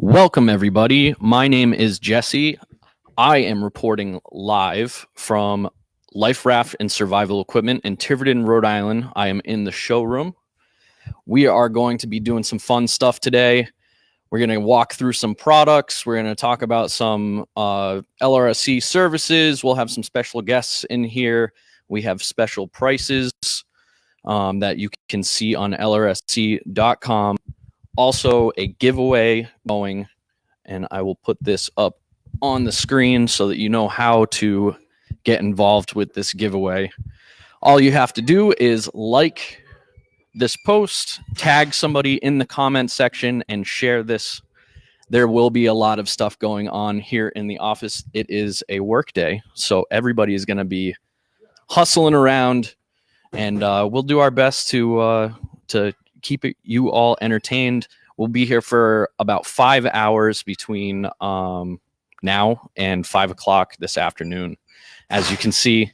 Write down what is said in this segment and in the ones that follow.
Welcome, everybody. My name is Jesse. I am reporting live from Life Raft and Survival Equipment in Tiverton, Rhode Island. I am in the showroom. We are going to be doing some fun stuff today. We're going to walk through some products. We're going to talk about some LRSC services. We'll have some special guests in here. We have special prices that you can see on lrsc.com. Also a giveaway going, and I will put this up on the screen so that you know how to get involved with this giveaway. All you have to do is like this post, tag somebody in the comment section, and share this. There will be a lot of stuff going on here in the office. It is a work day, so everybody is going to be hustling around, and we'll do our best to keep you all entertained. We'll be here for about 5 hours between now and 5 o'clock this afternoon. As you can see,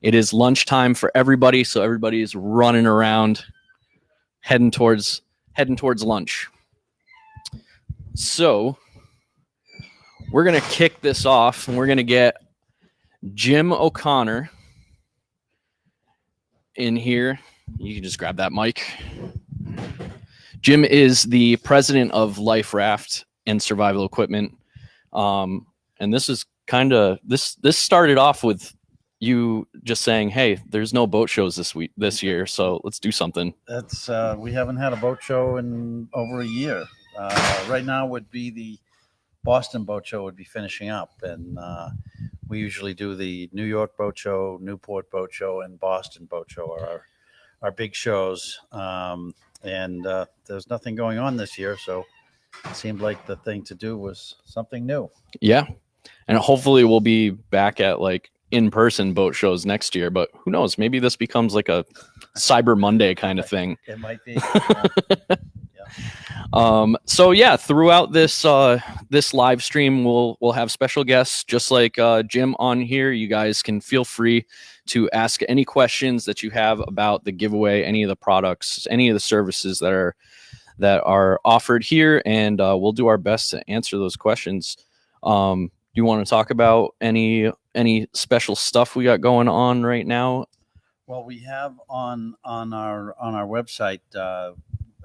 it is lunchtime for everybody, so everybody is running around, heading towards lunch. So we're gonna kick this off, and we're gonna get Jim O'Connor in here. You can just grab that mic. Jim is the president of Life Raft and Survival Equipment. And this is kind of this started off with you just saying, hey, there's no boat shows this year, so let's do something. That's we haven't had a boat show in over a year. Right now would be the Boston boat show would be finishing up, and we usually do the New York boat show, Newport boat show, and Boston boat show are our big shows. And there's nothing going on this year, so it seemed like the thing to do was something new. Yeah, and hopefully we'll be back at like in-person boat shows next year, but who knows, maybe this becomes like a Cyber Monday kind of thing. It might be. So yeah, throughout this this live stream, we'll have special guests just like Jim on here. You guys can feel free to ask any questions that you have about the giveaway, any of the products, any of the services that are offered here, and we'll do our best to answer those questions. You want to talk about any special stuff we got going on right now? Well, we have on our website,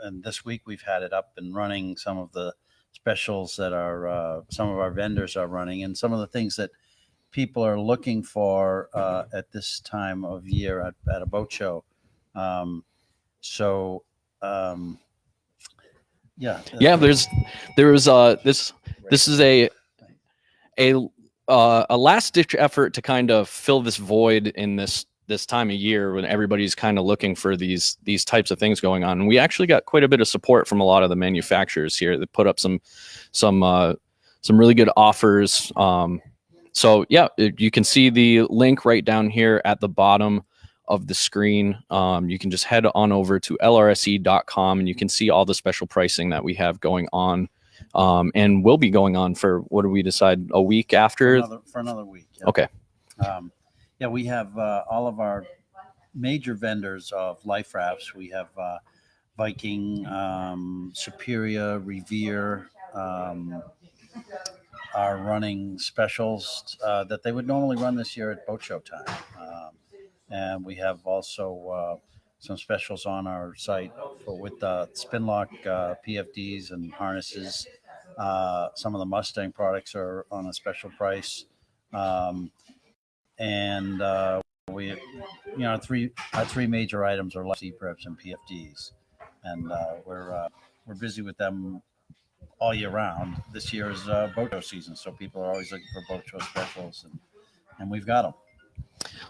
and this week we've had it up and running, some of the specials that some of our vendors are running, and some of the things that people are looking for at this time of year at a boat show. This is a last ditch effort to kind of fill this void in this time of year when everybody's kind of looking for these types of things going on. And we actually got quite a bit of support from a lot of the manufacturers here that put up some really good offers. So yeah, you can see the link right down here at the bottom of the screen. You can just head on over to lrsc.com and you can see all the special pricing that we have going on. And will be going on for, what do we decide, a week after? For another week. Yeah. Okay. Yeah, we have all of our major vendors of life rafts. We have Viking, Superior, Revere, are running specials that they would normally run this year at boat show time. And we have also some specials on our site with spin lock PFDs and harnesses. Some of the Mustang products are on a special price. And we, our three major items are C-Preps and PFDs, and we're busy with them all year round. This year is boat show season, so people are always looking for boat show specials, and we've got them.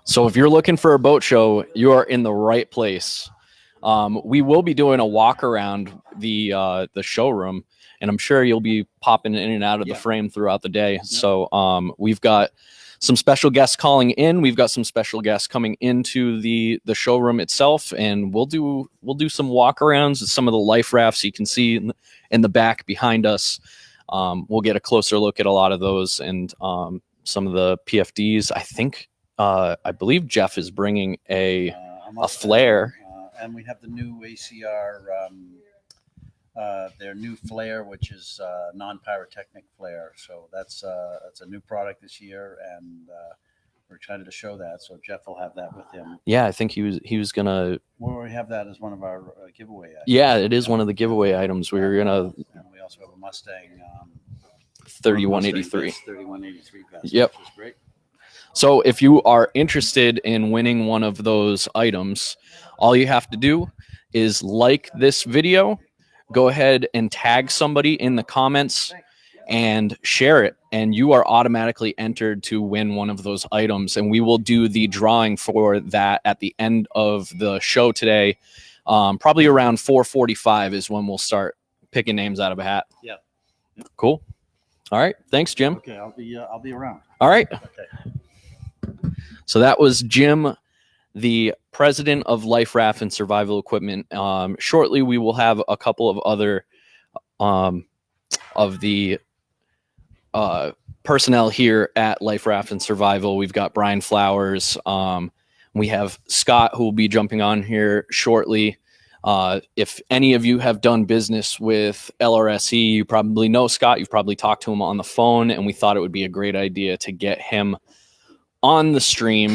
So if you're looking for a boat show, you are in the right place. We will be doing a walk around the showroom, and I'm sure you'll be popping in and out of the frame throughout the day. Yeah. So we've got some special guests calling in. We've got some special guests coming into the showroom itself, and we'll do some walkarounds with some of the life rafts you can see in the back behind us. We'll get a closer look at a lot of those and some of the PFDs. I believe Jeff is bringing a flare. And we have the new ACR their new flare, which is non-pyrotechnic flare. So that's a new product this year, and we're excited to show that. So Jeff will have that with him. Yeah, I think he was gonna. We have that as one of our giveaway items. Yeah, it is one of the giveaway items. We were gonna. And we also have a Mustang 3183. 3183 vest. Yep. Which is great. So if you are interested in winning one of those items, all you have to do is like this video, go ahead and tag somebody in the comments and share it, and you are automatically entered to win one of those items. And we will do the drawing for that at the end of the show today. Probably around 4:45 is when we'll start picking names out of a hat. Yeah. Cool. All right. Thanks, Jim. Okay, I'll be around. All right. Okay. So that was Jim, the president of Life Raft and Survival Equipment. Shortly, we will have a couple of other of the personnel here at Life Raft and Survival. We've got Brian Flowers. We have Scott, who will be jumping on here shortly. If any of you have done business with LRSE, you probably know Scott. You've probably talked to him on the phone, and we thought it would be a great idea to get him on the stream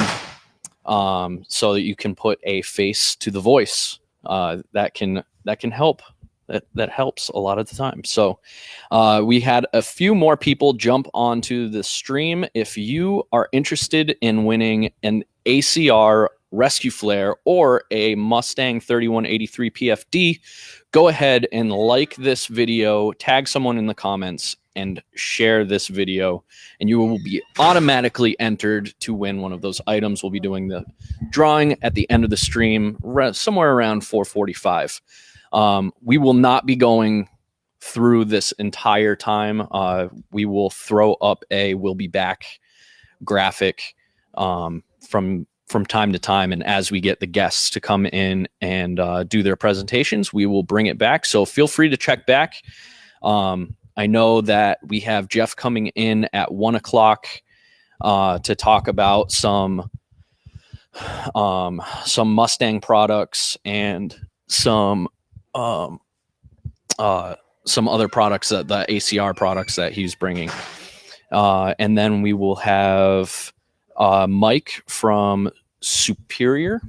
so that you can put a face to the voice. That can help. That helps a lot of the time. So we had a few more people jump onto the stream. If you are interested in winning an ACR Rescue Flare or a Mustang 3183 PFD, go ahead and like this video, tag someone in the comments, and share this video, and you will be automatically entered to win one of those items. We'll be doing the drawing at the end of the stream, somewhere around 4:45. We will not be going through this entire time. We will throw up a "we'll be back" graphic from time to time, and as we get the guests to come in and do their presentations, we will bring it back. So feel free to check back. I know that we have Jeff coming in at 1 o'clock to talk about some Mustang products and some other products, that the ACR products that he's bringing. And then we will have Mike from Superior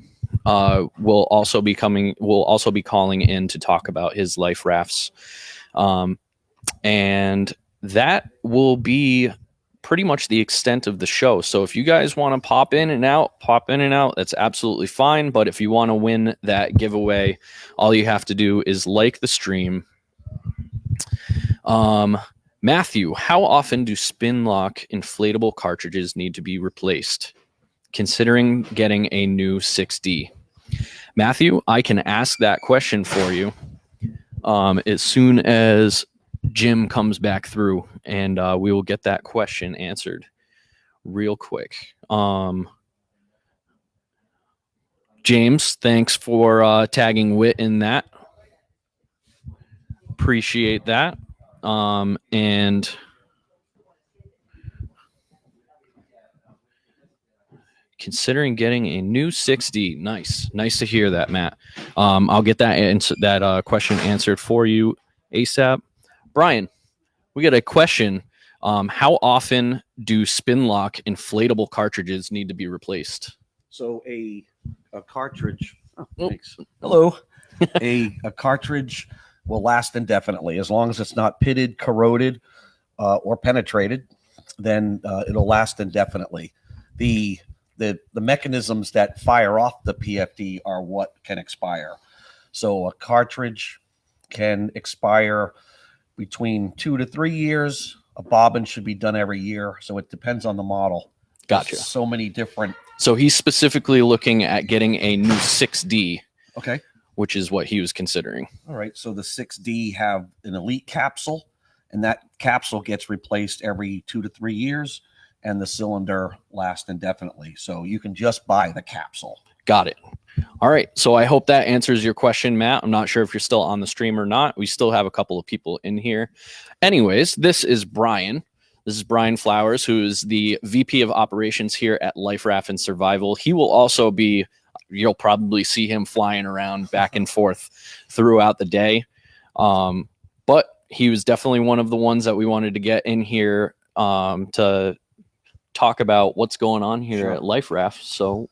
will also be calling in to talk about his Life Rafts. And that will be pretty much the extent of the show. So if you guys want to pop in and out, that's absolutely fine. But if you want to win that giveaway, all you have to do is like the stream. Matthew, how often do spin lock inflatable cartridges need to be replaced, considering getting a new 6D? Matthew, I can ask that question for you as soon as Jim comes back through, and we will get that question answered real quick. James, thanks for tagging Wit in that. Appreciate that. And considering getting a new 6D. Nice to hear that, Matt. I'll get that question answered for you ASAP. Brian, we got a question. How often do spin lock inflatable cartridges need to be replaced? So a cartridge. Oh, thanks. Hello. a cartridge will last indefinitely as long as it's not pitted, corroded, or penetrated. Then it'll last indefinitely. The mechanisms that fire off the PFD are what can expire. So a cartridge can expire between 2 to 3 years. A bobbin should be done every year. So it depends on the model. Gotcha. There's so many different. So he's specifically looking at getting a new 6D. Okay. Which is what he was considering. All right. So the 6D have an elite capsule, and that capsule gets replaced every 2 to 3 years, and the cylinder lasts indefinitely. So you can just buy the capsule. Got it. All right. So I hope that answers your question, Matt. I'm not sure if you're still on the stream or not. We still have a couple of people in here. Anyways, this is Brian. This is Brian Flowers, who is the VP of Operations here at Life Raft and Survival. He will also be, you'll probably see him flying around back and forth throughout the day. But he was definitely one of the ones that we wanted to get in here to talk about what's going on here Sure. at Life Raft. So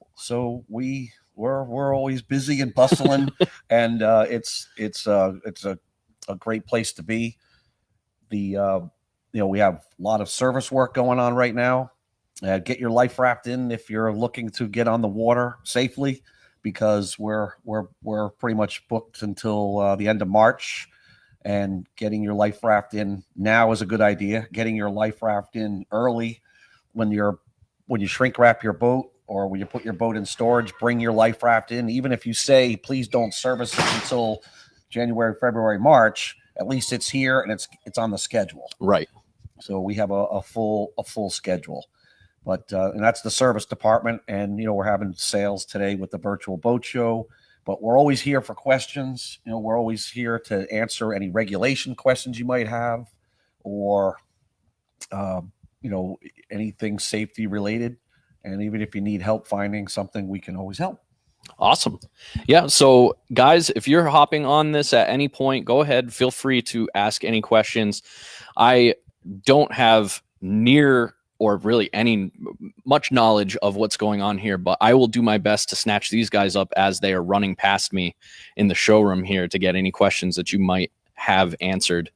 we're always busy and bustling, and it's a great place to be. We have a lot of service work going on right now. Get your life raft in if you're looking to get on the water safely, because we're pretty much booked until the end of March. And getting your life raft in now is a good idea. Getting your life raft in early, when you shrink wrap your boat, or when you put your boat in storage, bring your life raft in. Even if you say, please don't service it until January, February, March, at least it's here and it's on the schedule. right. So we have a full schedule. But and that's the service department. And we're having sales today with the virtual boat show. But we're always here for questions. We're always here to answer any regulation questions you might have, or anything safety related. And even if you need help finding something, we can always help. Awesome. Yeah. So guys, if you're hopping on this at any point, go ahead. Feel free to ask any questions. I don't have near or really any much knowledge of what's going on here, but I will do my best to snatch these guys up as they are running past me in the showroom here to get any questions that you might have answered.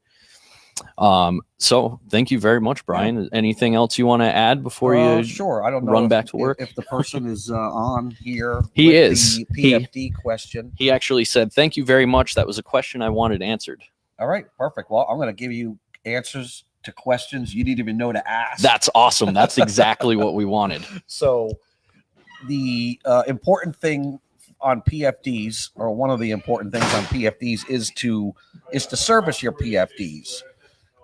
So thank you very much, Brian. Yeah. Anything else you want to add before you sure. I don't know run back to work? If the person is on here, he is the PFD question. He actually said, "Thank you very much. That was a question I wanted answered." All right, perfect. Well, I'm going to give you answers to questions you didn't even know to ask. That's awesome. That's exactly what we wanted. So the important thing on PFDs, or one of the important things on PFDs, is to service your PFDs.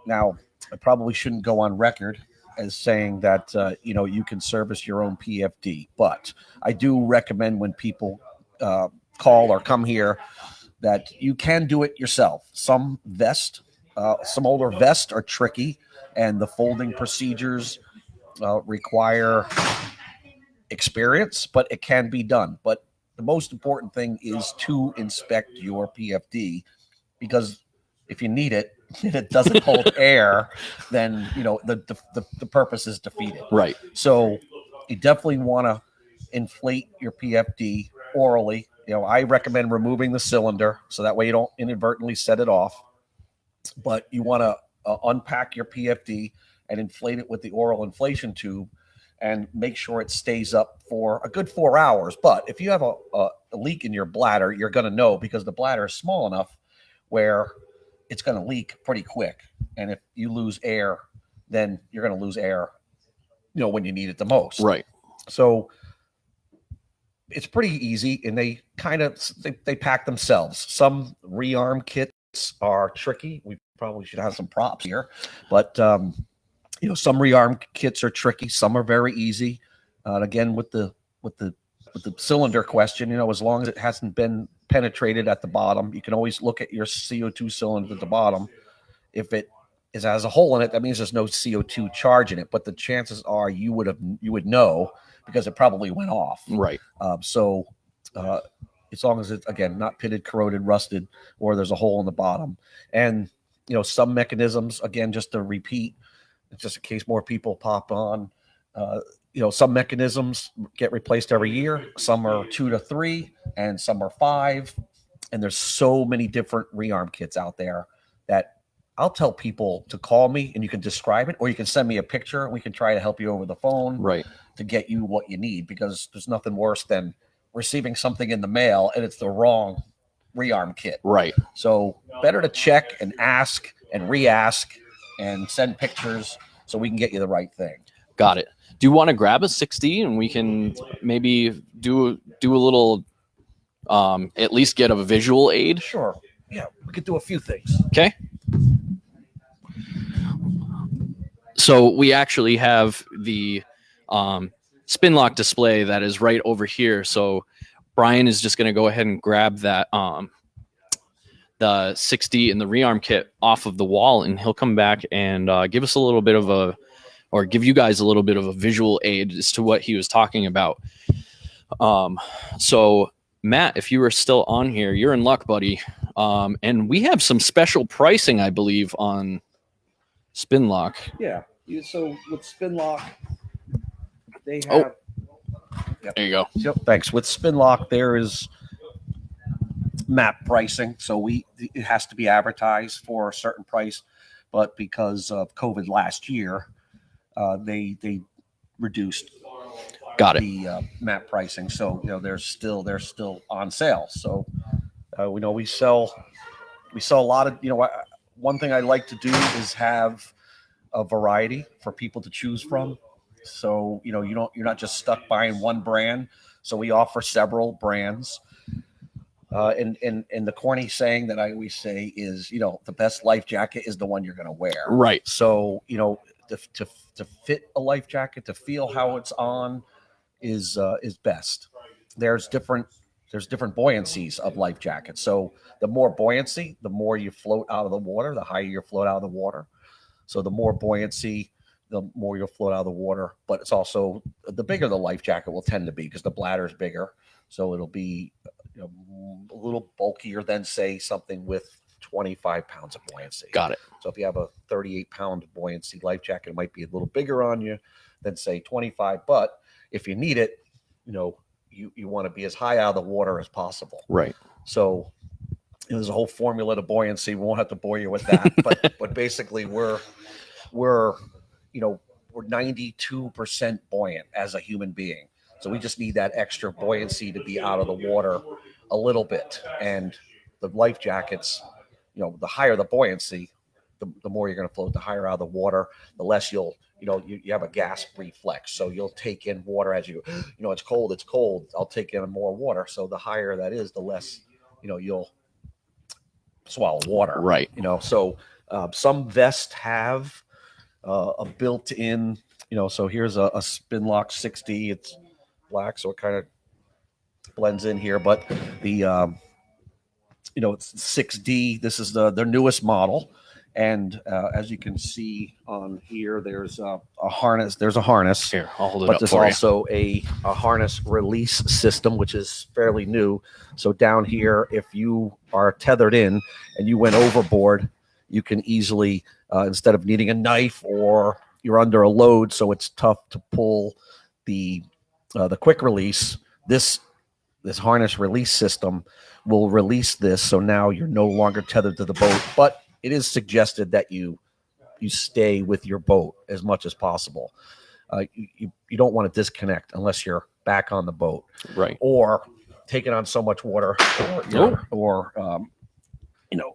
Now, I probably shouldn't go on record as saying that you can service your own PFD, but I do recommend when people call or come here that you can do it yourself. Some older vests are tricky, and the folding procedures require experience, but it can be done. But the most important thing is to inspect your PFD, because if you need it, it doesn't hold air, then the purpose is defeated. Right. So you definitely want to inflate your PFD orally. I recommend removing the cylinder so that way you don't inadvertently set it off. But you want to unpack your PFD and inflate it with the oral inflation tube, and make sure it stays up for a good 4 hours. But if you have a leak in your bladder, you're going to know, because the bladder is small enough where it's going to leak pretty quick. And if you lose air, then you're going to lose air, when you need it the most. Right. So it's pretty easy, and they pack themselves. Some rearm kits are tricky. We probably should have some props here, but some rearm kits are tricky. Some are very easy. Again, with the cylinder question, as long as it hasn't been penetrated at the bottom, you can always look at your CO2 cylinder at the bottom. If it has a hole in it, that means there's no CO2 charge in it. But the chances are you would know, because it probably went off. Right. So as long as it's, again, not pitted, corroded, rusted, or there's a hole in the bottom. And some mechanisms, again, just to repeat, just in case more people pop on, some mechanisms get replaced every year. Some are 2 to 3, and some are 5. And there's so many different rearm kits out there that I'll tell people to call me, and you can describe it, or you can send me a picture, and we can try to help you over the phone, right, to get you what you need, because there's nothing worse than receiving something in the mail and it's the wrong rearm kit. Right. So better to check and ask and re-ask and send pictures so we can get you the right thing. Got it. Do you want to grab a 60 and we can maybe do a little, at least get a visual aid? Sure. Yeah, we could do a few things. Okay. So we actually have the spin lock display that is right over here. So Brian is just going to go ahead and grab that the 60 and the rearm kit off of the wall, and he'll come back and give us a little bit of give you guys a little bit of a visual aid as to what he was talking about. So Matt, if you were still on here, you're in luck, buddy. And we have some special pricing, I believe, on Spin Lock. Yeah. So with Spin Lock, they have. Oh. There you go. Yep. Thanks. With Spin Lock, there is map pricing, so it has to be advertised for a certain price, but because of COVID last year, they reduced the map pricing. So they're still on sale. So we sell a lot of one thing I like to do is have a variety for people to choose from. So you're not just stuck buying one brand. So we offer several brands. And the corny saying that I always say is, the best life jacket is the one you're going to wear. Right. So, to fit a life jacket, to feel how it's on is best. There's different buoyancies of life jackets. So the more buoyancy, the more you float out of the water, the higher you float out of the water. So the more buoyancy, the more you'll float out of the water. But it's also the bigger the life jacket will tend to be because the bladder is bigger. So it'll be a little bulkier than, say, something with 25 pounds of buoyancy. Got it. So if you have a 38-pound buoyancy life jacket, it might be a little bigger on you than, say, 25. But if you need it, you want to be as high out of the water as possible. Right. So there's a whole formula to buoyancy. We won't have to bore you with that. but basically, we're 92% buoyant as a human being. So we just need that extra buoyancy to be out of the water a little bit. And the life jackets, the higher the buoyancy, the more you're going to float. The higher out of the water, the less you have a gasp reflex. So you'll take in water as you go, it's cold. I'll take in more water. So the higher that is, the less, you'll swallow water. Right. So some vests have a built-in, so here's a Spin Lock 60. It's black, so it kind of blends in here, but the it's 6D. This is their newest model, and as you can see on here, there's a harness. There's a harness here. I'll hold it but up there's for also a harness release system, which is fairly new. So down here, if you are tethered in and you went overboard, you can easily instead of needing a knife or you're under a load, so it's tough to pull the quick release. This harness release system will release this, so now you're no longer tethered to the boat. But it is suggested that you stay with your boat as much as possible. You don't want to disconnect unless you're back on the boat, right? Or taking on so much water, or your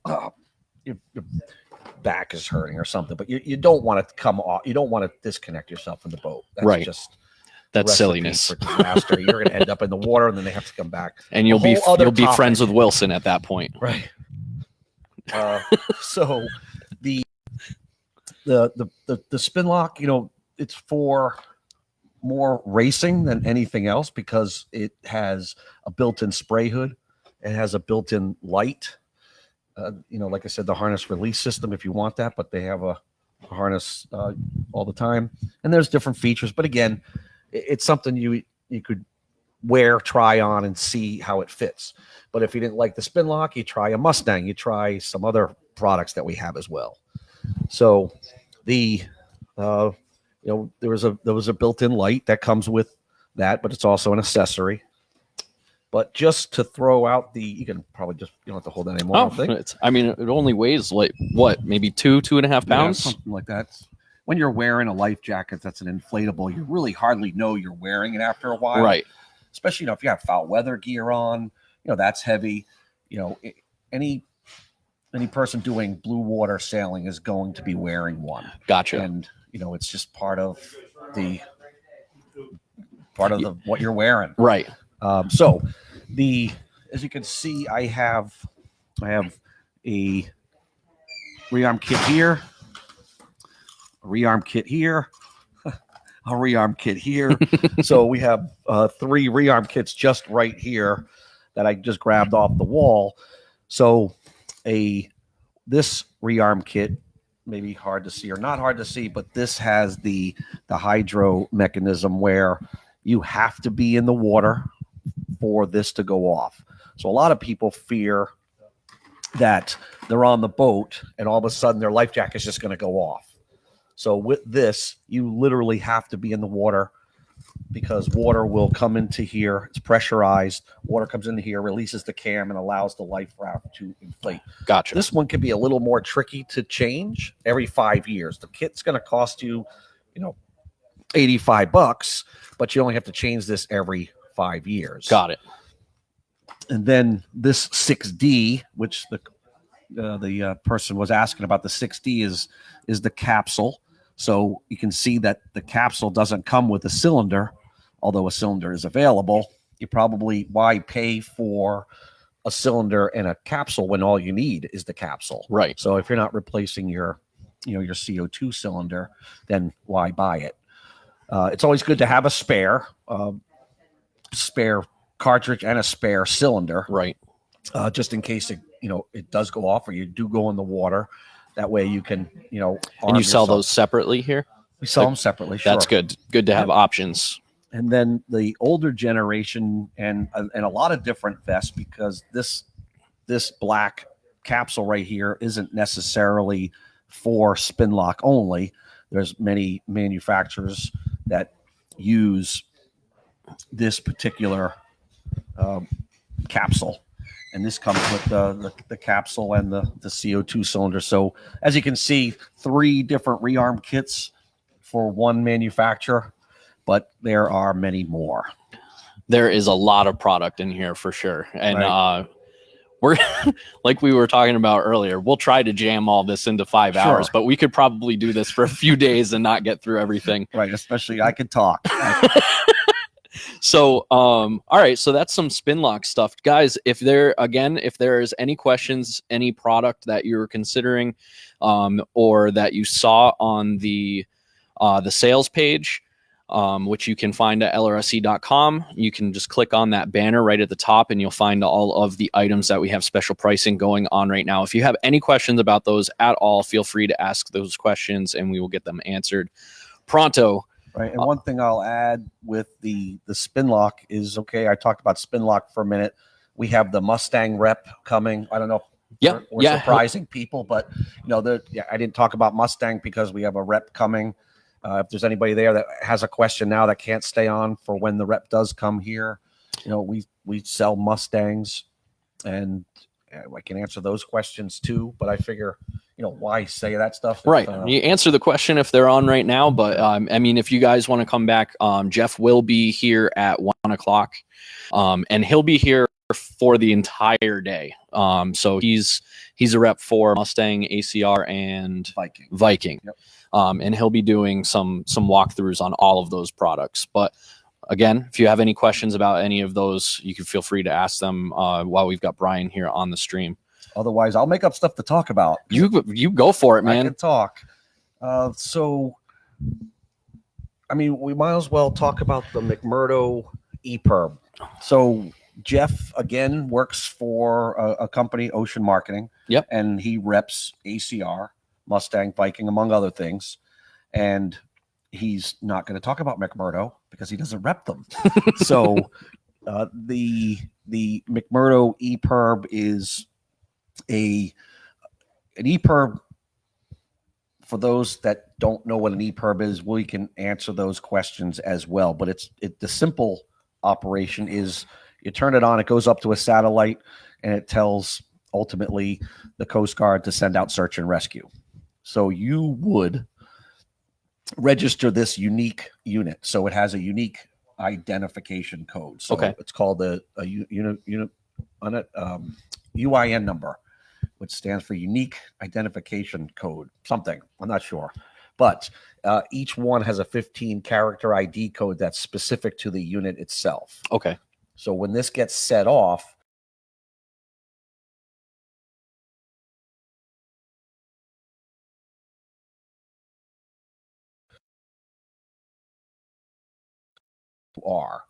back is hurting or something. But you don't want to come off. You don't want to disconnect yourself from the boat. That's just. That's silliness. For disaster. You're going to end up in the water, and then they have to come back. And you'll be friends with Wilson at that point, right? So the Spin Lock, it's for more racing than anything else because it has a built-in spray hood. It has a built-in light. Like I said, the harness release system if you want that, but they have a harness all the time, and there's different features. But again, it's something you could wear, try on, and see how it fits. But if you didn't like the Spin Lock, you try a Mustang, you try some other products that we have as well. So there was a built-in light that comes with that, but it's also an accessory. But just to throw out you can probably just, you don't have to hold that anymore. It only weighs like what, maybe 2.5 pounds, something like that. When you're wearing a life jacket that's an inflatable, you really hardly know you're wearing it after a while. Right. Especially, if you have foul weather gear on, that's heavy. Any person doing blue water sailing is going to be wearing one. Gotcha. And, it's just part of what you're wearing. Right. So as you can see, I have a rearm kit here. A rearm kit here, a rearm kit here. So we have 3 rearm kits just right here that I just grabbed off the wall. So this rearm kit may be hard to see or not hard to see, but this has the hydro mechanism where you have to be in the water for this to go off. So a lot of people fear that they're on the boat and all of a sudden their life jacket is just going to go off. So with this, you literally have to be in the water, because water will come into here. It's pressurized. Water comes into here, releases the cam, and allows the life raft to inflate. Gotcha. This one can be a little more tricky to change every 5 years. The kit's going to cost you, $85, but you only have to change this every 5 years. Got it. And then this 6D, which the person was asking about, the 6D is the capsule. So you can see that the capsule doesn't come with a cylinder, although a cylinder is available. You probably, why pay for a cylinder and a capsule when all you need is the capsule? Right. So if you're not replacing your CO2 cylinder, then why buy it? It's always good to have a spare cartridge and a spare cylinder, Right. just in case it does go off or you do go in the water. That way you can, And you sell those separately here? We sell them separately. Sure. That's good. Good to have options. And then the older generation and a lot of different vests, because this black capsule right here isn't necessarily for spin lock only. There's many manufacturers that use this particular capsule. And this comes with the capsule and the CO2 cylinder. So as you can see, 3 different rearm kits for one manufacturer, but there are many more. There is a lot of product in here for sure. And Right. We're like we were talking about earlier, we'll try to jam all this into 5 hours, but we could probably do this for a few days and not get through everything. Right. Especially I could talk. So, all right. So that's some spin lock stuff, guys. If there is any questions, any product that you're considering, or that you saw on the sales page, which you can find at lrsc.com, you can just click on that banner right at the top and you'll find all of the items that we have special pricing going on right now. If you have any questions about those at all, feel free to ask those questions and we will get them answered pronto. Right. And one thing I'll add with the spin lock is, okay, I talked about spin lock for a minute. We have the Mustang rep coming. I don't know if we're surprising people, but I didn't talk about Mustang because we have a rep coming. If there's anybody there that has a question now that can't stay on for when the rep does come here, we sell Mustangs, and I can answer those questions too. But I figure, why say that stuff? Right. You answer the question if they're on right now. But if you guys want to come back, Jeff will be here at 1:00, and he'll be here for the entire day. So he's a rep for Mustang, ACR, and Viking. Yep. And he'll be doing some walkthroughs on all of those products. But again, if you have any questions about any of those, you can feel free to ask them while we've got Brian here on the stream. Otherwise, I'll make up stuff to talk about. You go for it, man. I can talk. We might as well talk about the McMurdo EPIRB. So Jeff, again, works for a company, Ocean Marketing. Yep. And he reps ACR, Mustang, Viking, among other things. And he's not going to talk about McMurdo because he doesn't rep them. So the McMurdo EPIRB is an EPIRB. For those that don't know what an EPIRB is, we can answer those questions as well. But the simple operation is you turn it on, it goes up to a satellite, and it tells ultimately the Coast Guard to send out search and rescue. So you would register this unique unit. So it has a unique identification code. So it's called a UIN number, which stands for unique identification code, something. I'm not sure. But each one has a 15-character ID code that's specific to the unit itself. Okay. So when this gets set off,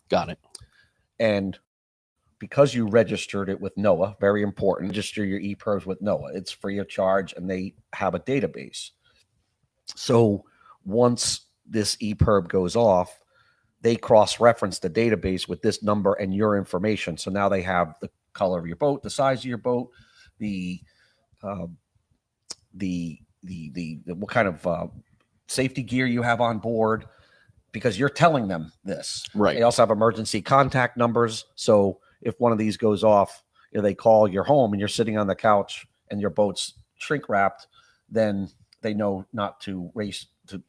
Got it. And because you registered it with NOAA, very important, register your EPIRBs with NOAA. It's free of charge, and they have a database. So once this EPIRB goes off, they cross-reference the database with this number and your information. So now they have the color of your boat, the size of your boat, the what kind of safety gear you have on board, because you're telling them this. Right. They also have emergency contact numbers. So if one of these goes off, they call your home and you're sitting on the couch and your boat's shrink wrapped, then they know not to race to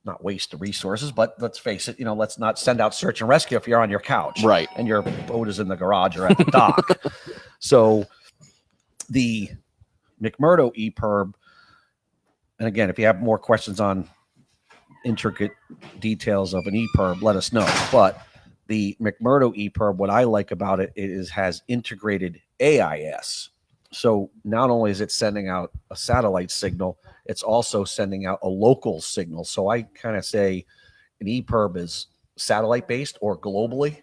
not waste the resources. But let's face it, let's not send out search and rescue if you're on your couch, Right, and your boat is in the garage or at the dock. So the McMurdo EPIRB, and again, if you have more questions on intricate details of an EPIRB, let us know. But the McMurdo EPIRB, what I like about it is has integrated AIS. So not only is it sending out a satellite signal, it's also sending out a local signal. So I kind of say an EPIRB is satellite based or globally,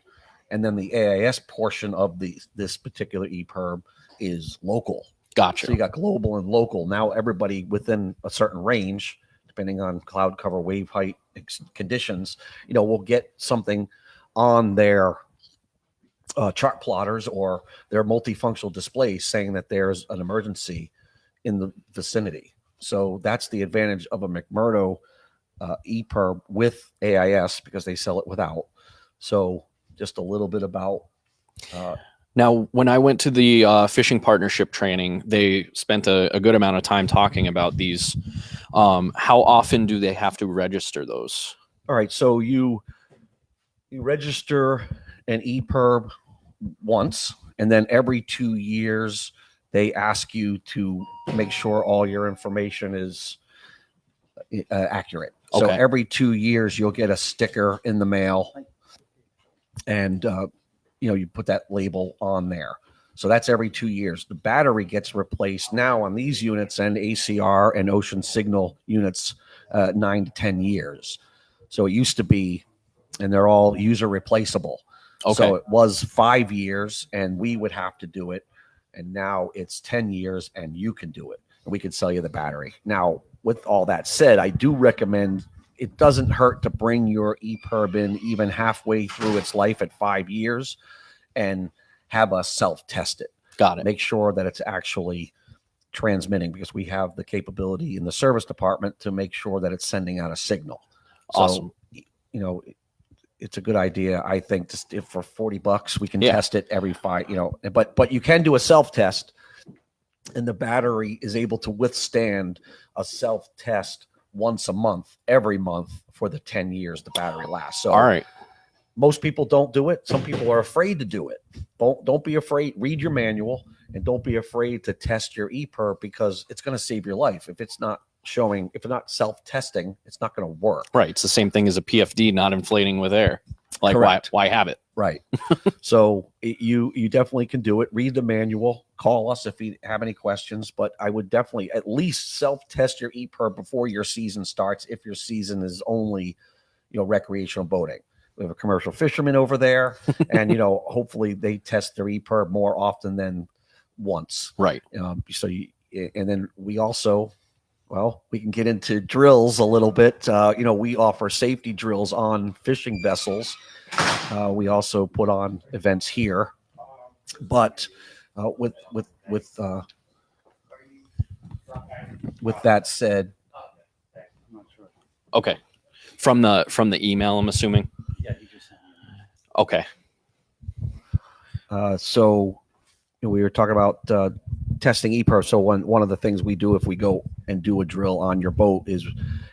and then the AIS portion of this particular EPIRB is local. gotcha. So you got global and local. Now everybody within a certain range, depending on cloud cover, wave height, conditions, will get something on their chart plotters or their multifunctional displays saying that there's an emergency in the vicinity. So that's the advantage of a McMurdo EPIRB with AIS, because they sell it without. So just a little bit about Now, when I went to the fishing partnership training, they spent a good amount of time talking about these. How often do they have to register those? all right. So you register an EPIRB once, and then every 2 years they ask you to make sure all your information is accurate. So Okay. every 2 years you'll get a sticker in the mail, and you put that label on there. So that's every 2 years. The battery gets replaced now on these units and ACR and Ocean Signal units 9 to 10 years. So it used to be, and they're all user replaceable. Okay. So it was 5 years and we would have to do it. And now it's 10 years and you can do it. And we can sell you the battery. Now, with all that said, I do recommend, it doesn't hurt to bring your EPIRB in even halfway through its life at 5 years and have us self-test it. Got it. Make sure that it's actually transmitting, because we have the capability in the service department to make sure that it's sending out a signal. Awesome. So, it's a good idea, I think, if for $40 we can Yeah. test it every 5, but you can do a self-test, and the battery is able to withstand a self-test once a month, every month for the 10 years the battery lasts. So All right. most people don't do it. Some people are afraid to do it. Don't be afraid. Read your manual, and don't be afraid to test your EPIRB, because it's going to save your life. If it's not self-testing, it's not going to work. Right. It's the same thing as a PFD not inflating with air. Like, Correct. why have it? Right. So you definitely can do it. Read the manual. Call us if you have any questions. But I would definitely at least self-test your EPIRB before your season starts, if your season is only, recreational boating. We have a commercial fisherman over there, and hopefully they test their EPIRB more often than once. Right. And then we also, we can get into drills a little bit. We offer safety drills on fishing vessels. We also put on events here, but with that said, Okay. From the email, I'm assuming. Yeah, you just. Okay. so we were talking about testing EPIRB. So one of the things we do if we go and do a drill on your boat is,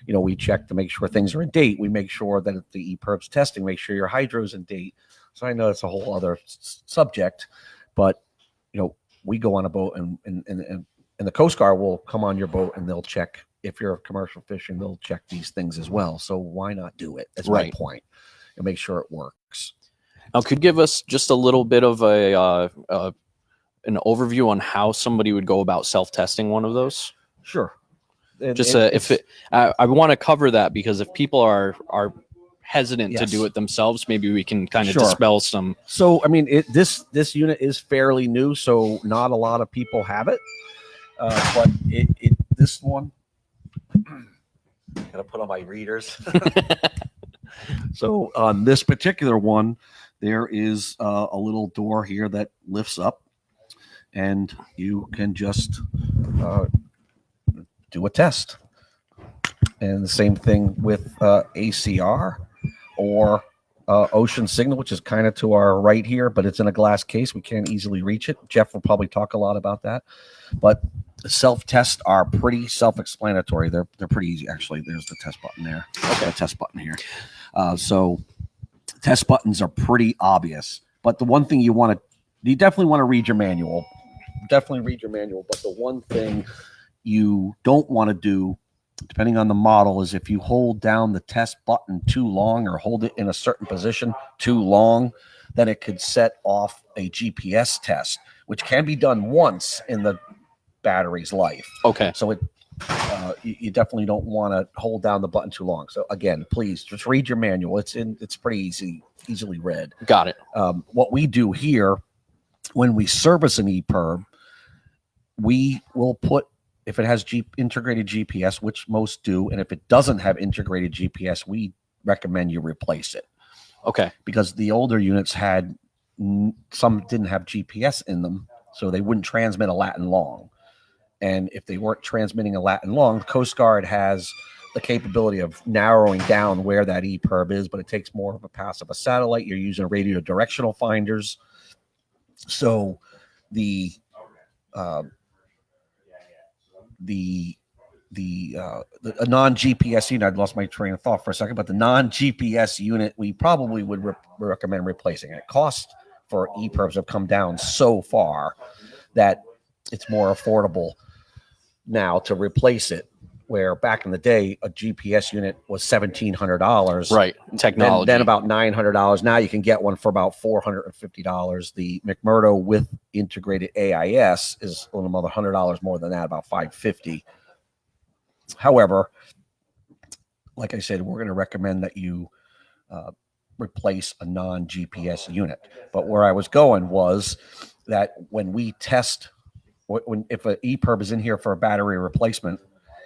we check to make sure things are in date. We make sure that if the EPIRB's testing, make sure your hydro's in date. So I know it's a whole other subject, but we go on a boat and the Coast Guard will come on your boat and they'll check. If you're commercial fishing, they'll check these things as well. So why not do it? That's Right. my point. And make sure it works. Now, could you give us just a little bit of an overview on how somebody would go about self-testing one of those? Sure. I want to cover that, because if people are hesitant to Yes. do it themselves, maybe we can kind of Sure. dispel some. So, I mean, this unit is fairly new, so not a lot of people have it. But this one, gotta put on my readers. So on this particular one, there is a little door here that lifts up, and you can just do a test. And the same thing with ACR or Ocean Signal, which is kind of to our right here, but it's in a glass case. We can't easily reach it. Jeff will probably talk a lot about that. But the self-tests are pretty self-explanatory. They're pretty easy, actually. There's the test button there. Okay, test button here. So test buttons are pretty obvious. But the one thing you definitely want to read your manual. Definitely read your manual. But the one thing you don't want to do, depending on the model, is if you hold down the test button too long or hold it in a certain position too long, then it could set off a GPS test, which can be done once in the battery's life. Okay. So you definitely don't want to hold down the button too long. So again, please just read your manual. It's pretty easily read. Got it. What we do here when we service an EPIRB, we will put, if it has integrated GPS, which most do, and if it doesn't have integrated GPS, we recommend you replace it. Okay. Because the older units had, some didn't have GPS in them, so they wouldn't transmit a Latin long. And if they weren't transmitting a Latin long, Coast Guard has the capability of narrowing down where that EPIRB is, but it takes more of a pass of a satellite. You're using radio directional finders. So a non-GPS unit, I'd lost my train of thought for a second, but the non-GPS unit, we probably would recommend replacing it. Costs for EPIRBs have come down so far that it's more affordable now to replace it, where back in the day, a GPS unit was $1,700. Right. Technology. Then about $900. Now you can get one for about $450. The McMurdo with integrated AIS is a little another $100 more than that, about $550. However, like I said, we're going to recommend that you replace a non-GPS unit. But where I was going was that when we test, if an EPIRB is in here for a battery replacement,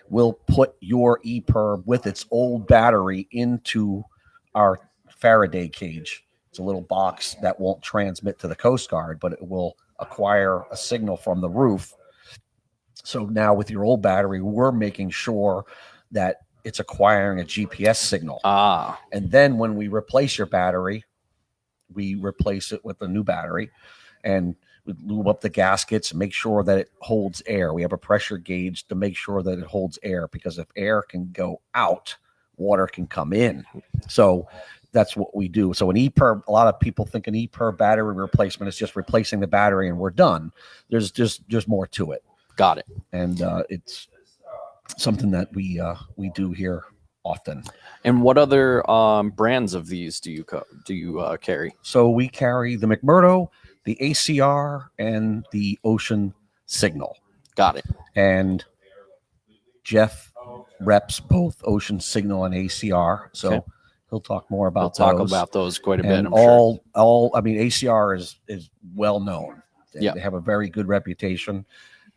we'll put your EPIRB with its old battery into our Faraday cage. It's a little box that won't transmit to the Coast Guard, but it will acquire a signal from the roof. So now with your old battery, we're making sure that it's acquiring a GPS signal. And then when we replace your battery, we replace it with a new battery, and we lube up the gaskets and make sure that it holds air. We have a pressure gauge to make sure that it holds air, because if air can go out, water can come in. So that's what we do. So an EPIRB, a lot of people think an EPIRB battery replacement is just replacing the battery and we're done. There's more to it. Got it. And it's something that we do here often. And what other brands of these do you carry? So we carry the McMurdo, the ACR, and the Ocean Signal. Got it. And Jeff reps both Ocean Signal and ACR, so he'll talk more about those. We'll talk about those quite a bit. And I'm sure. I mean, ACR is well known. They have a very good reputation,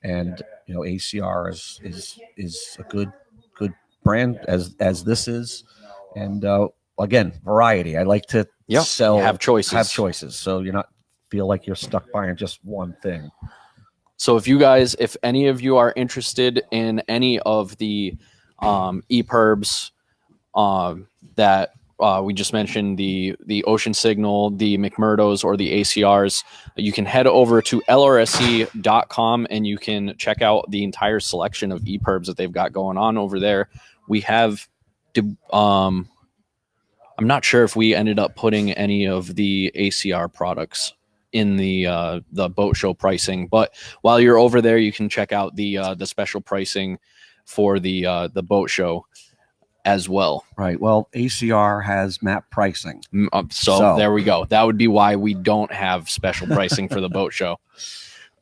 and ACR is a good brand as this is, and again, variety. I like to sell, have choices, so you're not feel like you're stuck buying just one thing. So if any of you are interested in any of the EPIRBs that we just mentioned, the Ocean Signal, the McMurdos, or the ACRs, you can head over to lrse.com and you can check out the entire selection of EPIRBs that they've got going on over there. We have, I'm not sure if we ended up putting any of the ACR products in the boat show pricing, but while you're over there, you can check out the special pricing for the boat show as well. Right. Well, ACR has map pricing. So there we go. That would be why we don't have special pricing for the boat show.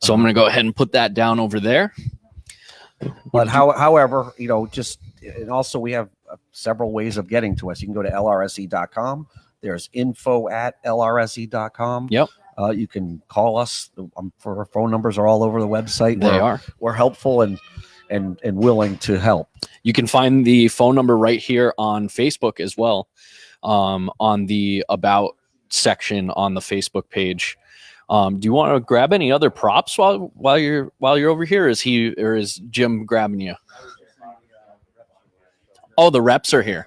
So I'm going to go ahead and put that down over there. But however, and also we have several ways of getting to us. You can go to lrse.com. There's info@lrse.com. Yep. You can call us. Our phone numbers are all over the website. We're helpful and willing to help. You can find the phone number right here on Facebook as well. on the about section on the Facebook page. Do you want to grab any other props while you're over here? Is Jim grabbing you? Oh, the reps are here.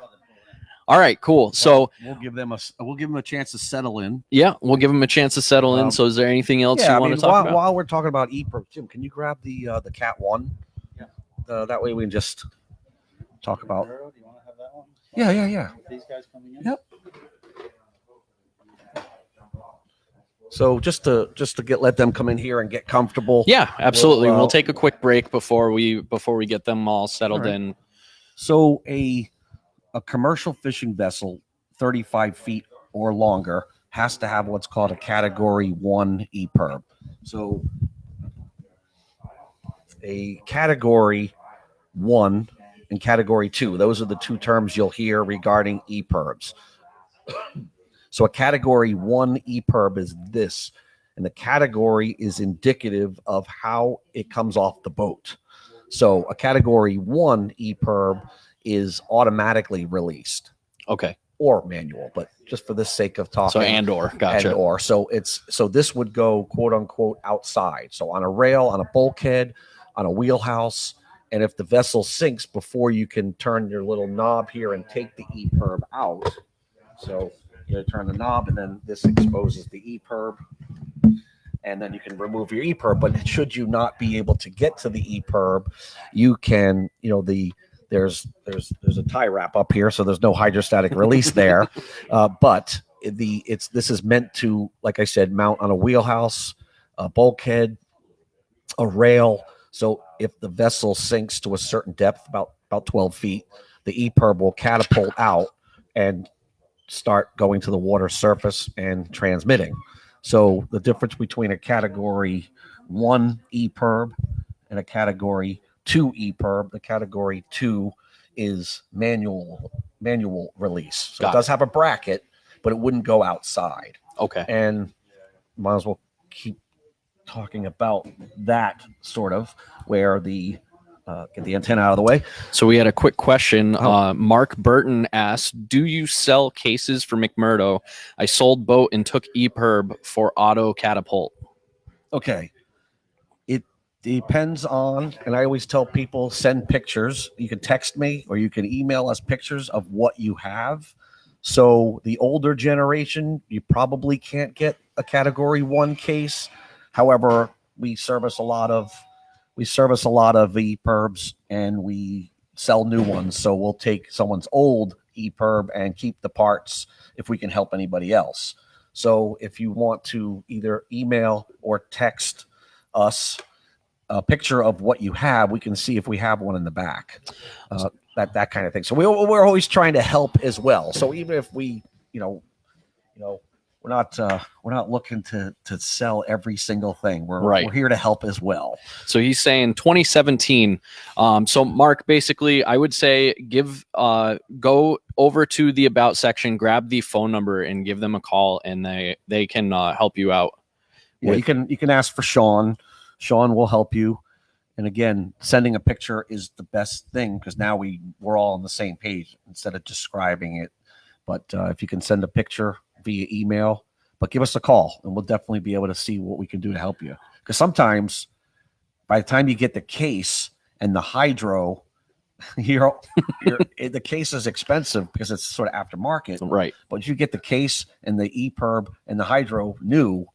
All right, cool. So we'll give them a chance to settle in. Yeah, we'll give them a chance to settle in. So is there anything else you want to talk about? While we're talking about ePerb, Jim, can you grab the Cat 1? Yeah. That way we can just talk about. Do you want to have that one? Yeah. With these guys coming in? Yep. So just to let them come in here and get comfortable. Yeah, absolutely. We'll take a quick break before we get them all settled in. So a commercial fishing vessel, 35 feet or longer, has to have what's called a Category 1 ePerb. So a Category 1 and Category 2, those are the two terms you'll hear regarding ePerbs. So a Category 1 ePerb is this, and the category is indicative of how it comes off the boat. So a Category 1 ePerb is automatically released. Okay. Or manual, but just for the sake of talking. So gotcha. So this would go quote unquote outside. So on a rail, on a bulkhead, on a wheelhouse, and if the vessel sinks before you can turn your little knob here and take the ePerb out. So you turn the knob and then this exposes the ePerb. And then you can remove your ePerb. But should you not be able to get to the ePerb, you can, there's a tie wrap up here, so there's no hydrostatic release there. But this is meant to, like I said, mount on a wheelhouse, a bulkhead, a rail. So if the vessel sinks to a certain depth, about 12 feet, the ePerb will catapult out and start going to the water surface and transmitting. So the difference between a Category 1 ePerb and a Category 2 ePerb, the Category 2 is manual release. So it does have a bracket, but it wouldn't go outside. Okay. And might as well keep talking about that sort of where the get the antenna out of the way. So we had a quick question. Mark Burton asked, do you sell cases for McMurdo? I sold boat and took ePerb for auto catapult. Okay. It depends on, and I always tell people, send pictures. You can text me or you can email us pictures of what you have. So the older generation, you probably can't get a Category 1 case. However, we service a lot of ePerbs and we sell new ones. So we'll take someone's old ePerb and keep the parts if we can help anybody else. So if you want to either email or text us a picture of what you have, we can see if we have one in the back, that kind of thing. So we're always trying to help as well. So even if we, we're not looking to sell every single thing. We're here to help as well. So he's saying 2017. So Mark, basically, I would say go over to the about section, grab the phone number, and give them a call, and they can help you out. Yeah, you can ask for Sean. Sean will help you. And again, sending a picture is the best thing because now we're all on the same page instead of describing it. But if you can send a picture via email, but give us a call and we'll definitely be able to see what we can do to help you. Because sometimes by the time you get the case and the hydro, the case is expensive because it's sort of aftermarket. Right. But if you get the case and the ePerb and the hydro new,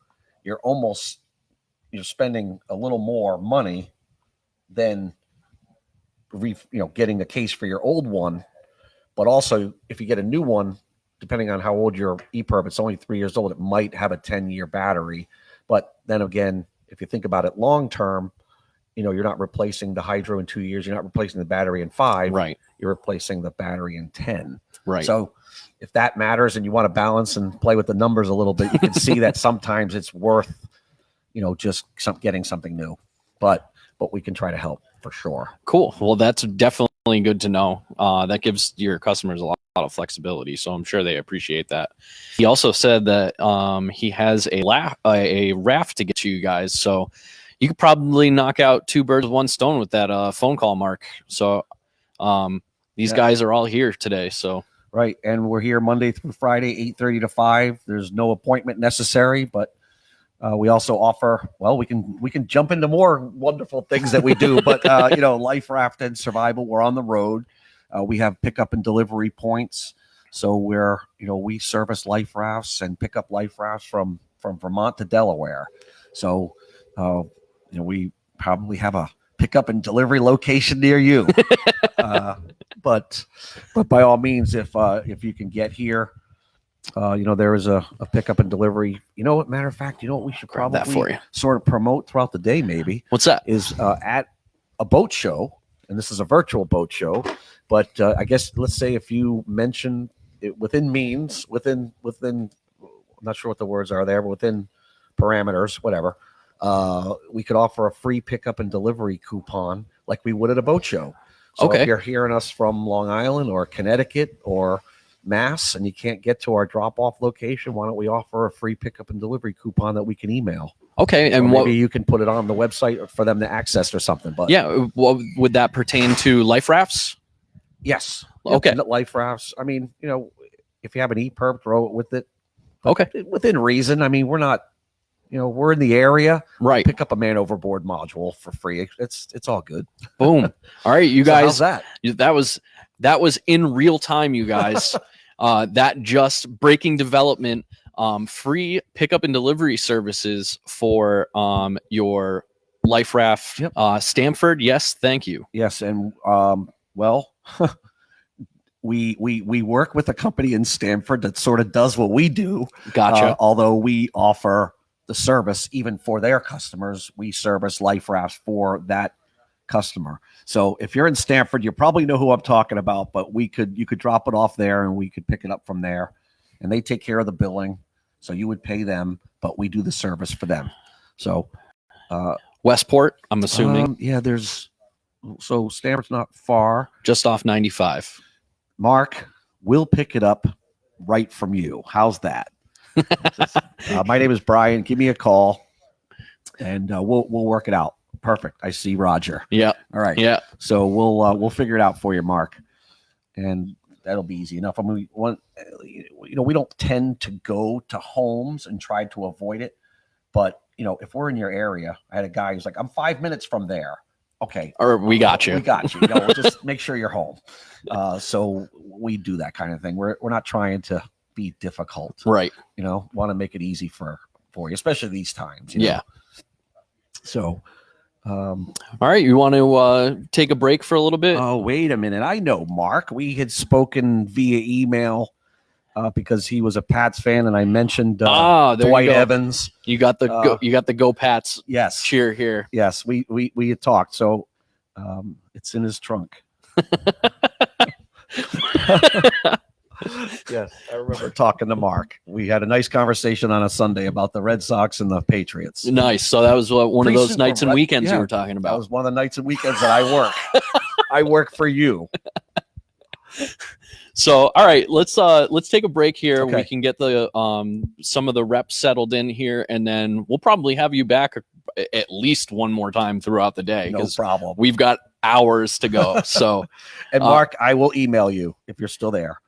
you're spending a little more money than getting a case for your old one. But also if you get a new one, depending on how old your ePerb, it's only 3 years old, it might have a 10-year battery. But then again, if you think about it long term, you're not replacing the hydro in 2 years, you're not replacing the battery in 5. Right. You're replacing the battery in 10. Right. So if that matters and you want to balance and play with the numbers a little bit, you can see that sometimes it's worth, just getting something new. But we can try to help for sure. Cool. Well, that's definitely good to know. That gives your customers a lot of flexibility, so I'm sure they appreciate that. He also said that he has a raft to get to you guys, so you could probably knock out 2 birds with 1 stone with that phone call, Mark. So these guys are all here today. So Right. And we're here Monday through Friday, 8:30 to 5. There's no appointment necessary, but we also offer, well, we can jump into more wonderful things that we do, but life raft and survival, we're on the road. We have pickup and delivery points. So we service life rafts and pick up life rafts from Vermont to Delaware. So, we probably have a pickup and delivery location near you. But by all means, if you can get here, there is a pickup and delivery. Matter of fact, what we should Grab probably that for you. sort of promote throughout the day, maybe. What's that? Is at a boat show, and this is a virtual boat show. But I guess let's say if you mention it within means, within, I'm not sure what the words are there, but within parameters, whatever, we could offer a free pickup and delivery coupon like we would at a boat show. So Okay. if you're hearing us from Long Island or Connecticut or Mass and you can't get to our drop-off location, why don't we offer a free pickup and delivery coupon that we can email? Okay, and maybe you can put it on the website for them to access or something. But what would that pertain to? Life rafts? Yes. Okay. Life rafts. I mean, if you have an EPIRB, throw it with it. Okay. Within reason. I mean, we're not, we're in the area. Right. Pick up a man overboard module for free. It's all good. Boom. All right, you guys. So how's that? That was in real time, you guys. That just breaking development. Free pickup and delivery services for your life raft. Yep. Stanford. Yes, thank you. Yes, and we work with a company in Stanford that sort of does what we do. Gotcha. Although we offer the service even for their customers, we service life rafts for that customer. So if you're in Stanford, you probably know who I'm talking about, but you could drop it off there and we could pick it up from there, and they take care of the billing. So you would pay them, but we do the service for them. So Westport, I'm assuming. So Stanford's not far. Just off 95. Mark, we'll pick it up right from you. How's that? My name is Brian. Give me a call, and we'll work it out. Perfect. I see Roger. Yeah. All right. Yeah. So we'll figure it out for you, Mark, and that'll be easy enough. I mean, we don't tend to go to homes and try to avoid it, but if we're in your area, I had a guy who's like, "I'm 5 minutes from there." Okay. Or we got you. We got you. We'll just make sure you're home. So we do that kind of thing. We're not trying to be difficult. Right. Want to make it easy for you, especially these times. Yeah. So, all right. You want to take a break for a little bit? Oh, wait a minute. I know Mark. We had spoken via email because he was a Pats fan, and I mentioned Dwight Evans. You got the Go Pats. Yes. Cheer here. Yes, we had talked. So it's in his trunk. Yes, I remember talking to Mark. We had a nice conversation on a Sunday about the Red Sox and the Patriots. Nice. So that was one of those nights and weekends you were talking That about. was one of the nights and weekends that I work. I work for you. So, all right, let's take a break here. Okay. We can get the some of the reps settled in here, and then we'll probably have you back at least one more time throughout the day. No problem. We've got hours to go. So, and Mark, I will email you if you're still there.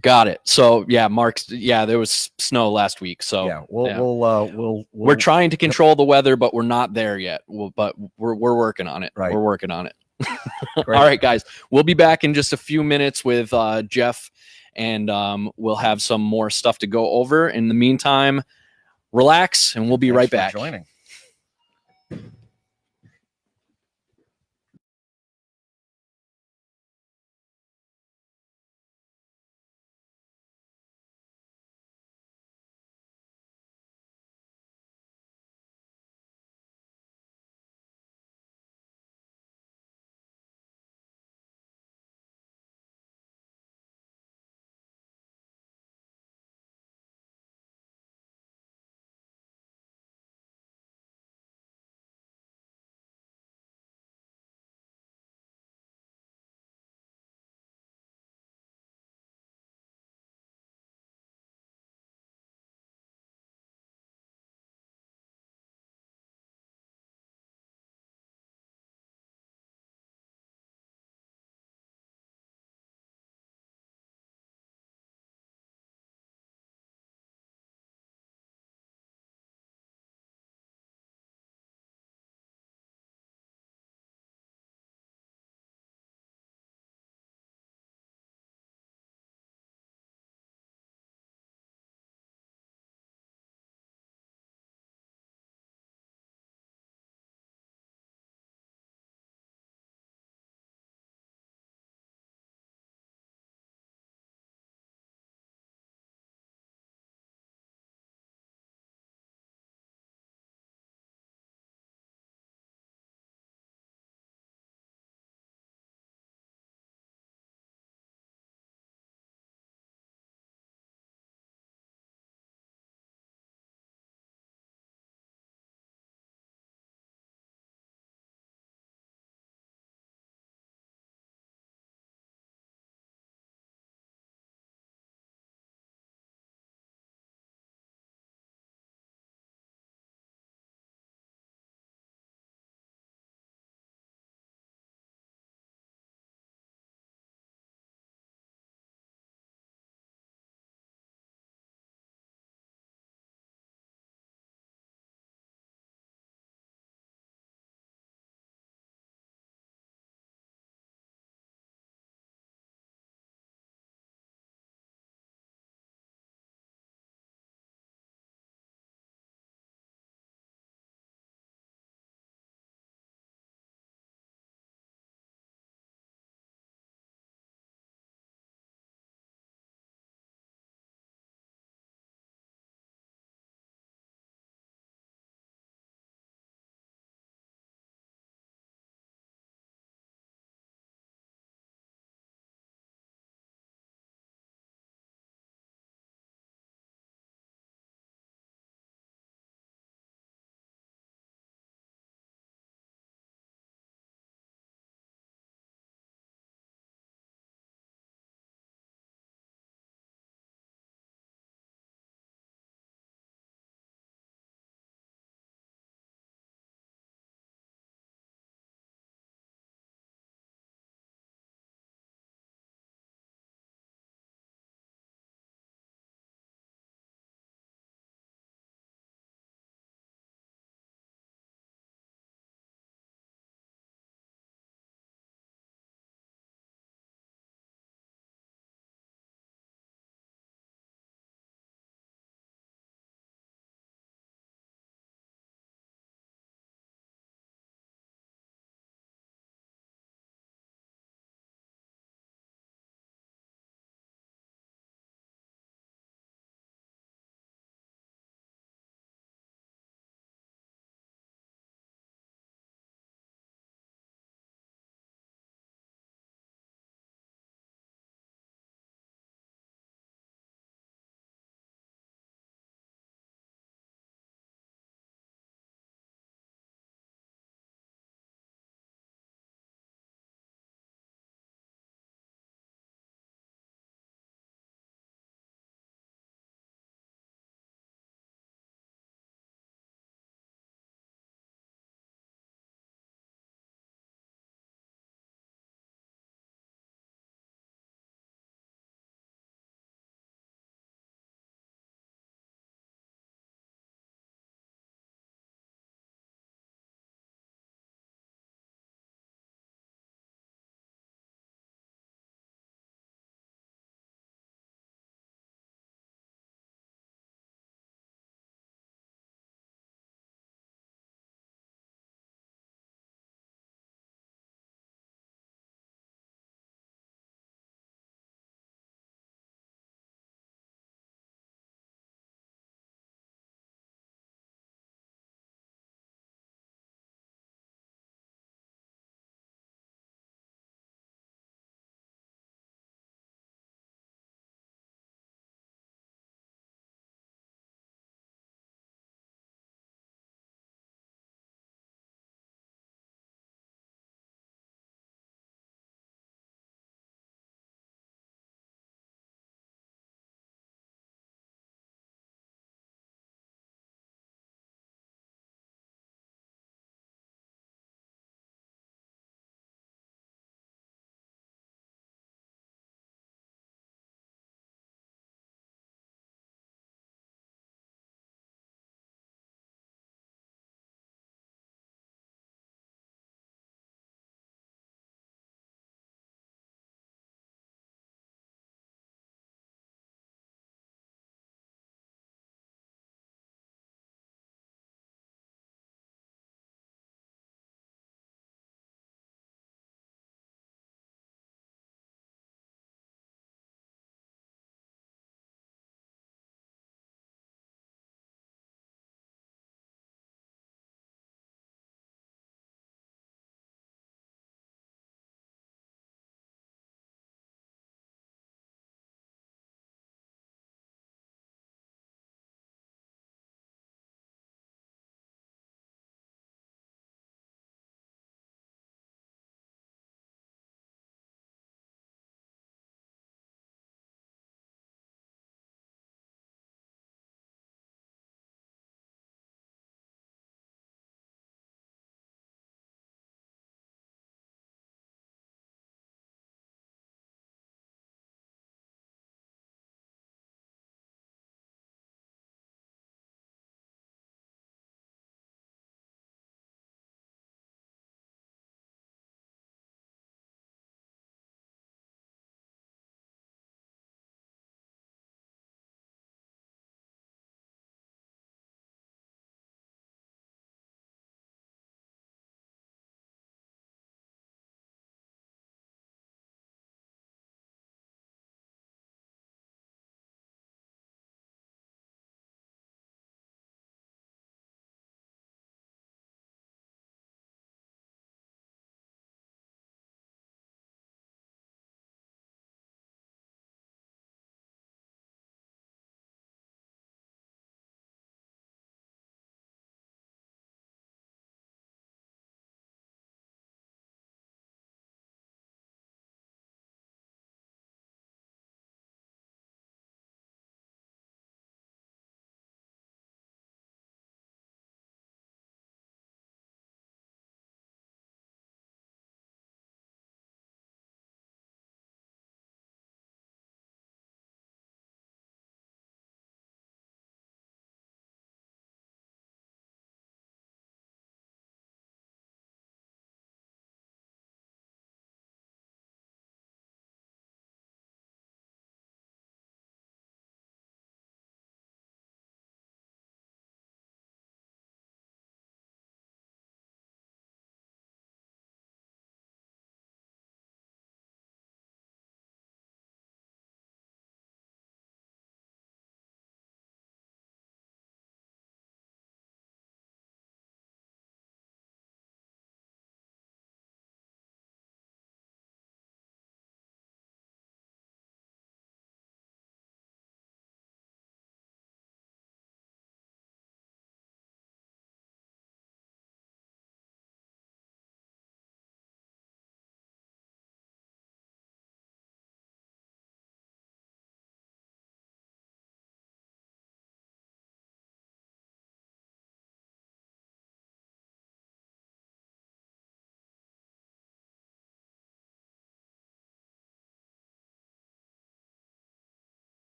Got it. So yeah, there was snow last week. So yeah, we're trying to control the weather, but we're not there yet. But we're working on it. Right. We're working on it. All right, guys, we'll be back in just a few minutes with Jeff, and we'll have some more stuff to go over. In the meantime, relax, and we'll be right back. Joining.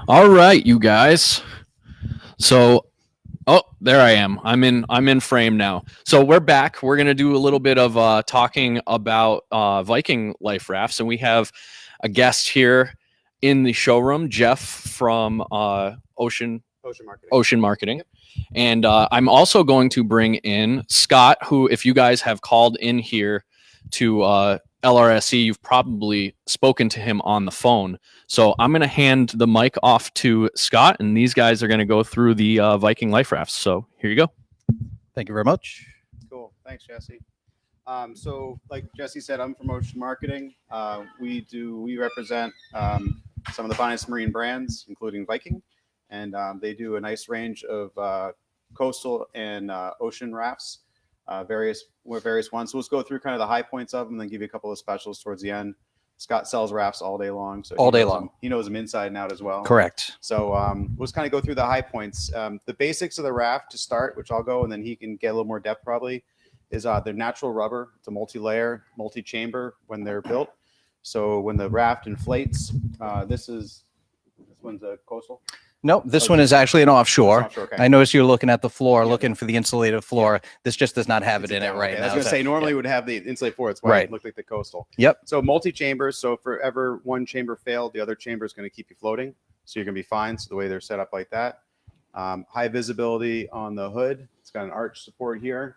All right, you guys. So, oh, there I am. I'm in frame now. So we're back. We're gonna do a little bit of talking about Viking life rafts, and we have a guest here in the showroom, Jeff from Ocean Marketing. And I'm also going to bring in Scott, who, if you guys have called in here to LRSE, you've probably spoken to him on the phone. So I'm going to hand the mic off to Scott, and these guys are going to go through the Viking life rafts. So here you go. Thank you very much. Cool. Thanks, Jesse. So like Jesse said, I'm from Ocean Marketing. We represent some of the finest marine brands, including Viking, and they do a nice range of coastal and ocean rafts, various ones. So let's go through kind of the high points of them, and then give you a couple of specials towards the end. Scott sells rafts all day long, so he knows them inside and out as well. Correct. So we'll just kind of go through the high points. The basics of the raft to start, which I'll go, and then he can get a little more depth probably, is they're natural rubber. It's a multi-layer, multi-chamber when they're built. So when the raft inflates, this one's a coastal. Nope, this one is actually an offshore. Okay. I noticed you're looking at the floor, looking for the insulated floor. This just does not have it in it right now. I was going to say, normally it would have the insulated floor. It's why it looked like the coastal. Yep. So multi-chambers. So if ever one chamber failed, the other chamber is going to keep you floating. So you're going to be fine. So the way they're set up like that. High visibility on the hood. It's got an arch support here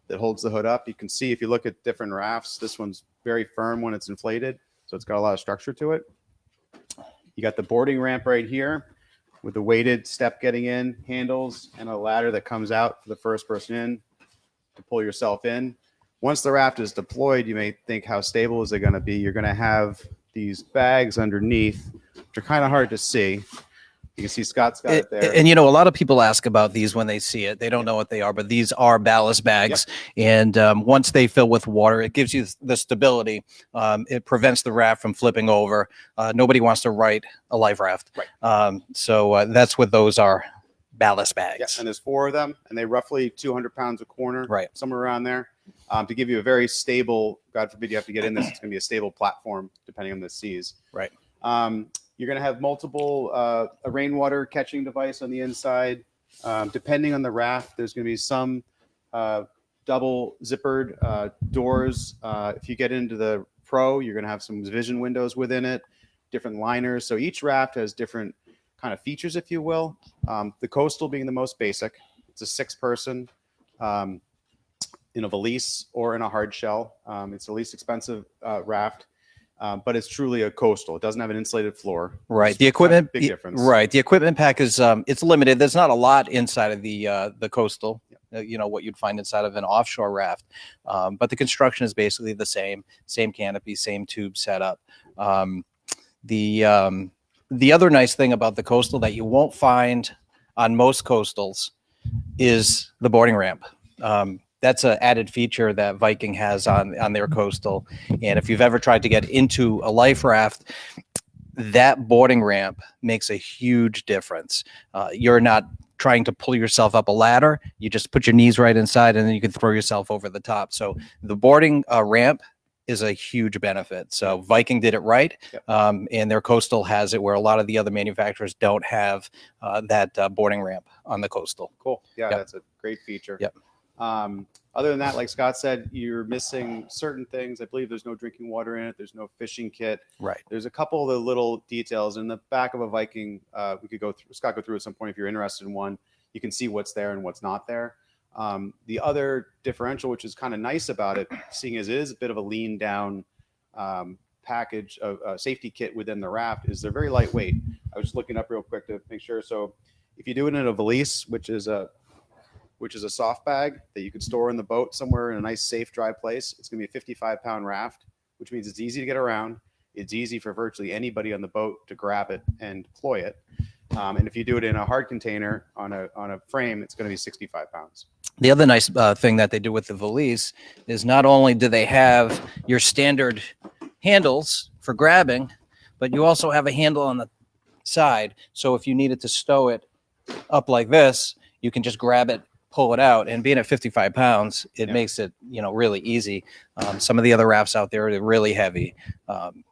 that holds the hood up. You can see if you look at different rafts, this one's very firm when it's inflated. So it's got a lot of structure to it. You got the boarding ramp right here with the weighted step getting in, handles, and a ladder that comes out for the first person in to pull yourself in. Once the raft is deployed, you may think, how stable is it going to be? You're going to have these bags underneath, which are kind of hard to see. You can see Scott's got it there. And, a lot of people ask about these when they see it. They don't know what they are, but these are ballast bags. Yep. And once they fill with water, it gives you the stability. It prevents the raft from flipping over. Nobody wants to ride a life raft. Right. So that's what those are, ballast bags. Yeah, and there's 4 of them, and they roughly 200 pounds a corner, right, somewhere around there, to give you a very stable, God forbid you have to get in this, it's going to be a stable platform depending on the seas. Right. You're going to have multiple a rainwater catching device on the inside. Depending on the raft, there's going to be some double zippered doors. If you get into the Pro, you're going to have some vision windows within it, different liners. So each raft has different kind of features, if you will. The coastal being the most basic. It's a 6-person in a valise or in a hard shell. It's the least expensive raft. But it's truly a coastal. It doesn't have an insulated floor. Right. The equipment, big difference. Right. The equipment pack is it's limited. There's not a lot inside of the coastal. What you'd find inside of an offshore raft, but the construction is basically the same canopy, same tube setup. The other nice thing about the coastal that you won't find on most coastals is the boarding ramp. That's an added feature that Viking has on their coastal. And if you've ever tried to get into a life raft, that boarding ramp makes a huge difference. You're not trying to pull yourself up a ladder. You just put your knees right inside and then you can throw yourself over the top. So the boarding ramp is a huge benefit. So Viking did it right. Yep. And their coastal has it where a lot of the other manufacturers don't have that boarding ramp on the coastal. Cool. Yeah, Yep. That's a great feature. Yep. Other than that, like Scott said, you're missing certain things. I believe there's no drinking water in it. There's no fishing kit. Right. There's a couple of the little details in the back of a Viking. We could go through at some point if you're interested in one. You can see what's there and what's not there. The other differential, which is kind of nice about it, seeing as it is a bit of a lean down package of safety kit within the raft, is they're very lightweight. I was just looking up real quick to make sure. So if you do it in a valise, which is a soft bag that you could store in the boat somewhere in a nice, safe, dry place, it's going to be a 55-pound raft, which means it's easy to get around. It's easy for virtually anybody on the boat to grab it and deploy it. And if you do it in a hard container on a frame, it's going to be 65 pounds. The other nice thing that they do with the valise is not only do they have your standard handles for grabbing, but you also have a handle on the side. So if you needed to stow it up like this, you can just grab it, pull it out, and being at 55 pounds, it makes it, really easy. Some of the other rafts out there are really heavy.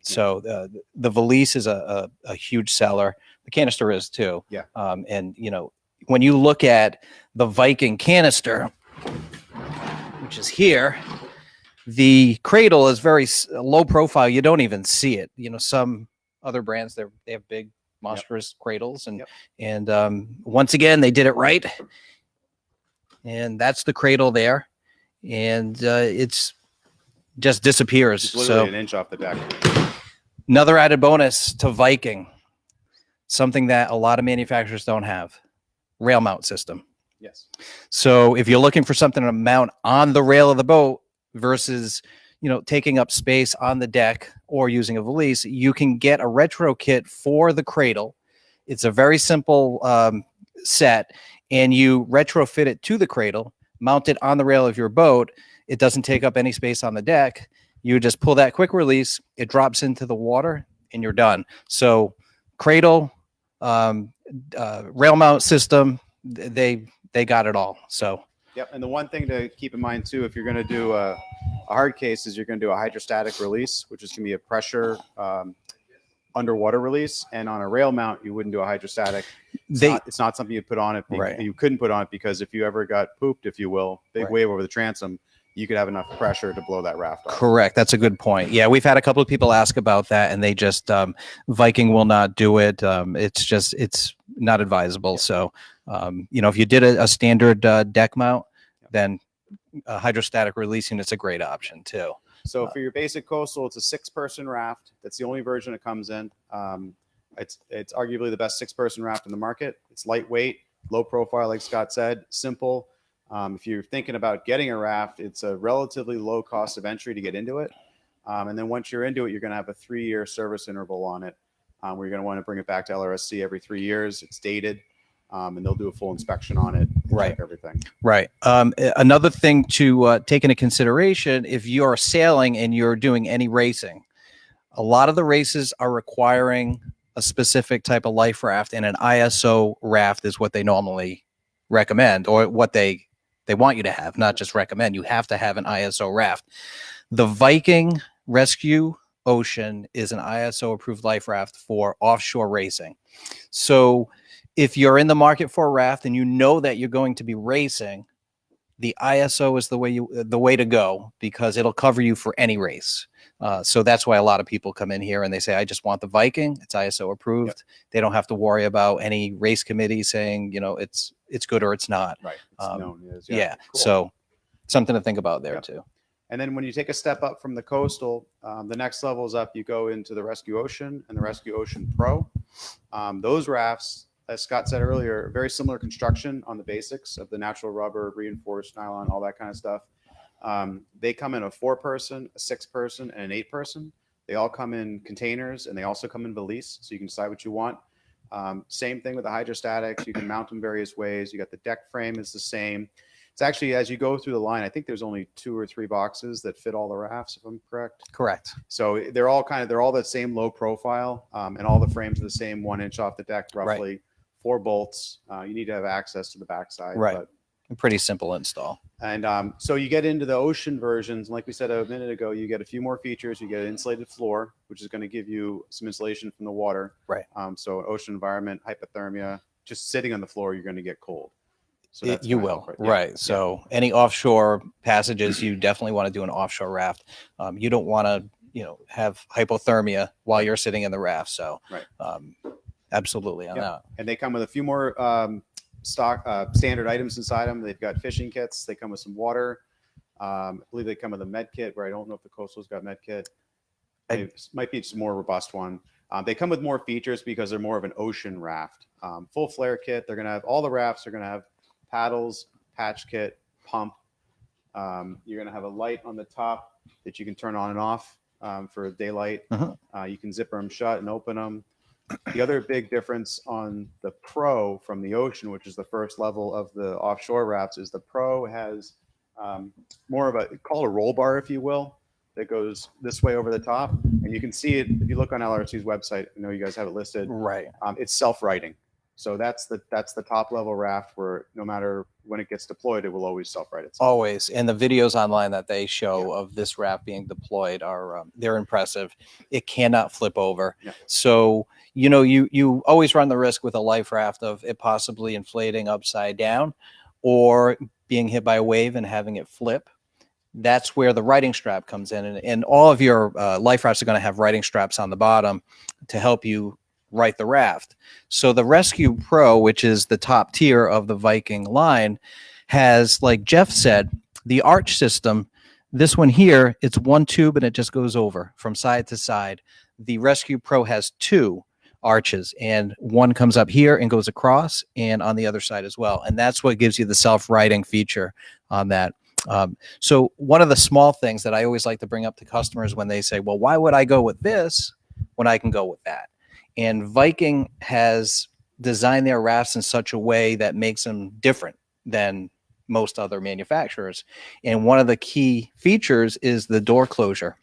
So the valise is a huge seller. The canister is too. Yeah. And you know, when you look at the Viking canister, which is here, the cradle is very low profile. You don't even see it. You know, some other brands, they have big monstrous cradles, and once again, they did it right. And that's the cradle there. And it's just disappears. It's literally So an inch off the deck. another added bonus to Viking, something that a lot of manufacturers don't have, rail mount system. Yes. So if you're looking for something to mount on the rail of the boat versus, you know, taking up space on the deck or using a valise, you can get a retro kit for the cradle. It's a very simple set, and you retrofit it to the cradle, mount it on the rail of your boat. It doesn't take up any space on the deck. You just pull that quick release, it drops into the water, and you're done. So cradle, rail mount system, they got it all. So Yep. And the one thing to keep in mind too, if you're going to do a hard case, is you're going to do a hydrostatic release, which is going to be a pressure underwater release. And on a rail mount, you wouldn't do a hydrostatic. It's not something you put on it. Right. You couldn't put on it because if you ever got pooped, if you will, big wave over the transom, you could have enough pressure to blow that raft off. Correct. That's a good point. Yeah, we've had a couple of people ask about that, and they just Viking will not do it. It's not advisable. So, you know, if you did a standard deck mount, then hydrostatic release unit's a great option too. So for your basic coastal, it's a 6-person raft. That's the only version it comes in. It's arguably the best 6-person raft in the market. It's lightweight, low profile, like Scott said, simple. If you're thinking about getting a raft, it's a relatively low cost of entry to get into it. And then once you're into it, you're going to have a 3-year service interval on it, where you're going to want to bring it back to LRSC every 3 years. It's dated, and they'll do a full inspection on it. Right. Everything. Right. Another thing to take into consideration, if you're sailing and you're doing any racing, a lot of the races are requiring a specific type of life raft, and an ISO raft is what they normally recommend, or what they want you to have, not just recommend. You have to have an ISO raft. The Viking Rescue Ocean is an ISO approved life raft for offshore racing. So if you're in the market for a raft and you know that you're going to be racing, the ISO is the way to go, because it'll cover you for any race. So that's why a lot of people come in here and they say, I just want the Viking. It's ISO approved. Yep. They don't have to worry about any race committee saying, you know, it's good or it's not. Right. It's known as, yeah. Cool. So something to think about there too. And then when you take a step up from the coastal, the next level is up. You go into the Rescue Ocean and the Rescue Ocean Pro. Those rafts, as Scott said earlier, very similar construction on the basics of the natural rubber, reinforced nylon, all that kind of stuff. They come in a 4-person, a 6-person, and an 8-person. They all come in containers, and they also come in valise, so you can decide what you want. Same thing with the hydrostatics. You can mount them various ways. You got the deck frame is the same. It's actually, as you go through the line, I think there's only 2 or 3 boxes that fit all the rafts, if I'm correct. Correct. So they're all the same low profile, and all the frames are the same 1 inch off the deck, roughly. Right. 4 bolts. You need to have access to the backside. Right. But, pretty simple install. And so you get into the ocean versions. Like we said a minute ago, you get a few more features. You get an insulated floor, which is going to give you some insulation from the water. Right. So ocean environment, hypothermia, just sitting on the floor, you're going to get cold. So that's you will. help, right. So any offshore passages, you definitely want to do an offshore raft. You don't want to, you know, have hypothermia while you're sitting in the raft. So absolutely on that. And they come with a few more standard items inside them. They've got fishing kits. They come with some water. I believe they come with a med kit, where I don't know if the coastal's got med kit. It might be just a more robust one. They come with more features because they're more of an ocean raft. Full flare kit. They're going to have all the rafts. They're going to have paddles, patch kit, pump. You're going to have a light on the top that you can turn on and off for daylight. You can zipper them shut and open them. The other big difference on the Pro from the Ocean, which is the first level of the offshore rafts, is the Pro has more of call it a roll bar, if you will, that goes this way over the top. And you can see it if you look on LRC's website. I know you guys have it listed. Right. It's self-righting. So that's the top level raft where no matter when it gets deployed, it will always self-right itself. Always. And the videos online that they show of this raft being deployed are they're impressive. It cannot flip over. Yeah. So, you know, you always run the risk with a life raft of it possibly inflating upside down or being hit by a wave and having it flip. That's where the righting strap comes in. And all of your life rafts are going to have righting straps on the bottom to help you right the raft. So the Rescue Pro, which is the top tier of the Viking line, has, like Jeff said, the arch system. This one here, it's one tube and it just goes over from side to side. The Rescue Pro has two arches, and one comes up here and goes across and on the other side as well. And that's what gives you the self-righting feature on that. So one of the small things that I always like to bring up to customers when they say, well, why would I go with this when I can go with that? And Viking has designed their rafts in such a way that makes them different than most other manufacturers. And one of the key features is the door closure.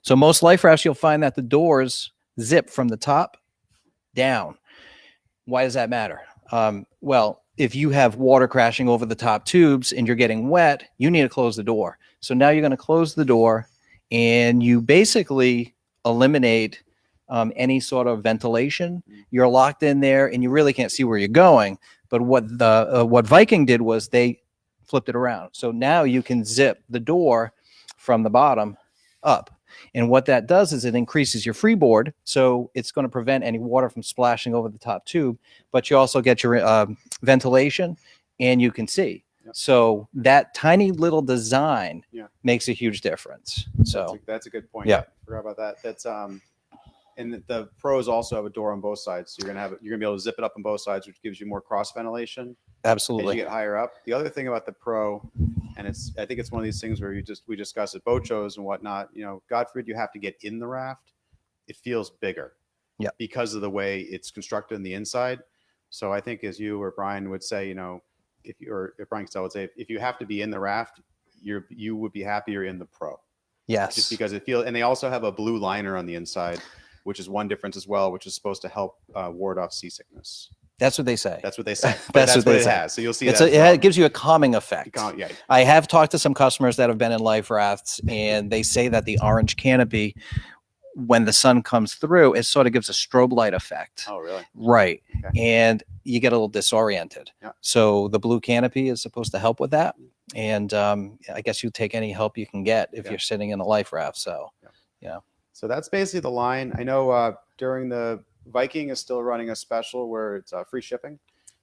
So most life rafts, you'll find that the doors zip from the top down. Why does that matter? Well, if you have water crashing over the top tubes and you're getting wet, you need to close the door. So now you're going to close the door and you basically eliminate any sort of ventilation. You're locked in there and you really can't see where you're going. But what Viking did was they flipped it around. So now you can zip the door from the bottom up. And what that does is it increases your freeboard. So it's going to prevent any water from splashing over the top tube, but you also get your ventilation and you can see. Yep. So that tiny little design makes a huge difference. So that's a good point. Yeah. I forgot about that. That's and the pros also have a door on both sides. So you're gonna be able to zip it up on both sides, which gives you more cross ventilation. Absolutely. As you get higher up. The other thing about the Pro, and I think it's one of these things where we discuss at boat shows and whatnot. You know, God forbid you have to get in the raft, it feels bigger, because of the way it's constructed on the inside. So I think, as you or Brian would say, you know, if Brian Castell would say, if you have to be in the raft, you would be happier in the Pro. Yes. Just because it feels, and they also have a blue liner on the inside, which is one difference as well, which is supposed to help ward off seasickness. That's what they say. That's what they say. That's what it has. So you'll see that. It gives you a calming effect. Yeah. I have talked to some customers that have been in life rafts, and they say that the orange canopy, when the sun comes through, it sort of gives a strobe light effect. Oh, really? Right. Okay. And you get a little disoriented. Yeah. So the blue canopy is supposed to help with that. And I guess you take any help you can get if you're sitting in a life raft. So, yeah. So that's basically the line. I know during the Viking is still running a special where it's free shipping.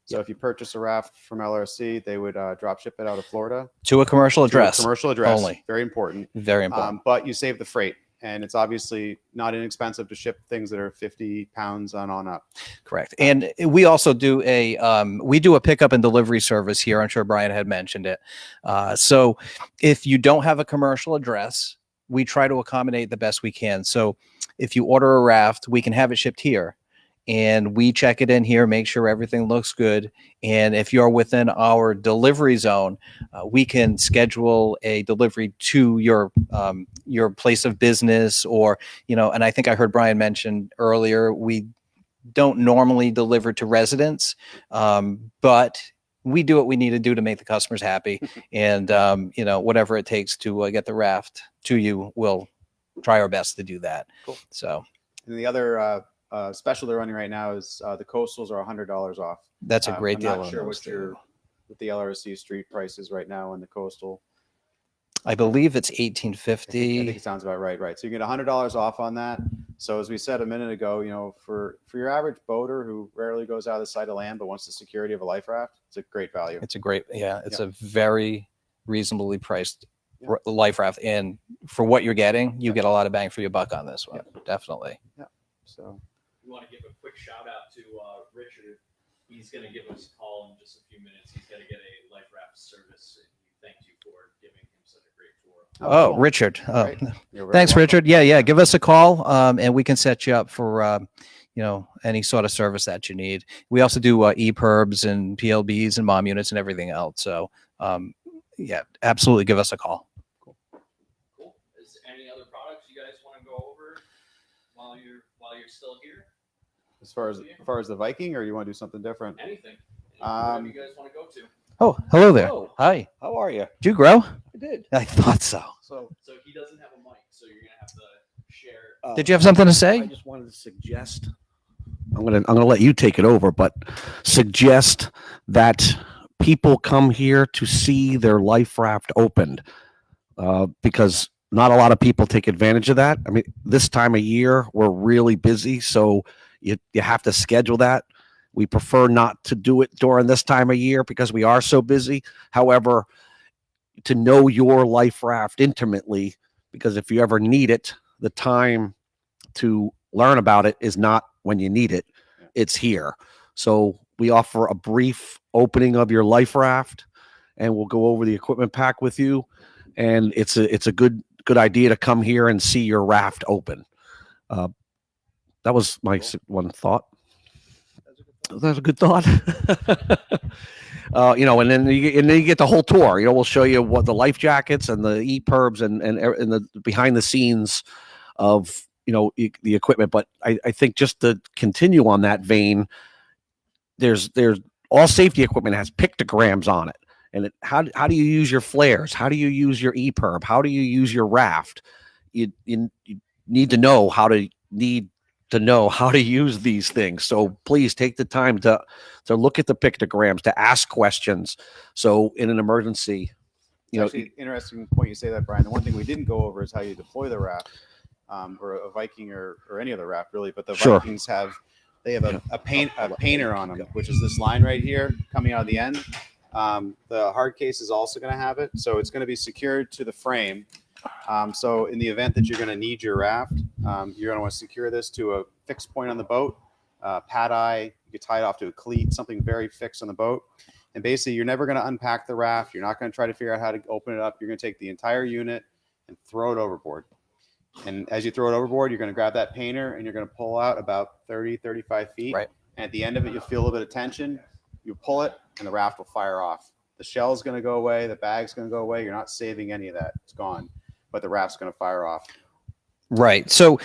So if you purchase a raft from LRC, they would drop ship it out of Florida to a commercial address. Commercial address only. Very important. Very important. But you save the freight. And it's obviously not inexpensive to ship things that are 50 pounds on up. Correct. And we also do a pickup and delivery service here. I'm sure Brian had mentioned it. So if you don't have a commercial address, we try to accommodate the best we can. So if you order a raft, we can have it shipped here. And we check it in here, make sure everything looks good. And if you're within our delivery zone, we can schedule a delivery to your place of business, or, you know, and I think I heard Brian mention earlier, we don't normally deliver to residents, but we do what we need to do to make the customers happy. And, you know, whatever it takes to get the raft to you, we'll try our best to do that. Cool. So, and the other special they're running right now is the coastals are $100 off. That's a great deal. I'm not sure what the LRC street price is right now on the coastal. I believe it's I think $18.50. it sounds about right. So you get $100 off on that. So as we said a minute ago, you know, for your average boater who rarely goes out of the sight of land but wants the security of a life raft, it's a great value. It's a very reasonably priced life raft, and for what you're getting, you get a lot of bang for your buck on this one. Definitely. Yeah. So we want to give a quick shout out to Richard. He's going to give us a call in just a few minutes. He's going to get a life raft service, and he thanked you for giving him such a great tour. Oh, Richard. Right. Thanks, Richard. Yeah. Give us a call, and we can set you up for, you know, any sort of service that you need. We also do EPIRBs and PLBs and mom units and everything else. So, yeah, absolutely. Give us a call. Cool. Is there any other products you guys want to go over while you're still here? As far as the Viking, or you want to do something different? Anything. Whatever you guys want to go to. Oh, hello there. Hello. Hi. How are you? Did you grow? I did. I thought so. So So he doesn't have a mic, so you're gonna have to share. Did you have something to I say? just wanted to suggest. I'm gonna let you take it over, but suggest that people come here to see their life raft opened, because not a lot of people take advantage of that. I mean, this time of year we're really busy, so you have to schedule that. We prefer not to do it during this time of year because we are so busy. However, to know your life raft intimately, because if you ever need it, the time to learn about it is not when you need it, it's here. So we offer a brief opening of your life raft, and we'll go over the equipment pack with you. And it's a good idea to come here and see your raft open. That was my one thought. That's a good thought. And then you get the whole tour. We'll show you what the life jackets and the EPIRBs and the behind the scenes of the equipment. But I think just to continue on that vein, there's all safety equipment has pictograms on it. And how do you use your flares? How do you use your EPIRB? How do you use your raft? You need to know how to use these things. So please take the time to look at the pictograms, to ask questions. So in an emergency, Actually, interesting point you say that, Brian. The one thing we didn't go over is how you deploy the raft, or a Viking or any other raft really. But the Sure. Vikings have a painter on them, which is this line right here coming out of the end. The hard case is also going to have it, so it's going to be secured to the frame. So in the event that you're going to need your raft, you're going to want to secure this to a fixed point on the boat, pad eye. You can tie it off to a cleat, something very fixed on the boat. And basically, you're never going to unpack the raft. You're not going to try to figure out how to open it up. You're going to take the entire unit and throw it overboard. And as you throw it overboard, you're going to grab that painter and you're going to pull out about 30, 35 feet. Right. And at the end of it, you'll feel a little bit of tension. You pull it and the raft will fire off. The shell's going to go away. The bag's going to go away. You're not saving any of that. It's gone. But the raft's going to fire off. Right. So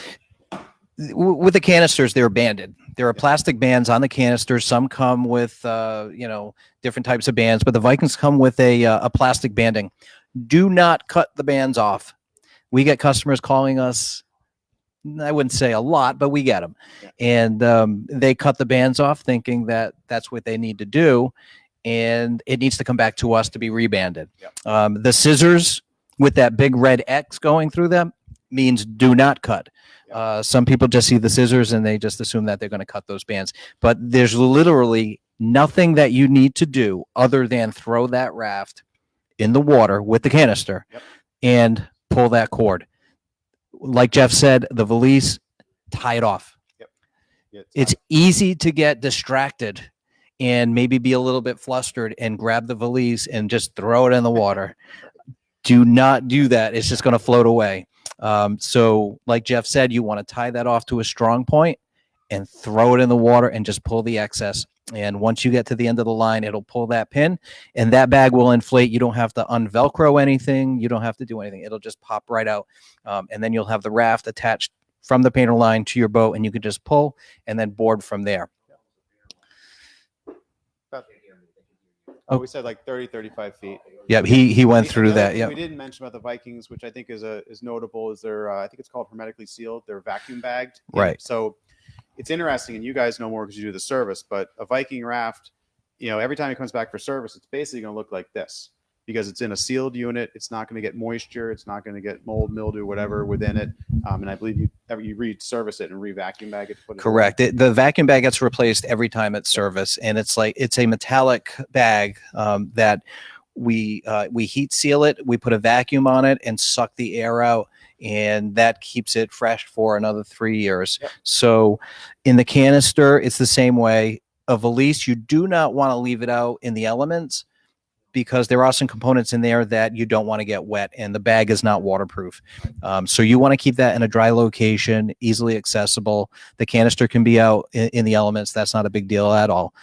with the canisters, they're banded. There are plastic bands on the canisters. Some come with, different types of bands, but the Vikings come with a plastic banding. Do not cut the bands off. We get customers calling us. I wouldn't say a lot, but we get them. Yeah. And they cut the bands off thinking that that's what they need to do. And it needs to come back to us to be rebanded. Yeah. The scissors with that big red X going through them means do not cut. Yeah. Some people just see the scissors and they just assume that they're going to cut those bands. But there's literally nothing that you need to do other than throw that raft in the water with the canister. Yep. And pull that cord. Like Jeff said, the valise, tie it off. Yep. Yeah, it's easy to get distracted and maybe be a little bit flustered and grab the valise and just throw it in the water. Do not do that. It's just going to float away. So like Jeff said, you want to tie that off to a strong point and throw it in the water and just pull the excess. And once you get to the end of the line, it'll pull that pin and that bag will inflate. You don't have to unvelcro anything. You don't have to do anything. It'll just pop right out. And then you'll have the raft attached from the painter line to your boat and you can just pull and then board from there. Oh, we said like 30, 35 feet. Yeah, he went through that. Yeah. We didn't mention about the Vikings, which I think is notable, is they're I think it's called hermetically sealed. They're vacuum bagged. Right. So it's interesting, and you guys know more because you do the service. But a Viking raft, every time it comes back for service, it's basically going to look like this because it's in a sealed unit. It's not going to get moisture. It's not going to get mold, mildew, whatever within it. And I believe you re-service it and re-vacuum bag it. Correct. The vacuum bag gets replaced every time it's service, and it's a metallic bag that we heat seal it. We put a vacuum on it and suck the air out, and that keeps it fresh for another 3 years. Yep. So in the canister, it's the same way. A valise, you do not want to leave it out in the elements because there are some components in there that you don't want to get wet, and the bag is not waterproof. So you want to keep that in a dry location, easily accessible. The canister can be out in the elements. That's not a big deal at all.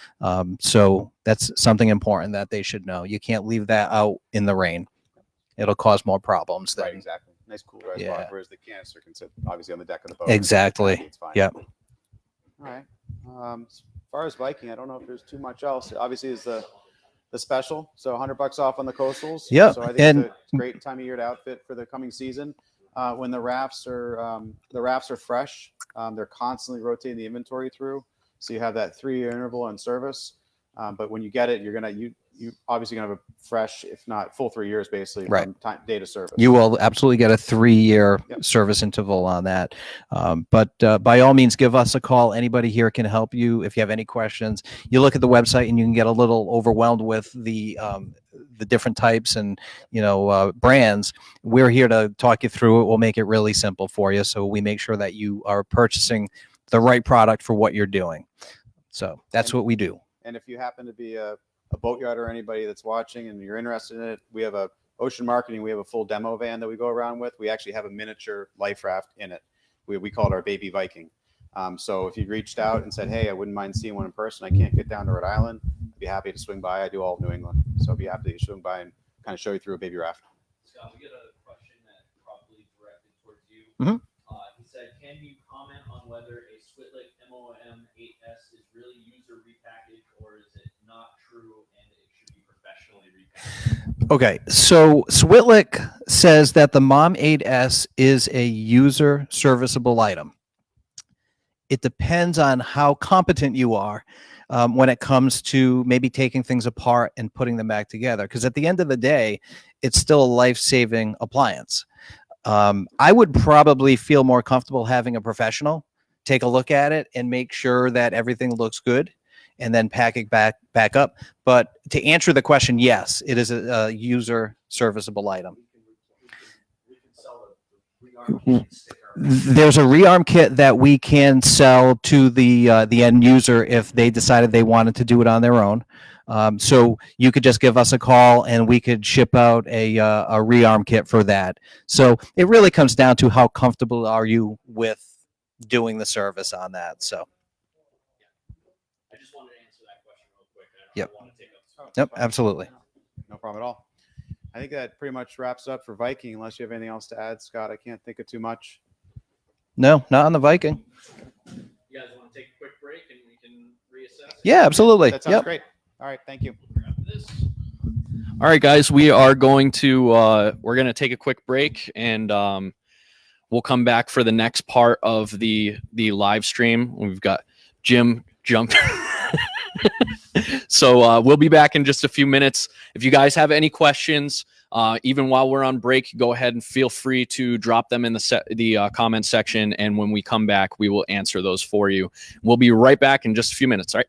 So that's something important that they should know. You can't leave that out in the rain. It'll cause more problems. Right, exactly. Nice cool reservoir, whereas the canister can sit obviously on the deck of the boat. Exactly. It's fine. Yep. All right. As far as Viking, I don't know if there's too much else. Obviously, is the special, so $100 off on the coastals. Yeah, So I think and it's a great time of year to outfit for the coming season. When the rafts are fresh, they're constantly rotating the inventory through, so you have that 3-year interval on service. But when you get it, you obviously gonna have a fresh, if not full 3 years, basically Right. from date of service. you will absolutely get a 3-year Yep. service interval on that. But by all means, give us a call. Anybody here can help you if you have any questions. You look at the website and you can get a little overwhelmed with the different types and brands. We're here to talk you through it. We'll make it really simple for you, so we make sure that you are purchasing the right product for what you're doing. So that's what we do. And if you happen to be a boatyard or anybody that's watching and you're interested in it, we have a Ocean Marketing. We have a full demo van that we go around with. We actually have a miniature life raft in it. We call it our baby Viking. So if you reached out and said, hey, I wouldn't mind seeing one in person, I can't get down to Rhode Island, I'd be happy to swing by. I do all of New England. So I'd be happy to swing by and kind of show you through a baby raft. Scott, we get a question that probably directed towards you. Mhm. He said, can you comment on whether a Switlick MOM 8S is really user repackaged, or is it not true and it should be professionally repackaged? Okay, so Switlick says that the MOM 8S is a user serviceable item. It depends on how competent you are when it comes to maybe taking things apart and putting them back together. Because at the end of the day, it's still a life-saving appliance. I would probably feel more comfortable having a professional take a look at it and make sure that everything looks good, and then pack it back up. But to answer the question, yes, it is a user serviceable item. There's a rearm kit that we can sell to the end user if they decided they wanted to do it on their own. So you could just give us a call and we could ship out a rearm kit for that. So it really comes down to how comfortable are you with doing the service on that. So I just wanted to answer that question real quick. Yep. I don't want to take up yep, absolutely. No problem at all. I think that pretty much wraps up for Viking, unless you have anything else to add, Scott. I can't think of too much. No, not on the Viking. You guys want to take a quick break and we can reassess? Yeah, absolutely. That sounds Yep. great. All right, thank you. All right, guys, we are going to take a quick break, and we'll come back for the next part of the live stream. We've got Jim jumped. So we'll be back in just a few minutes. If you guys have any questions, even while we're on break, go ahead and feel free to drop them in the comment section. And when we come back, we will answer those for you. We'll be right back in just a few minutes. All right.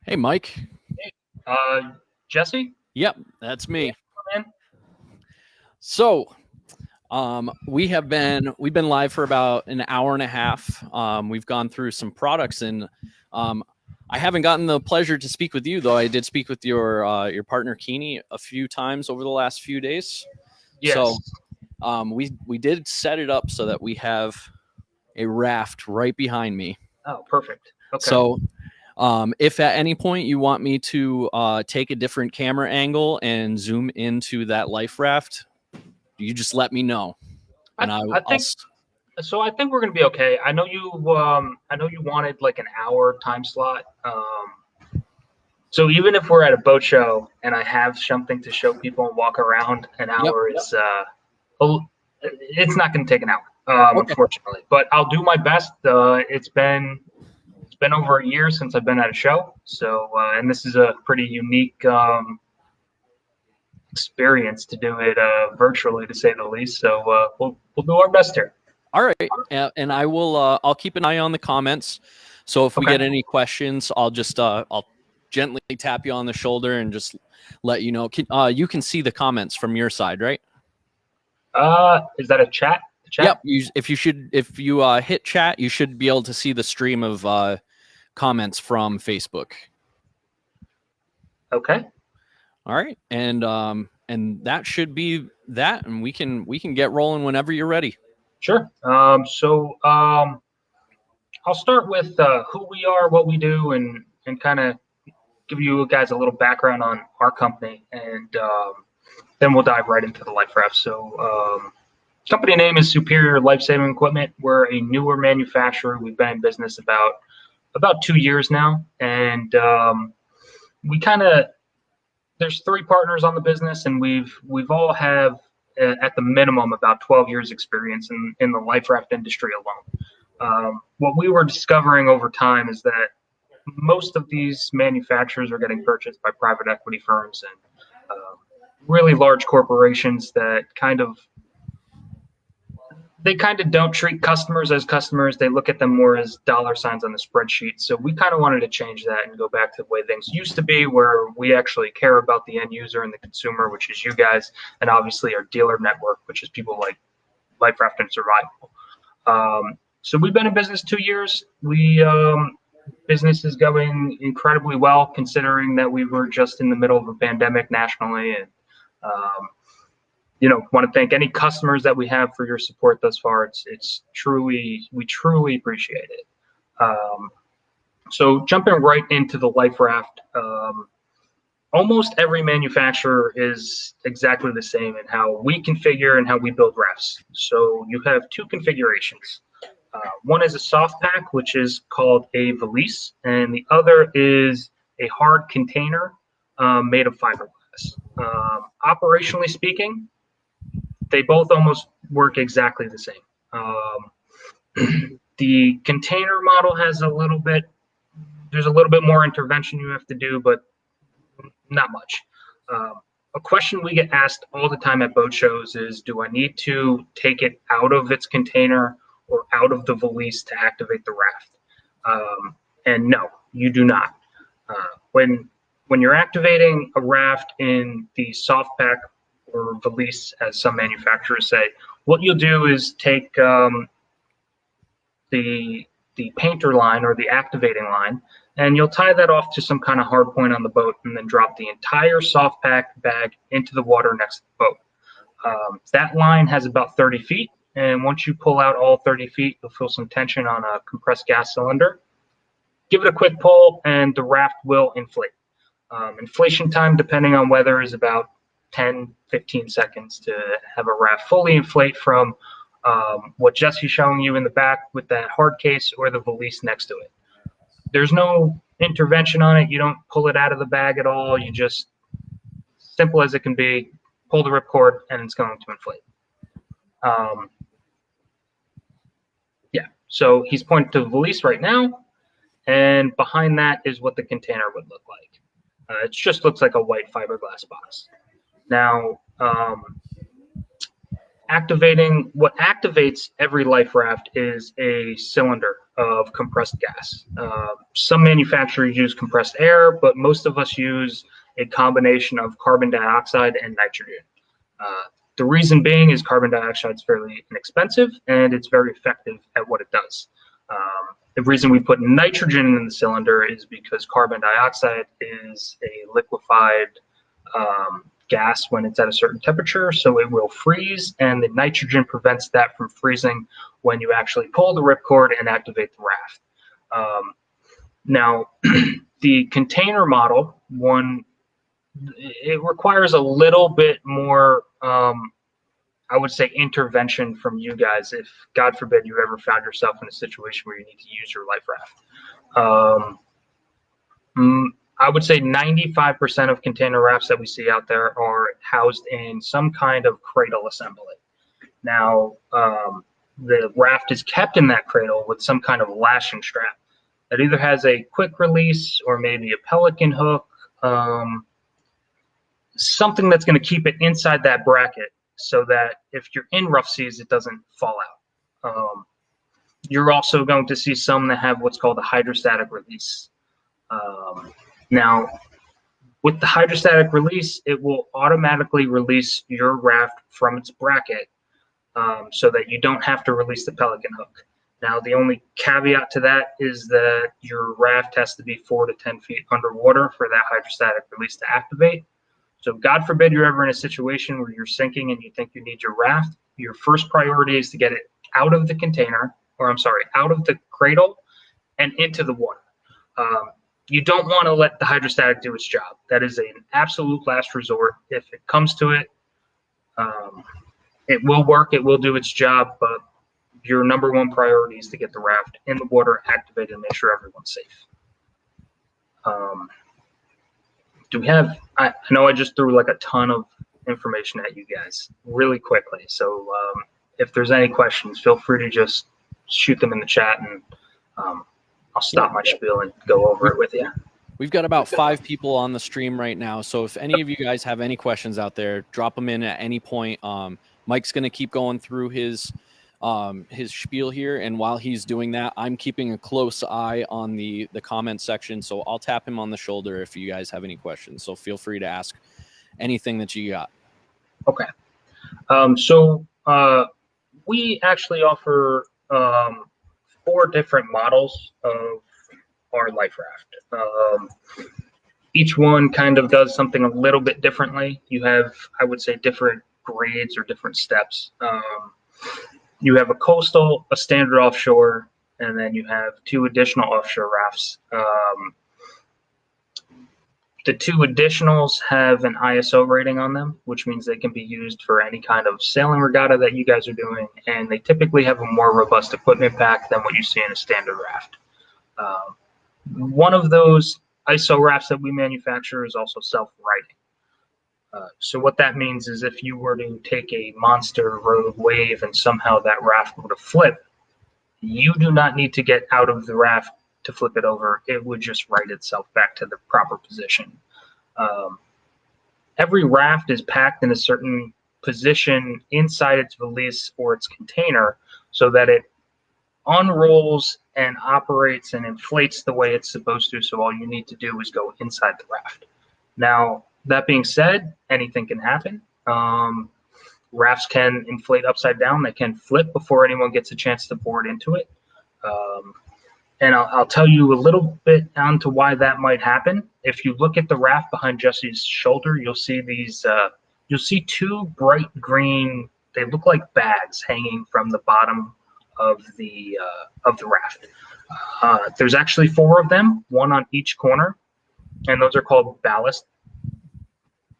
Hey, Mike. Jesse? Yep, that's me. Man. So, we've been live for about an hour and a half. We've gone through some products, and I haven't gotten the pleasure to speak with you, though. I did speak with your partner Keeney a few times over the last few days. Yes. So, we did set it up so that we have a Raft right behind me. Oh, perfect. Okay. So, if at any point you want me to take a different camera angle and zoom into that life raft, you just let me know. And I think we're gonna be okay. I know you wanted like an hour time slot. So even if we're at a boat show and I have something to show people and walk around, an hour is it's not gonna take an hour, unfortunately. But I'll do my best. It's been over a year since I've been at a show, so and this is a pretty unique experience to do it virtually, to say the least. So we'll do our best here. All right, and I will. I'll keep an eye on the comments. So if we get any questions, I'll just I'll gently tap you on the shoulder and just let you know. You can see the comments from your side, right? Is that a chat? Yep. If you hit chat, you should be able to see the stream of comments from Facebook. Okay. All right, and that should be that, and we can get rolling whenever you're ready. Sure. So I'll start with who we are, what we do, and kind of give you guys a little background on our company, and then we'll dive right into the life raft. So company name is Superior Life-Saving Equipment. We're a newer manufacturer. We've been in business about 2 years now, and we kind of, there's 3 partners on the business, and we've all have at the minimum about 12 years experience in the life raft industry alone. What we were discovering over time is that most of these manufacturers are getting purchased by private equity firms and really large corporations that kind of don't treat customers as customers. They look at them more as dollar signs on the spreadsheet. So we kind of wanted to change that and go back to the way things used to be, where we actually care about the end user and the consumer, which is you guys, and obviously our dealer network, which is people like Life Raft and Survival. So we've been in business 2 years. Business is going incredibly well, considering that we were just in the middle of a pandemic nationally, and want to thank any customers that we have for your support thus far. We truly appreciate it. So jumping right into the life raft, almost every manufacturer is exactly the same in how we configure and how we build rafts. So you have 2 configurations. One is a soft pack, which is called a valise, and the other is a hard container made of fiberglass. Operationally speaking, they both almost work exactly the same. The container model has there's a little bit more intervention you have to do, but not much. A question we get asked all the time at boat shows is, do I need to take it out of its container or out of the valise to activate the raft? And no, you do not. When you're activating a raft in the soft pack or valise, as some manufacturers say, what you'll do is take the painter line or the activating line, and you'll tie that off to some kind of hard point on the boat, and then drop the entire soft pack bag into the water next to the boat. That line has about 30 feet, and once you pull out all 30 feet, you'll feel some tension on a compressed gas cylinder. Give it a quick pull, and the raft will inflate. Inflation time, depending on weather, is about 10-15 seconds to have a raft fully inflate from what Jesse's showing you in the back with that hard case or the valise next to it. There's no intervention on it. You don't pull it out of the bag at all. You just, simple as it can be, pull the ripcord and it's going to inflate. So he's pointing to the valise right now, and behind that is what the container would look like. It just looks like a white fiberglass box. Now, what activates every life raft is a cylinder of compressed gas. Some manufacturers use compressed air, but most of us use a combination of carbon dioxide and nitrogen. The reason being is carbon dioxide is fairly inexpensive and it's very effective at what it does. The reason we put nitrogen in the cylinder is because carbon dioxide is a liquefied gas when it's at a certain temperature, so it will freeze, and the nitrogen prevents that from freezing when you actually pull the ripcord and activate the raft. Now, the container model, it requires a little bit more, I would say, intervention from you guys if, God forbid, you ever found yourself in a situation where you need to use your life raft. I would say 95% of container rafts that we see out there are housed in some kind of cradle assembly. Now, the raft is kept in that cradle with some kind of lashing strap that either has a quick release or maybe a pelican hook, something that's going to keep it inside that bracket so that if you're in rough seas, it doesn't fall out. You're also going to see some that have what's called a hydrostatic release. Now, with the hydrostatic release, it will automatically release your raft from its bracket so that you don't have to release the pelican hook. Now, the only caveat to that is that your raft has to be 4 to 10 feet underwater for that hydrostatic release to activate. So God forbid you're ever in a situation where you're sinking and you think you need your raft, your first priority is to get it out of the container, or I'm sorry, out of the cradle and into the water. You don't want to let the hydrostatic do its job. That is an absolute last resort. If it comes to it, it will work, it will do its job, but your number one priority is to get the raft in the water, activated, and make sure everyone's safe. Do we have, I know I just threw like a ton of information at you guys really quickly. So if there's any questions, feel free to just shoot them in the chat, and I'll stop my spiel and go over it with you. We've got about 5 people on the stream right now. So if any of you guys have any questions out there, drop them in at any point. Mike's going to keep going through his spiel here. And while he's doing that, I'm keeping a close eye on the comment section. So I'll tap him on the shoulder if you guys have any questions. So feel free to ask anything that you got. Okay. We actually offer 4 different models of our life raft. Each one kind of does something a little bit differently. You have, I would say, different grades or different steps. You have a coastal, a standard offshore, and then you have 2 additional offshore rafts. The 2 additionals have an ISO rating on them, which means they can be used for any kind of sailing regatta that you guys are doing, and they typically have a more robust equipment pack than what you see in a standard raft. One of those ISO rafts that we manufacture is also self-righting. So what that means is if you were to take a monster rogue wave and somehow that raft were to flip, you do not need to get out of the raft to flip it over. It would just right itself back to the proper position. Every raft is packed in a certain position inside its valise or its container so that it unrolls and operates and inflates the way it's supposed to. So all you need to do is go inside the raft. Now, that being said, anything can happen. Rafts can inflate upside down. They can flip before anyone gets a chance to board into it. And I'll tell you a little bit onto why that might happen. If you look at the raft behind Jesse's shoulder, you'll see these. You'll see 2 bright green. They look like bags hanging from the bottom of the raft. There's actually 4 of them, 1 on each corner, and those are called ballast.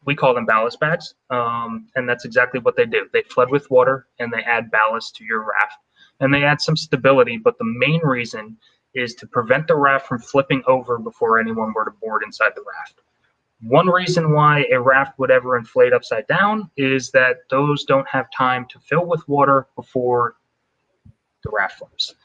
We call them ballast bags, and that's exactly what they do. They flood with water and they add ballast to your raft, and they add some stability. But the main reason is to prevent the raft from flipping over before anyone were to board inside the raft. One reason why a raft would ever inflate upside down is that those don't have time to fill with water before the raft flips.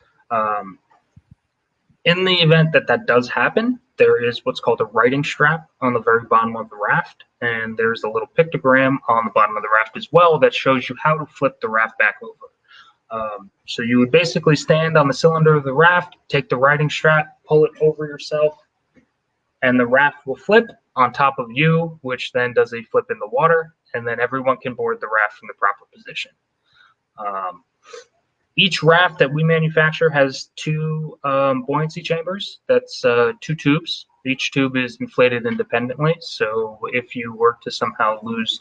In the event that that does happen, there is what's called a righting strap on the very bottom of the raft, and there's a little pictogram on the bottom of the raft as well that shows you how to flip the raft back over. So you would basically stand on the cylinder of the raft, take the riding strap, pull it over yourself, and the raft will flip on top of you, which then does a flip in the water, and then everyone can board the raft from the proper position. Each raft that we manufacture has two buoyancy chambers. That's two tubes. Each tube is inflated independently. So if you were to somehow lose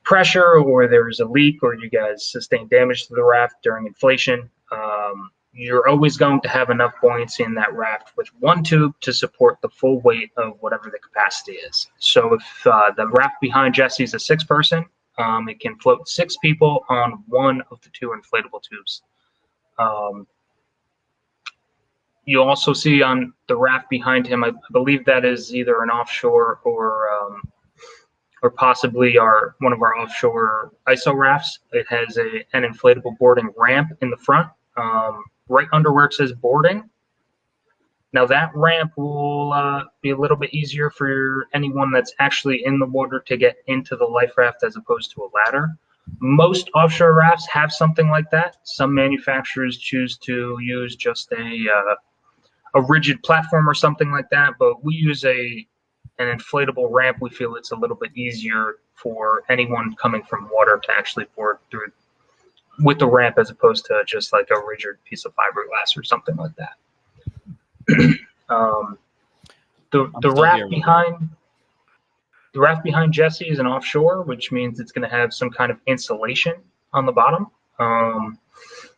pressure, or there's a leak, or you guys sustain damage to the raft during inflation, you're always going to have enough buoyancy in that raft with one tube to support the full weight of whatever the capacity is. So if the raft behind Jesse is a 6-person, it can float 6 people on one of the 2 inflatable tubes. You'll also see on the raft behind him, I believe that is either an offshore or possibly one of our offshore ISO rafts. It has an inflatable boarding ramp in the front, right under where it says boarding. Now that ramp will be a little bit easier for anyone that's actually in the water to get into the life raft as opposed to a ladder. Most offshore rafts have something like that. Some manufacturers choose to use just a rigid platform or something like that, but we use an inflatable ramp. We feel it's a little bit easier for anyone coming from water to actually board through with the ramp as opposed to just like a rigid piece of fiberglass or something like that. The raft behind Jesse is an offshore, which means it's going to have some kind of insulation on the bottom.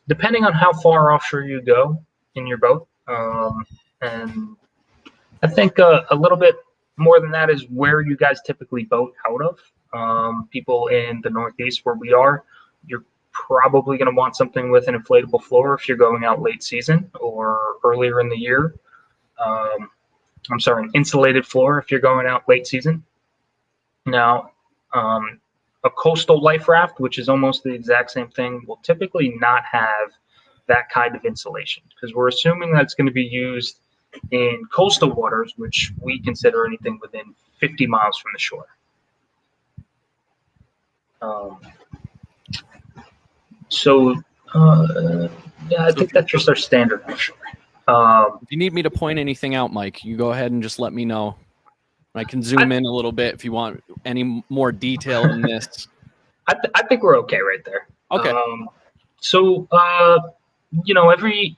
Depending on how far offshore you go in your boat, and I think a little bit more than that is where you guys typically boat out of. People in the Northeast where we are, you're probably going to want something with an inflatable floor if you're going out late season or earlier in the year. I'm sorry, an insulated floor if you're going out late season. Now, a coastal life raft, which is almost the exact same thing, will typically not have that kind of insulation because we're assuming that it's going to be used in coastal waters, which we consider anything within 50 miles from the shore. Yeah, I think that's just our standard offshore. If you need me to point anything out, Mike, you go ahead and just let me know. I can zoom in a little bit if you want any more detail in this. I think we're okay right there. Okay.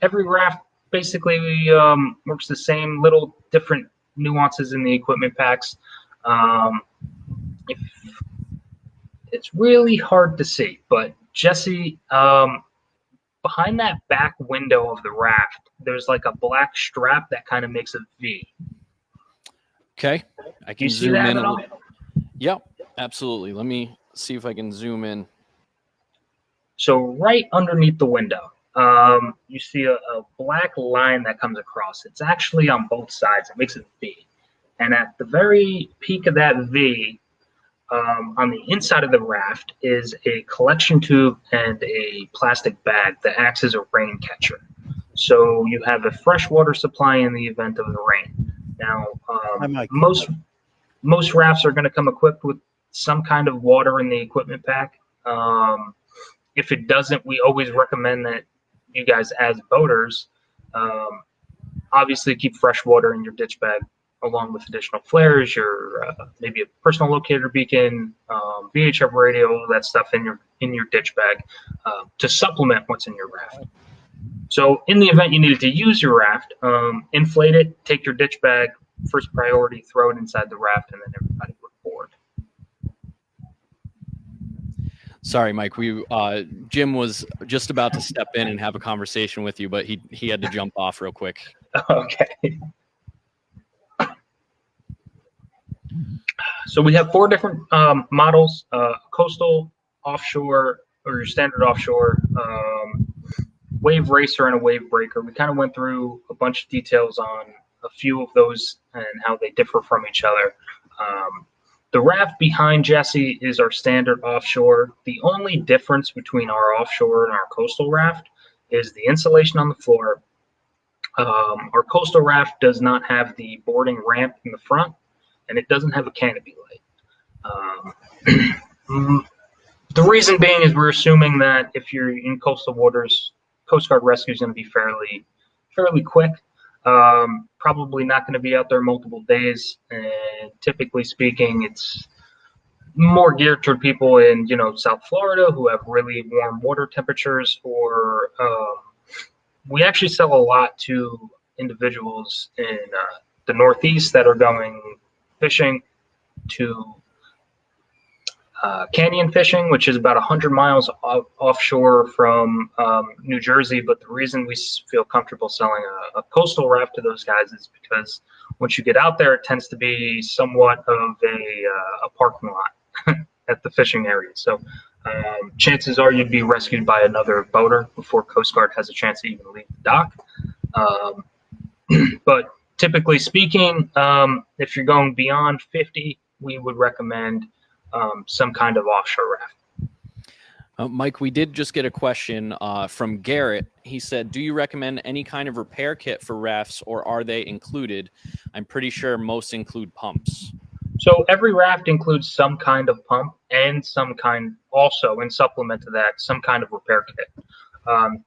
Every raft basically works the same, little different nuances in the equipment packs. It's really hard to see, but Jesse, behind that back window of the raft, there's like a black strap that kind of makes a V. Okay, I can you see zoom that in at a all? little. Yep, absolutely. Let me see if I can zoom in. So right underneath the window, you see a black line that comes across. It's actually on both sides. It makes a V. And at the very peak of that V, on the inside of the raft is a collection tube and a plastic bag that acts as a rain catcher. So you have a freshwater supply in the event of the rain. Now, most rafts are going to come equipped with some kind of water in the equipment pack. If it doesn't, we always recommend that you guys, as boaters, obviously keep fresh water in your ditch bag, along with additional flares, your maybe a personal locator beacon, VHF radio, all that stuff in your ditch bag to supplement what's in your raft. So in the event you needed to use your raft, inflate it, take your ditch bag, first priority, throw it inside the raft, and then everybody would board. Sorry, Mike. Jim was just about to step in and have a conversation with you, but he had to jump off real quick. Okay. So we have 4 different models: coastal, offshore, or your standard offshore, wave racer, and a wave breaker. We kind of went through a bunch of details on a few of those and how they differ from each other. The raft behind Jesse is our standard offshore. The only difference between our offshore and our coastal raft is the insulation on the floor. Our coastal raft does not have the boarding ramp in the front, and it doesn't have a canopy light. The The reason being is we're assuming that if you're in coastal waters, Coast Guard rescue is going to be fairly quick. Probably not going to be out there multiple days, and typically speaking, it's more geared toward people in South Florida who have really warm water temperatures, or we actually sell a lot to individuals in the Northeast that are going fishing to canyon fishing, which is about 100 miles offshore from New Jersey. But the reason we feel comfortable selling a coastal raft to those guys is because once you get out there, it tends to be somewhat of a parking lot at the fishing area. So chances are you'd be rescued by another boater before Coast Guard has a chance to even leave the dock. But typically speaking, if you're going beyond 50, we would recommend some kind of offshore raft. Mike, we did just get a question from Garrett. He said, do you recommend any kind of repair kit for rafts, or are they included? I'm pretty sure most include pumps. So every raft includes some kind of pump and some kind also, in supplement to that, some kind of repair kit.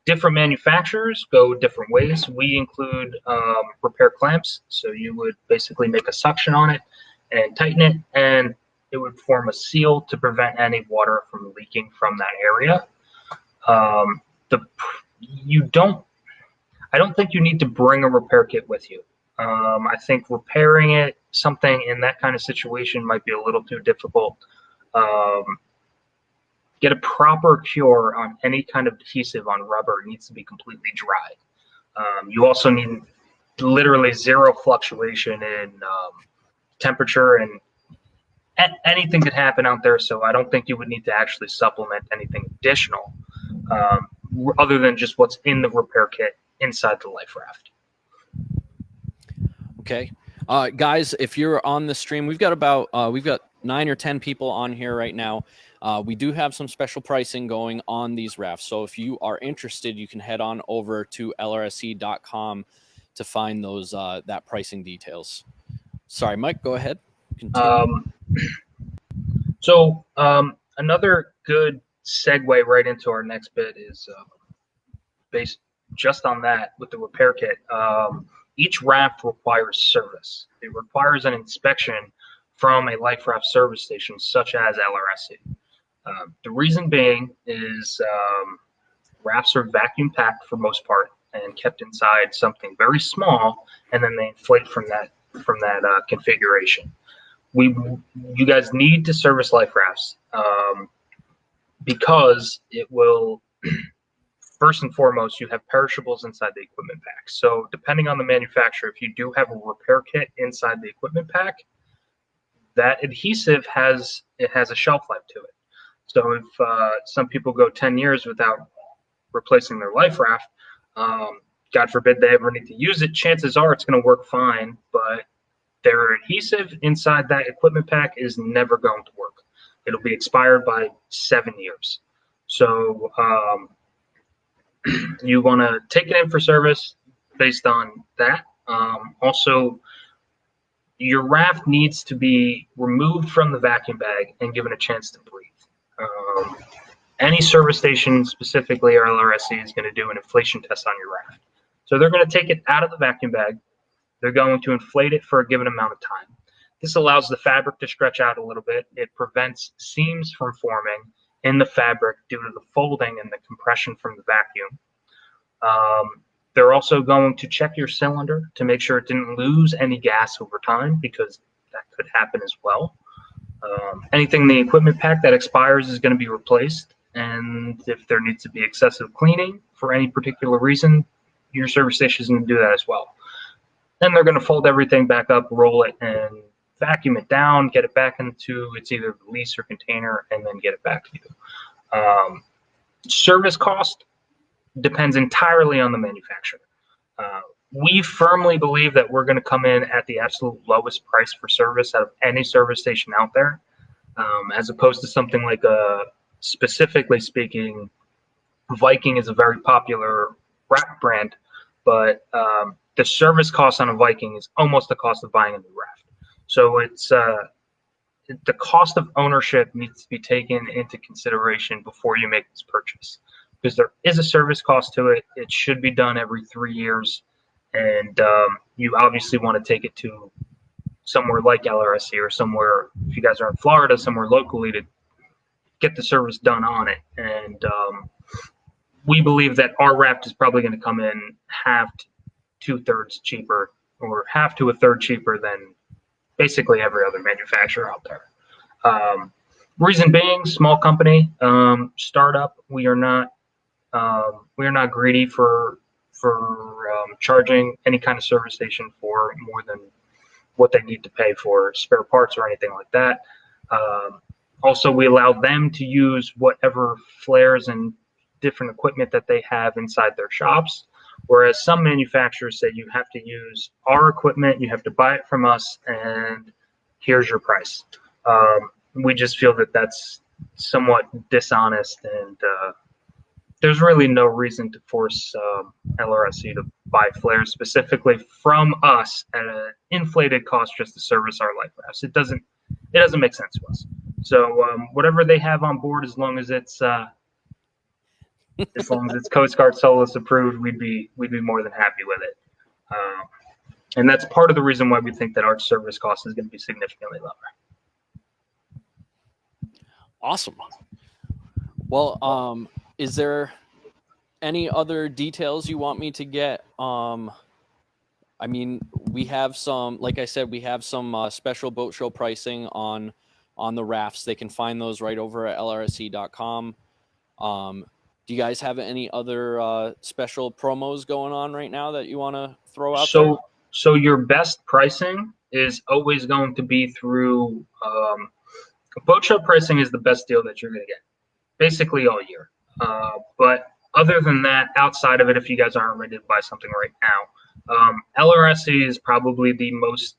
Different manufacturers go different ways. We include repair clamps. So you would basically make a suction on it and tighten it, and it would form a seal to prevent any water from leaking from that area. I don't think you need to bring a repair kit with you. I think repairing something in that kind of situation might be a little too difficult. Get a proper cure on any kind of adhesive on rubber. It needs to be completely dry. You also need literally zero fluctuation in temperature, and anything could happen out there. So I don't think you would need to actually supplement anything additional other than just what's in the repair kit inside the life raft. Okay. Guys, if you're on the stream, we've got 9 or 10 people on here right now. We do have some special pricing going on these rafts. So if you are interested, you can head on over to lrsc.com to find those that pricing details. Sorry, Mike, go ahead. Continue. So another good segue right into our next bit is based just on that with the repair kit. Each raft requires service. It requires an inspection from a life raft service station such as LRSC. The reason being is rafts are vacuum packed for most part and kept inside something very small, and then they inflate from that configuration. You guys need to service life rafts because it will, first and foremost, you have perishables inside the equipment pack. So depending on the manufacturer, if you do have a repair kit inside the equipment pack, that adhesive has a shelf life to it. So if some people go 10 years without replacing their life raft, God forbid they ever need to use it, chances are it's going to work fine, but their adhesive inside that equipment pack is never going to work. It'll be expired by 7 years. So you want to take it in for service based on that. Also, your raft needs to be removed from the vacuum bag and given a chance to breathe. Any service station, specifically our LRSC, is going to do an inflation test on your raft. So they're going to take it out of the vacuum bag. They're going to inflate it for a given amount of time. This allows the fabric to stretch out a little bit. It prevents seams from forming in the fabric due to the folding and the compression from the vacuum. They're also going to check your cylinder to make sure it didn't lose any gas over time, because that could happen as well. Anything in the equipment pack that expires is going to be replaced. And if there needs to be excessive cleaning for any particular reason, your service station is going to do that as well. Then they're going to fold everything back up, roll it, and vacuum it down, get it back into its either release or container, and then get it back to you. Service cost depends entirely on the manufacturer. We firmly believe that we're going to come in at the absolute lowest price for service out of any service station out there, as opposed to something like specifically speaking, Viking is a very popular raft brand, but the service cost on a Viking is almost the cost of buying a new raft. So it's the cost of ownership needs to be taken into consideration before you make this purchase, because there is a service cost to it. It should be done every 3 years, and you obviously want to take it to somewhere like LRSC or somewhere, if you guys are in Florida, somewhere locally to get the service done on it. And we believe that our Raft is probably going to come in half to 2/3 cheaper, or half to a third cheaper than basically every other manufacturer out there. Reason being, small company, startup. We are not greedy for charging any kind of service station for more than what they need to pay for spare parts or anything like that. Also, we allow them to use whatever flares and different equipment that they have inside their shops. Whereas some manufacturers say you have to use our equipment, you have to buy it from us, and here's your price. We just feel that that's somewhat dishonest, and there's really no reason to force LRSC to buy flares specifically from us at an inflated cost just to service our life rafts. It doesn't make sense to us. So whatever they have on board, as long as it's Coast Guard Solus approved, we'd be more than happy with it. And that's part of the reason why we think that our service cost is going to be significantly lower. Awesome. Well, is there any other details you want me to get? I mean, we have some, like I said, we have some special boat show pricing on the rafts. They can find those right over at lrsc.com. Do you guys have any other special promos going on right now that you want to throw out there? So your best pricing is always going to be through boat show pricing is the best deal that you're going to get basically all year. But other than that, outside of it, if you guys aren't ready to buy something right now, LRSC is probably the most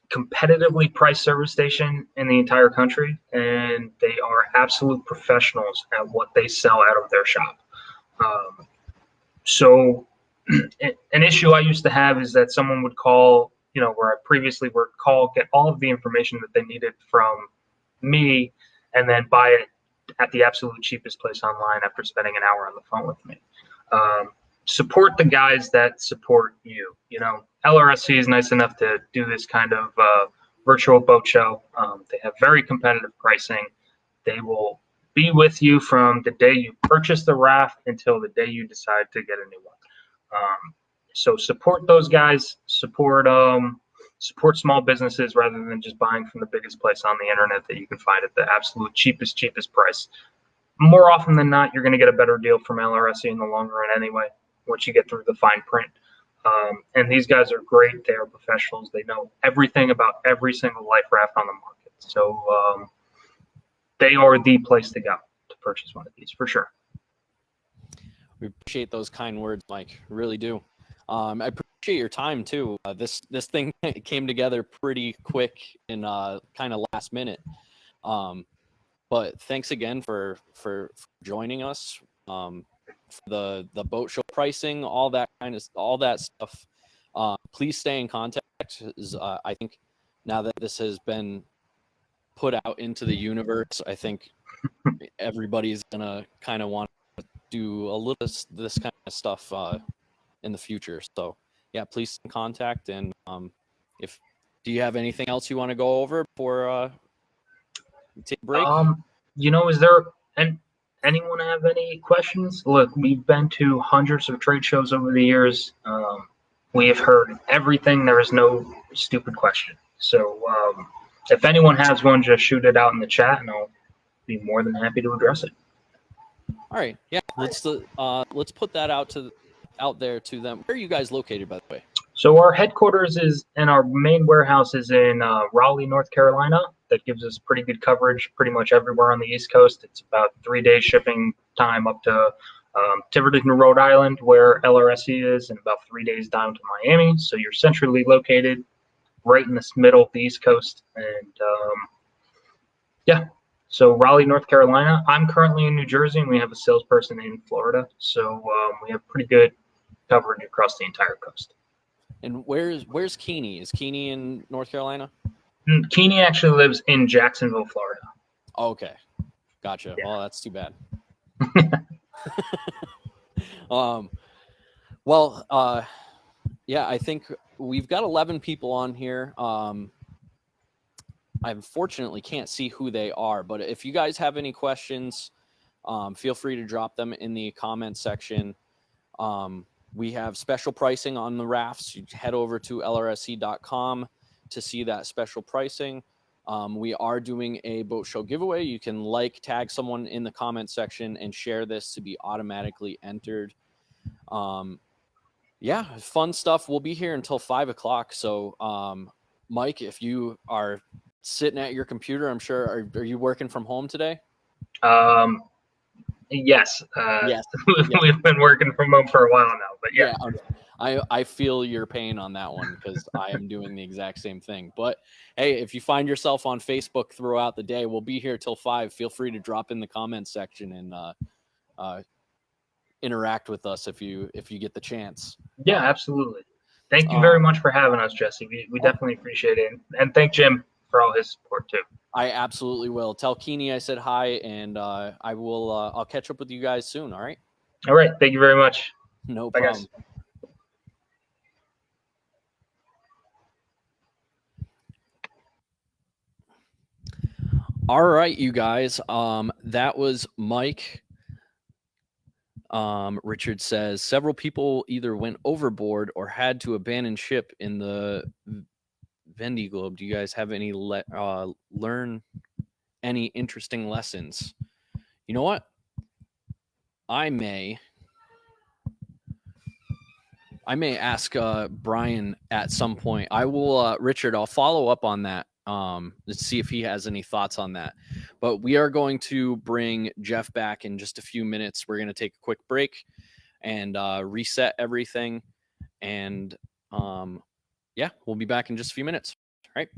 competitively priced service station in the entire country, and they are absolute professionals at what they sell out of their shop. So an issue I used to have is that someone would call, where I previously worked, get all of the information that they needed from me, and then buy it at the absolute cheapest place online after spending an hour on the phone with me. Support the guys that support you. LRSC is nice enough to do this kind of virtual boat show. They have very competitive pricing. They will be with you from the day you purchase the raft until the day you decide to get a new one. So support those guys. Support small businesses rather than just buying from the biggest place on the internet that you can find at the absolute cheapest price. More often than not, you're going to get a better deal from LRSC in the long run anyway, once you get through the fine print. And these guys are great. They are professionals. They know everything about every single life raft on the market. So they are the place to go to purchase one of these for sure. We appreciate those kind words, Mike. Really do. I appreciate your time too. This thing came together pretty quick and kind of last minute. But thanks again for joining us. The boat show pricing, all that stuff. Please stay in contact. I think now that this has been put out into the universe, I think everybody's gonna kind of want to do a little this kind of stuff in the future. So yeah, please stay in contact. And do you have anything else you want to go over before we take a break? Is there anyone have any questions? Look, we've been to hundreds of trade shows over the years. We have heard everything. There is no stupid question. So if anyone has one, just shoot it out in the chat, and I'll be more than happy to address it. All right, yeah. Let's put that out there to them. Where are you guys located, by the way? So our headquarters is, and our main warehouse is in Raleigh, North Carolina. That gives us pretty good coverage pretty much everywhere on the East Coast. It's about 3 days shipping time up to Tiverton, Rhode Island, where LRSC is, and about 3 days down to Miami. So you're centrally located right in this middle of the East Coast. And so Raleigh, North Carolina. I'm currently in New Jersey, and we have a salesperson in Florida. So we have pretty good coverage across the entire coast. And where's Keeney? Is Keeney in North Carolina? Keeney actually lives in Jacksonville, Florida. Okay, gotcha. Yeah. Well, that's too bad. Well, yeah, I think we've got 11 people on here. I unfortunately can't see who they are, but if you guys have any questions, feel free to drop them in the comment section. We have special pricing on the Rafts. You head over to lrsc.com to see that special pricing. We are doing a boat show giveaway. You can tag someone in the comment section and share this to be automatically entered. Yeah, fun stuff. We'll be here until 5 o'clock. So, Mike, if you are sitting at your computer, I'm sure, are you working from home today? Yes. Yes. We've been working from home for a while now, but yeah. I feel your pain on that one because I am doing the exact same thing. But hey, if you find yourself on Facebook throughout the day, we'll be here till 5. Feel free to drop in the comments section and interact with us if you get the chance. Yeah, absolutely. Thank you very much for having us, Jesse. We definitely appreciate it. And thank Jim for all his support too. I absolutely will. Tell Keeney I said hi, and I will. I'll catch up with you guys soon. All right. All right. Thank you very much. No Bye, problem. guys. All right, you guys. That was Mike. Richard says several people either went overboard or had to abandon ship in the Vendée Globe. Do you guys have any learn any interesting lessons? You know what? I may ask Brian at some point. I will, Richard. I'll follow up on that. Let's see if he has any thoughts on that. But we are going to bring Jeff back in just a few minutes. We're going to take a quick break and reset everything. And yeah, we'll be back in just a few minutes. All right.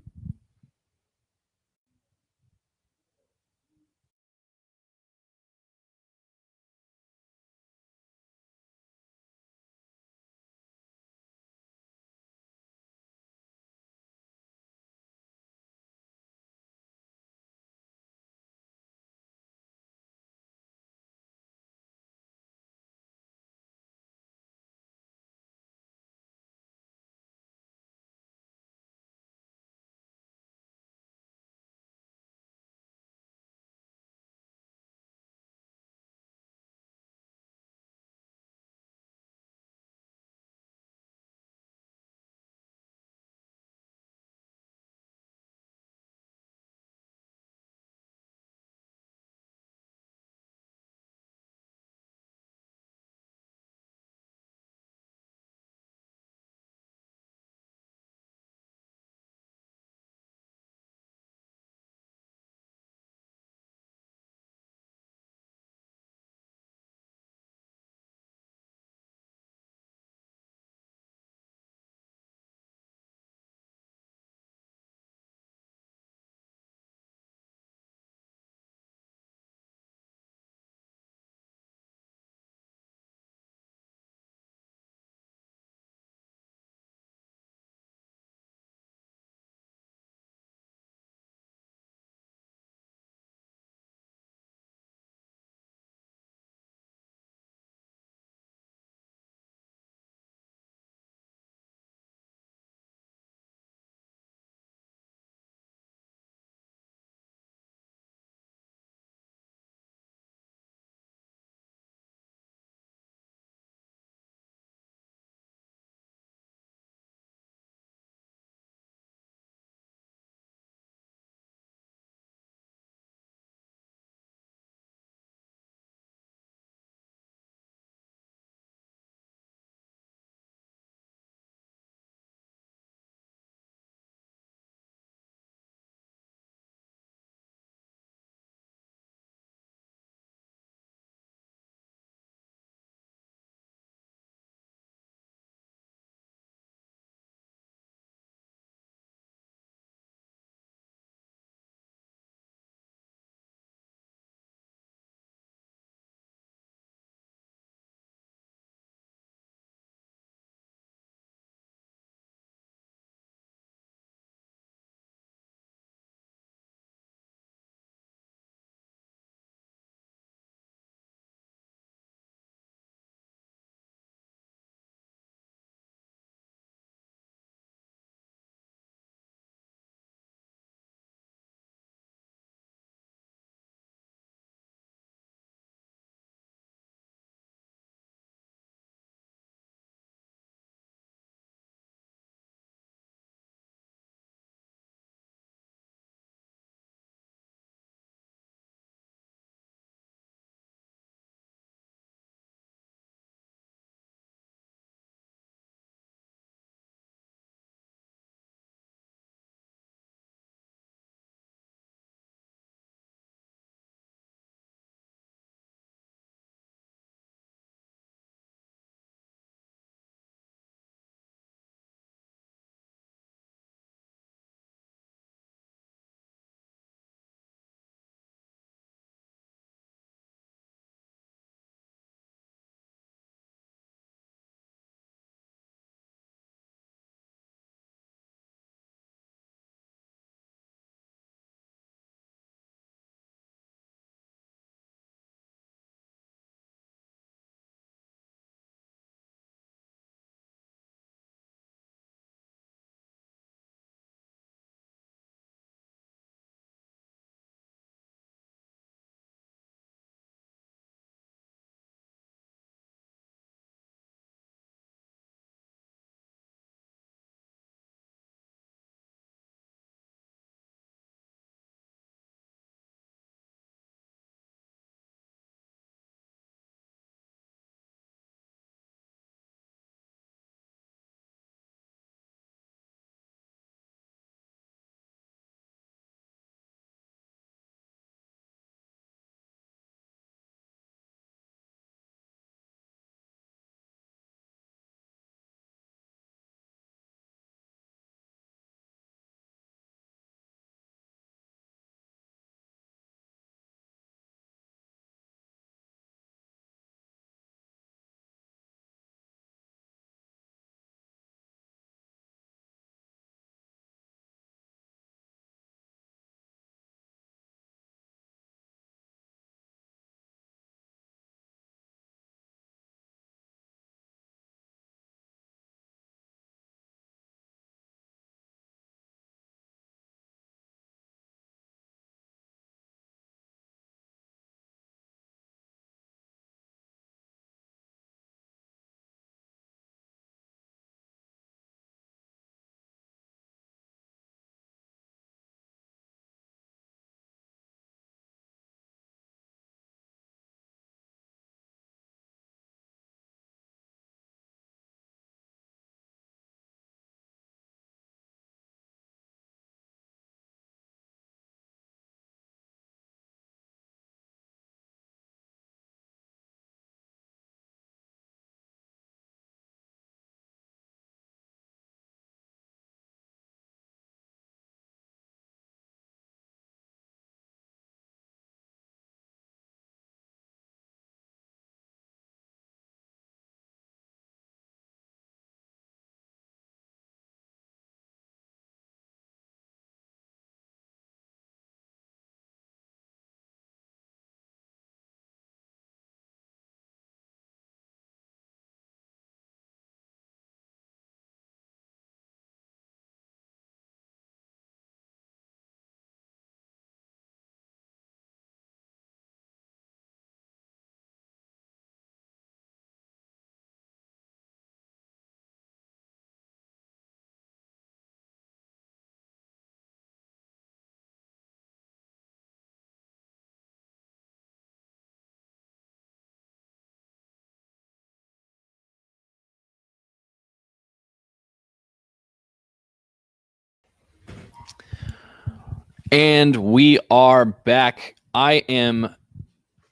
And we are back. I am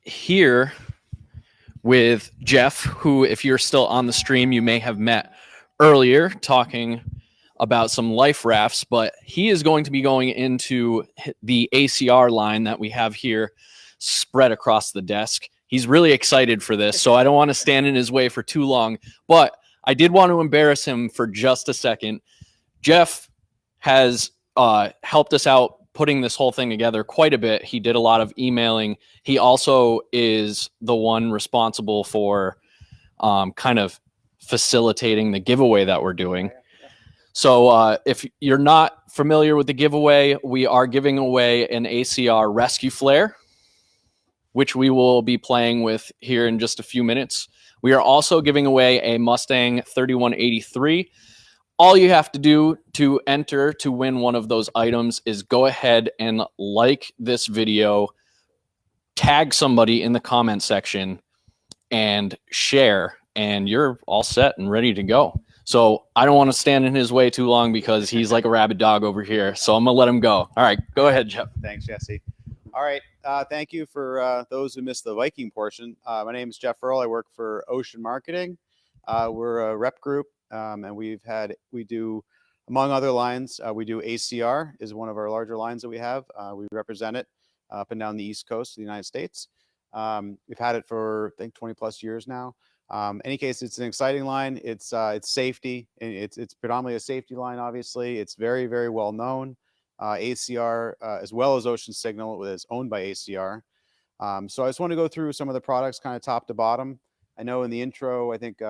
here with Jeff, who, if you're still on the stream, you may have met earlier talking about some life rafts, but he is going to be going into the ACR line that we have here spread across the desk. He's really excited for this, so I don't want to stand in his way for too long, but I did want to embarrass him for just a second. Jeff has helped us out putting this whole thing together quite a bit. He did a lot of emailing. He also is the one responsible for kind of facilitating the giveaway that we're doing. So if you're not familiar with the giveaway, we are giving away an ACR rescue flare, which we will be playing with here in just a few minutes. We are also giving away a Mustang 3183. All you have to do to enter to win one of those items is go ahead and like this video, tag somebody in the comment section, and share, and you're all set and ready to go. So I don't want to stand in his way too long because he's like a rabid dog over here. So I'm going to let him go. All right, go ahead, Jeff. Thanks, Jesse. All right. Thank you for those who missed the Viking portion. My name is Jeff Earl. I work for Ocean Marketing. We're a rep group. And we do, among other lines, we do ACR is one of our larger lines that we have. We represent it up and down the East Coast of the United States. We've had it for, I think, 20 plus years now. Any case, it's an exciting line. It's safety. And it's predominantly a safety line, obviously. It's very, very well known. ACR, as well as Ocean Signal, is owned by ACR. So I just want to go through some of the products kind of top to bottom. I know in the intro, I think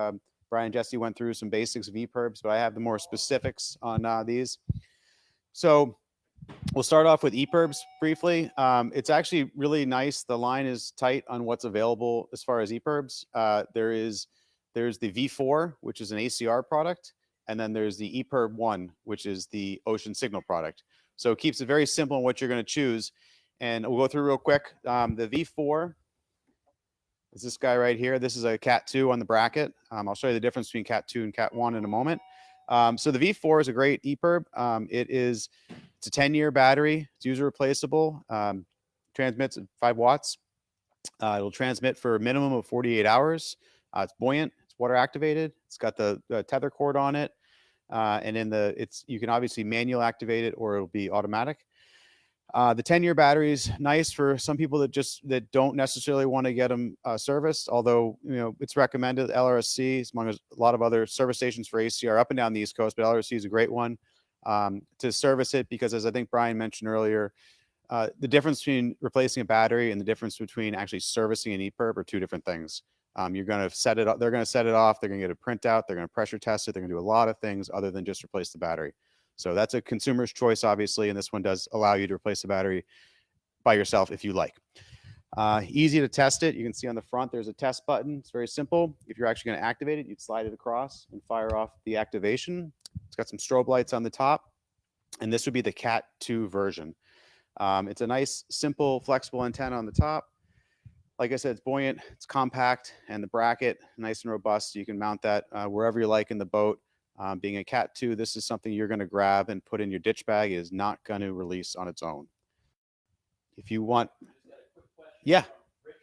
Brian and Jesse went through some basics of EPIRBs, but I have the more specifics on these. So we'll start off with EPIRBs briefly. It's actually really nice. The line is tight on what's available as far as EPIRBs. There's the V4, which is an ACR product, and then there's the EPIRB 1, which is the Ocean Signal product. So it keeps it very simple on what you're going to choose. And we'll go through real quick. The V4 is this guy right here. This is a Cat 2 on the bracket. I'll show you the difference between Cat 2 and Cat 1 in a moment. So the V4 is a great EPIRB. It's a 10-year battery. It's user replaceable. Transmits at 5 watts. It'll transmit for a minimum of 48 hours. It's buoyant. It's water activated. It's got the tether cord on it. And you can obviously manual activate it or it'll be automatic. The 10-year battery is nice for some people that don't necessarily want to get them serviced, although it's recommended. LRSC, among a lot of other service stations for ACR up and down the East Coast, but LRSC is a great one to service it because, as I think Brian mentioned earlier, the difference between replacing a battery and the difference between actually servicing an EPIRB are two different things. You're going to set it up. They're going to set it off. They're going to get a printout. They're going to pressure test it. They're going to do a lot of things other than just replace the battery. So that's a consumer's choice, obviously, and this one does allow you to replace the battery by yourself if you like. Easy to test it. You can see on the front there's a test button. It's very simple. If you're actually going to activate it, you'd slide it across and fire off the activation. It's got some strobe lights on the top, and this would be the Cat 2 version. It's a nice, simple, flexible antenna on the top. Like I said, it's buoyant, it's compact, and the bracket, nice and robust. So you can mount that wherever you like in the boat. Being a Cat 2, this is something you're going to grab and put in your ditch bag. It is not going to release on its own. If you want, yeah. Richard,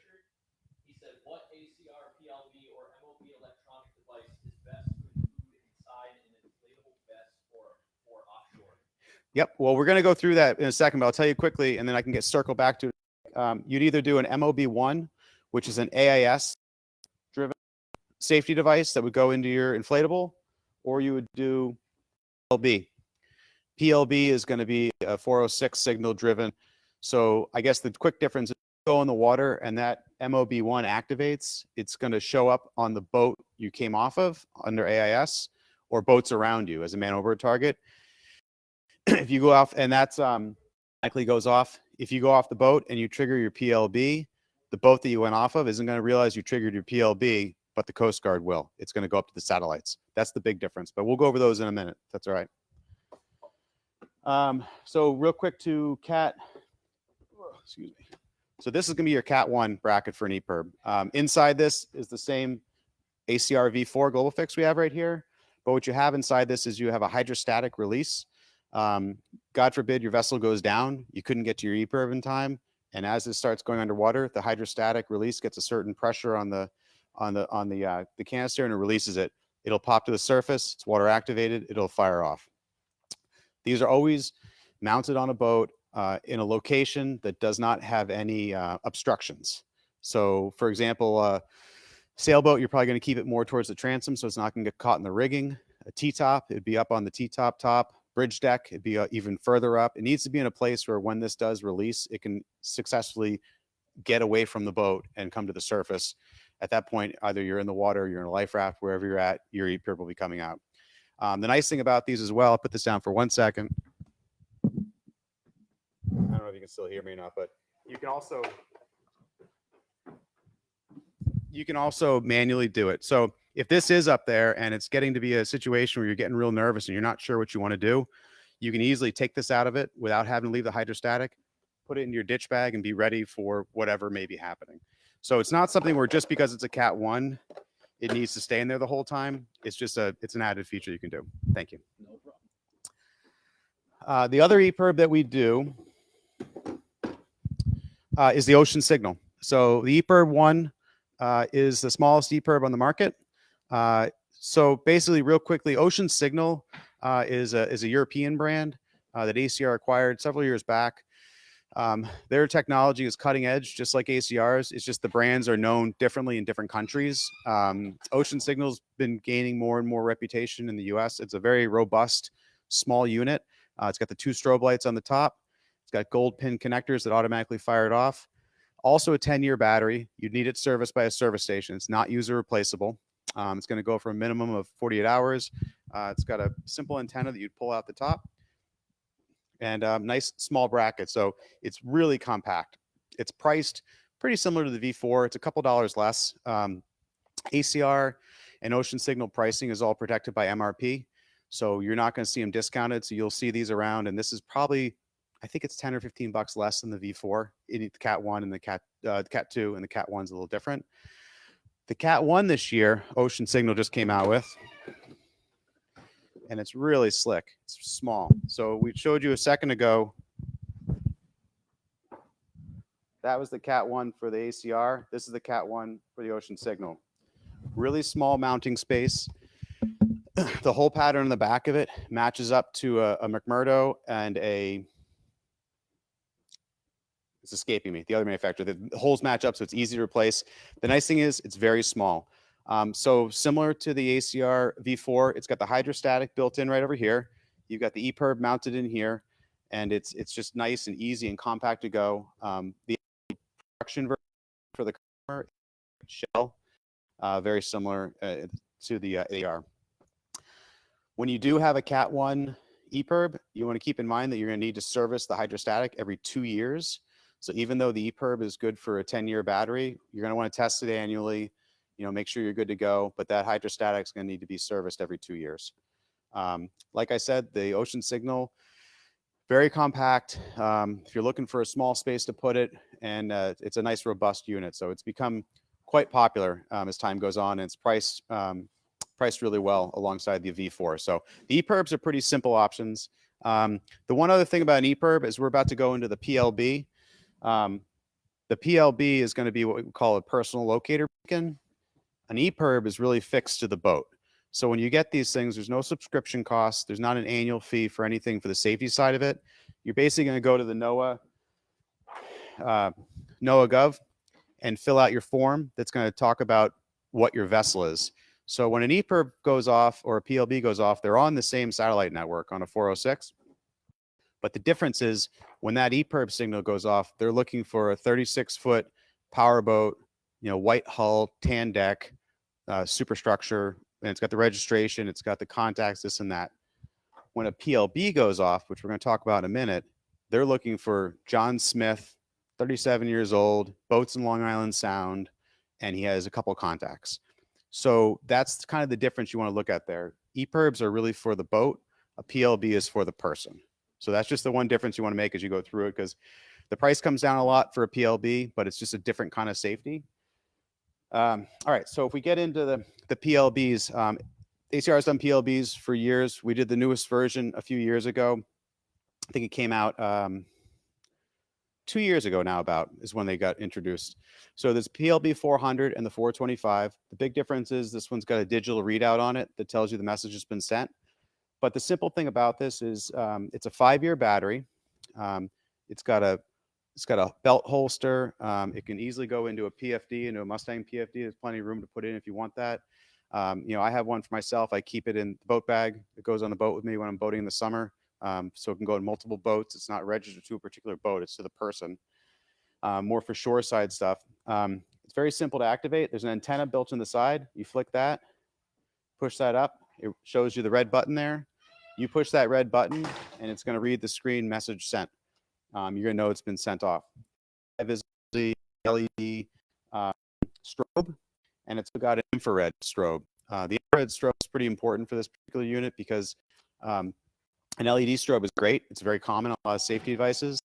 he said, what ACR, PLV, or MOB electronic device is best to include inside an inflatable vest or offshore? Yep. Well, we're going to go through that in a second, but I'll tell you quickly, and then I can circle back to it. You'd either do an MOB1, which is an AIS-driven safety device that would go into your inflatable, or you would do PLB. PLB is going to be a 406 signal driven. So I guess the quick difference is go in the water and that MOB1 activates. It's going to show up on the boat you came off of under AIS or boats around you as a man overboard target. If you go off, and that's likely goes off. If you go off the boat and you trigger your PLB, the boat that you went off of isn't going to realize you triggered your PLB, but the Coast Guard will. It's going to go up to the satellites. That's the big difference, but we'll go over those in a minute. If that's all right. So real quick to Cat, excuse me. So this is going to be your Cat 1 bracket for an EPIRB. Inside this is the same ACR V4 global fix we have right here, but what you have inside this is you have a hydrostatic release. God forbid your vessel goes down, you couldn't get to your EPIRB in time, and as it starts going underwater, the hydrostatic release gets a certain pressure on the canister, and it releases it. It'll pop to the surface. It's water activated. It'll fire off. These are always mounted on a boat in a location that does not have any obstructions. So, for example, sailboat, you're probably going to keep it more towards the transom so it's not going to get caught in the rigging. A T-top, it'd be up on the T-top top. Bridge deck, it'd be even further up. It needs to be in a place where when this does release, it can successfully get away from the boat and come to the surface. At that point, either you're in the water, you're in a life raft, wherever you're at, your EPIRB will be coming out. The nice thing about these as well, I'll put this down for 1 second. I don't know if you can still hear me or not, but you can also manually do it. So if this is up there and it's getting to be a situation where you're getting real nervous and you're not sure what you want to do, you can easily take this out of it without having to leave the hydrostatic, put it in your ditch bag, and be ready for whatever may be happening. So it's not something where just because it's a Cat 1, it needs to stay in there the whole time. It's just it's an added feature you can do. Thank you. No problem. The other EPIRB that we do is the Ocean Signal. So the EPIRB 1 is the smallest EPIRB on the market. So basically, real quickly, Ocean Signal is a European brand that ACR acquired several years back. Their technology is cutting edge, just like ACR's. It's just the brands are known differently in different countries. Ocean Signal's been gaining more and more reputation in the US. It's a very robust, small unit. It's got the 2 strobe lights on the top. It's got gold pin connectors that automatically fire it off. Also a 10-year battery. You'd need it serviced by a service station. It's not user replaceable. It's going to go for a minimum of 48 hours. It's got a simple antenna that you'd pull out the top. And nice small bracket, so it's really compact. It's priced pretty similar to the V4. It's a couple dollars less. ACR and Ocean Signal pricing is all protected by MRP, so you're not going to see them discounted. So you'll see these around, and this is probably, I think it's 10 or 15 bucks less than the V4. The Cat 1 and the Cat 2, and the Cat 1's a little different. The Cat 1 this year, Ocean Signal just came out with, and it's really slick. It's small. So we showed you a second ago. That was the Cat 1 for the ACR. This is the Cat 1 for the Ocean Signal. Really small mounting space. The whole pattern on the back of it matches up to a McMurdo and it's escaping me, the other manufacturer. The holes match up, so it's easy to replace. The nice thing is it's very small. So similar to the ACR V4, it's got the hydrostatic built in right over here. You've got the EPIRB mounted in here, and it's just nice and easy and compact to go. The production version for the customer shell, very similar to the AR. When you do have a Cat 1 EPIRB, you want to keep in mind that you're going to need to service the hydrostatic every 2 years. So even though the EPIRB is good for a 10-year battery, you're going to want to test it annually. Make sure you're good to go, but that hydrostatic is going to need to be serviced every 2 years. Like I said, the Ocean Signal, very compact. If you're looking for a small space to put it, and it's a nice robust unit. So it's become quite popular as time goes on, and it's priced really well alongside the V4. So the EPIRBs are pretty simple options. The one other thing about an EPIRB is we're about to go into the PLB. The PLB is going to be what we call a personal locator beacon. An EPIRB is really fixed to the boat. So when you get these things, there's no subscription cost. There's not an annual fee for anything for the safety side of it. You're basically going to go to the NOAA Gov and fill out your form that's going to talk about what your vessel is. So when an EPIRB goes off or a PLB goes off, they're on the same satellite network on a 406. But the difference is when that EPIRB signal goes off, they're looking for a 36-foot powerboat, white hull, tan deck, superstructure, and it's got the registration, it's got the contacts, this and that. When a PLB goes off, which we're going to talk about in a minute, they're looking for John Smith, 37 years old, boats in Long Island Sound, and he has a couple contacts. So that's kind of the difference you want to look at there. EPIRBs are really for the boat. A PLB is for the person. So that's just the one difference you want to make as you go through it, because the price comes down a lot for a PLB, but it's just a different kind of safety. All right, so if we get into the PLBs, ACR has done PLBs for years. We did the newest version a few years ago. I think it came out 2 years ago now, about is when they got introduced. So there's PLB 400 and the 425. The big difference is this one's got a digital readout on it that tells you the message has been sent. But the simple thing about this is it's a 5-year battery. It's got a belt holster. It can easily go into a PFD, into a Mustang PFD. There's plenty of room to put in if you want that. You know, I have one for myself. I keep it in the boat bag. It goes on the boat with me when I'm boating in the summer. So it can go in multiple boats. It's not registered to a particular boat. It's to the person. More for shoreside stuff. It's very simple to activate. There's an antenna built in the side. You flick that, push that up. It shows you the red button there. You push that red button, and it's going to read the screen message sent. You're going to know it's been sent off. Visibility LED strobe, and it's got an infrared strobe. The infrared strobe is pretty important for this particular unit because an LED strobe is great. It's very common on a lot of safety devices.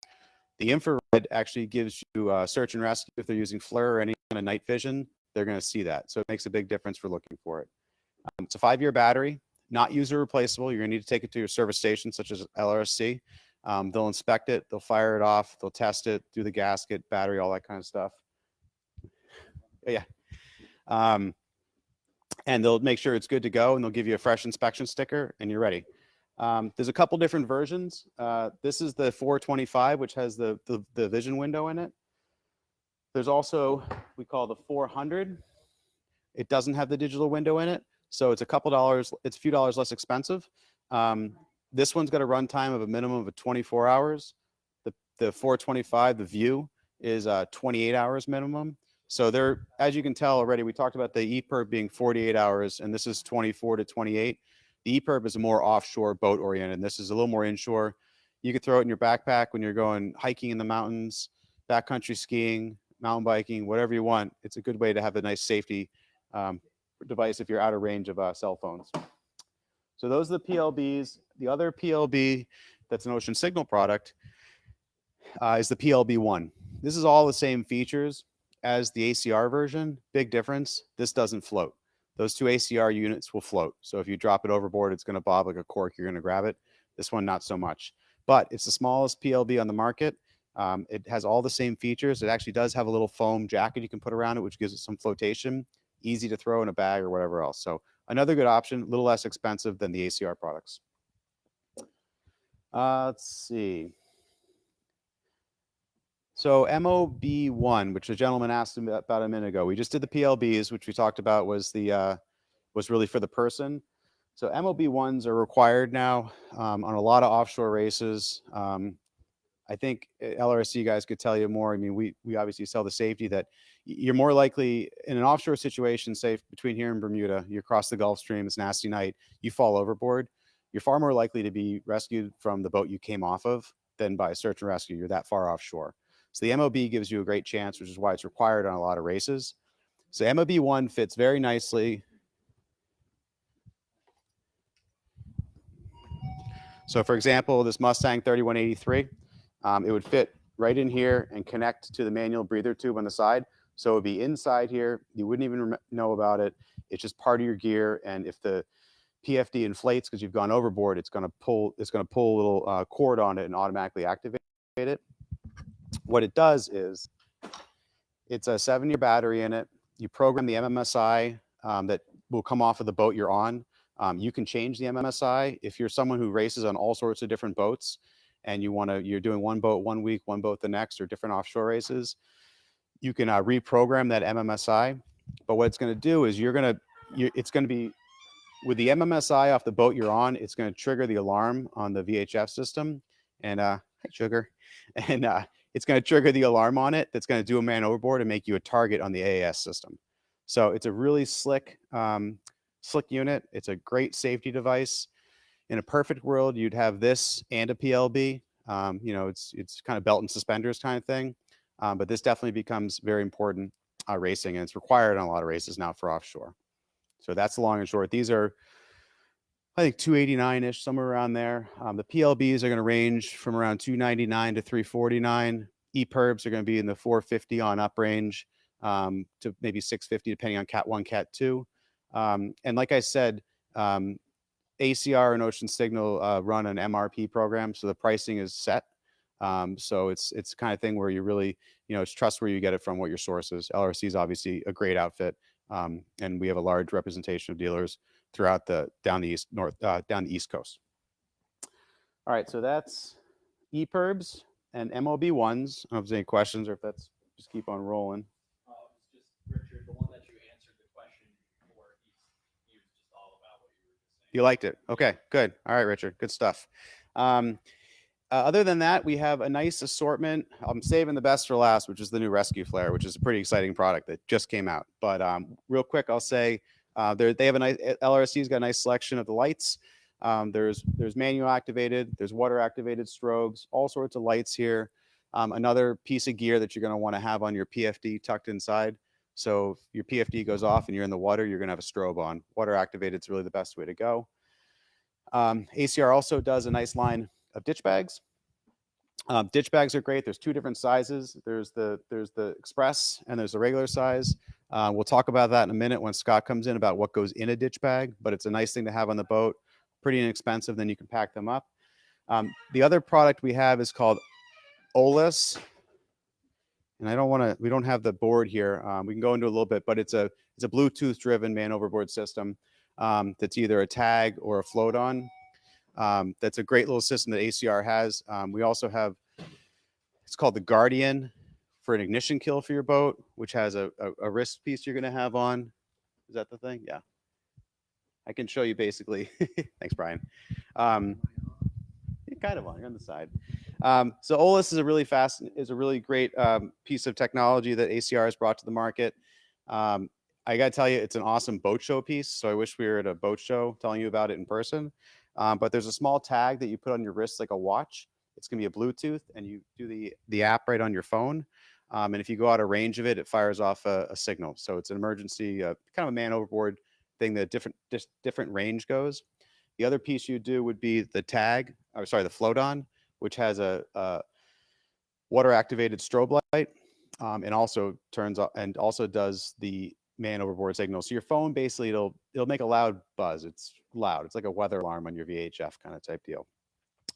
The infrared actually gives you search and rescue. If they're using FLIR or any kind of night vision, they're going to see that. So it makes a big difference for looking for it. It's a 5-year battery, not user replaceable. You're going to need to take it to your service station, such as LRSC. They'll inspect it, they'll fire it off, they'll test it, do the gasket, battery, all that kind of stuff. Yeah. And they'll make sure it's good to go, and they'll give you a fresh inspection sticker, and you're ready. There's a couple different versions. This is the 425, which has the vision window in it. There's also, we call the 400. It doesn't have the digital window in it, so it's a couple dollars, it's a few dollars less expensive. This one's got a runtime of a minimum of 24 hours. The 425, the view, is 28 hours minimum. So they're, as you can tell already, we talked about the EPIRB being 48 hours, and this is 24 to 28. The EPIRB is a more offshore boat oriented, and this is a little more inshore. You could throw it in your backpack when you're going hiking in the mountains, backcountry skiing, mountain biking, whatever you want. It's a good way to have a nice safety device if you're out of range of cell phones. So those are the PLBs. The other PLB that's an Ocean Signal product is the PLB1. This is all the same features as the ACR version. Big difference, this doesn't float. Those two ACR units will float. So if you drop it overboard, it's going to bob like a cork. You're going to grab it. This one, not so much. But it's the smallest PLB on the market. It has all the same features. It actually does have a little foam jacket you can put around it, which gives it some flotation. Easy to throw in a bag or whatever else. So another good option, a little less expensive than the ACR products. Let's see. So MOB1, which the gentleman asked about a minute ago, we just did the PLBs, which we talked about was really for the person. So MOB1s are required now on a lot of offshore races. I think LRSC guys could tell you more. I mean, we obviously sell the safety that you're more likely in an offshore situation, say between here and Bermuda, you cross the Gulf Stream, it's a nasty night, you fall overboard. You're far more likely to be rescued from the boat you came off of than by search and rescue. You're that far offshore. So the MOB gives you a great chance, which is why it's required on a lot of races. So MOB1 fits very nicely. So for example, this Mustang 3183, it would fit right in here and connect to the manual breather tube on the side. So it would be inside here. You wouldn't even know about it. It's just part of your gear. And if the PFD inflates because you've gone overboard, it's going to pull a little cord on it and automatically activate it. What it does is it's a 7-year battery in it. You program the MMSI that will come off of the boat you're on. You can change the MMSI if you're someone who races on all sorts of different boats and you're doing one boat 1 week, one boat the next, or different offshore races. You can reprogram that MMSI. But what it's going to do is it's going to be with the MMSI off the boat you're on. It's going to trigger the alarm on the VHF system, and sugar, and it's going to trigger the alarm on it. That's going to do a man overboard and make you a target on the AIS system. So it's a really slick unit. It's a great safety device. In a perfect world, you'd have this and a PLB. It's kind of belt and suspenders kind of thing. But this definitely becomes very important racing, and it's required on a lot of races now for offshore. So that's the long and short. These are, I think, 289-ish, somewhere around there. The PLBs are going to range from around 299 to 349. EPIRBs are going to be in the 450 on up range to maybe 650, depending on Cat 1, Cat 2. And like I said, ACR and Ocean Signal run an MRP program, so the pricing is set. So it's the kind of thing where you really, it's trust where you get it from, what your source is. LRC is obviously a great outfit, and we have a large representation of dealers throughout down the East Coast. All right, so that's EPIRBs and MOB1s. I don't know if there's any questions or if that's just keep on rolling. Just Richard, the one that you answered the question for, he was just all about what you were just saying. You liked it. Okay, good. All right, Richard, good stuff. Other than that, we have a nice assortment. I'm saving the best for last, which is the new Rescue Flare, which is a pretty exciting product that just came out. But real quick, I'll say they have a nice, LRC's got a nice selection of the lights. There's manual activated, there's water activated strobes, all sorts of lights here. Another piece of gear that you're going to want to have on your PFD tucked inside. So if your PFD goes off and you're in the water, you're going to have a strobe on. Water activated is really the best way to go. ACR also does a nice line of ditch bags. Ditch bags are great. There's two different sizes. There's the Express and there's the regular size. We'll talk about that in a minute when Scott comes in about what goes in a ditch bag, but it's a nice thing to have on the boat. Pretty inexpensive, then you can pack them up. The other product we have is called OLIS. And we don't have the board here. We can go into a little bit, but it's a Bluetooth driven man overboard system that's either a tag or a float on. That's a great little system that ACR has. We also have, it's called the Guardian for an ignition kill for your boat, which has a wrist piece you're going to have on. Is that the thing? Yeah. I can show you basically. Thanks, Brian. You're kind of on. You're on the side. So OLIS is a really great piece of technology that ACR has brought to the market. I got to tell you, it's an awesome boat show piece. So I wish we were at a boat show telling you about it in person. But there's a small tag that you put on your wrist like a watch. It's going to be a Bluetooth, and you do the app right on your phone. And if you go out of range of it, it fires off a signal. So it's an emergency, kind of a man overboard thing that different range goes. The other piece you do would be the tag, or sorry, the float on, which has a water activated strobe light, and also turns off and also does the man overboard signal. So your phone basically it'll make a loud buzz. It's loud. It's like a weather alarm on your VHF kind of type deal.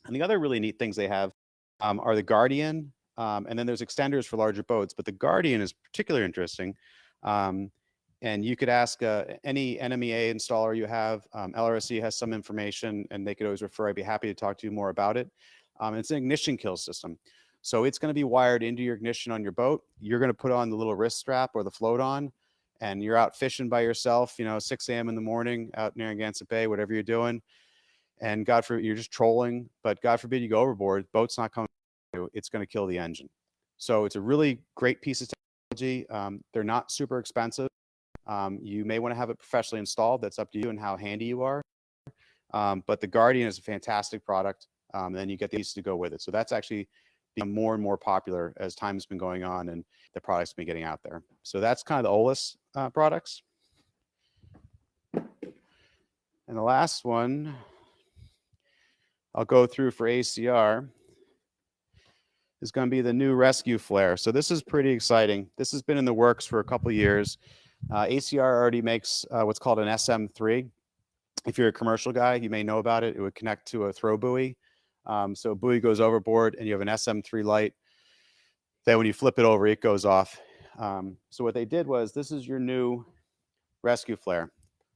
And the other really neat things they have are the Guardian, and then there's extenders for larger boats. But the Guardian is particularly interesting. And you could ask any NMEA installer you have. LRSC has some information, and they could always refer. I'd be happy to talk to you more about it. It's an ignition kill system. So it's going to be wired into your ignition on your boat. You're going to put on the little wrist strap or the float on, and you're out fishing by yourself, 6 a.m. in the morning out near Narragansett Bay, whatever you're doing. And God forbid, you're just trolling, but God forbid you go overboard, boat's not coming, it's going to kill the engine. So it's a really great piece of technology. They're not super expensive. You may want to have it professionally installed. That's up to you and how handy you are. But the Guardian is a fantastic product. And then you get these to go with it. So that's actually become more and more popular as time's been going on and the product's been getting out there. So that's kind of the OLIS products. And the last one I'll go through for ACR is going to be the new Rescue Flare. So this is pretty exciting. This has been in the works for a couple of years. ACR already makes what's called an SM3. If you're a commercial guy, you may know about it. It would connect to a throw buoy. So a buoy goes overboard and you have an SM3 light. Then when you flip it over, it goes off. So what they did was, this is your new Rescue Flare.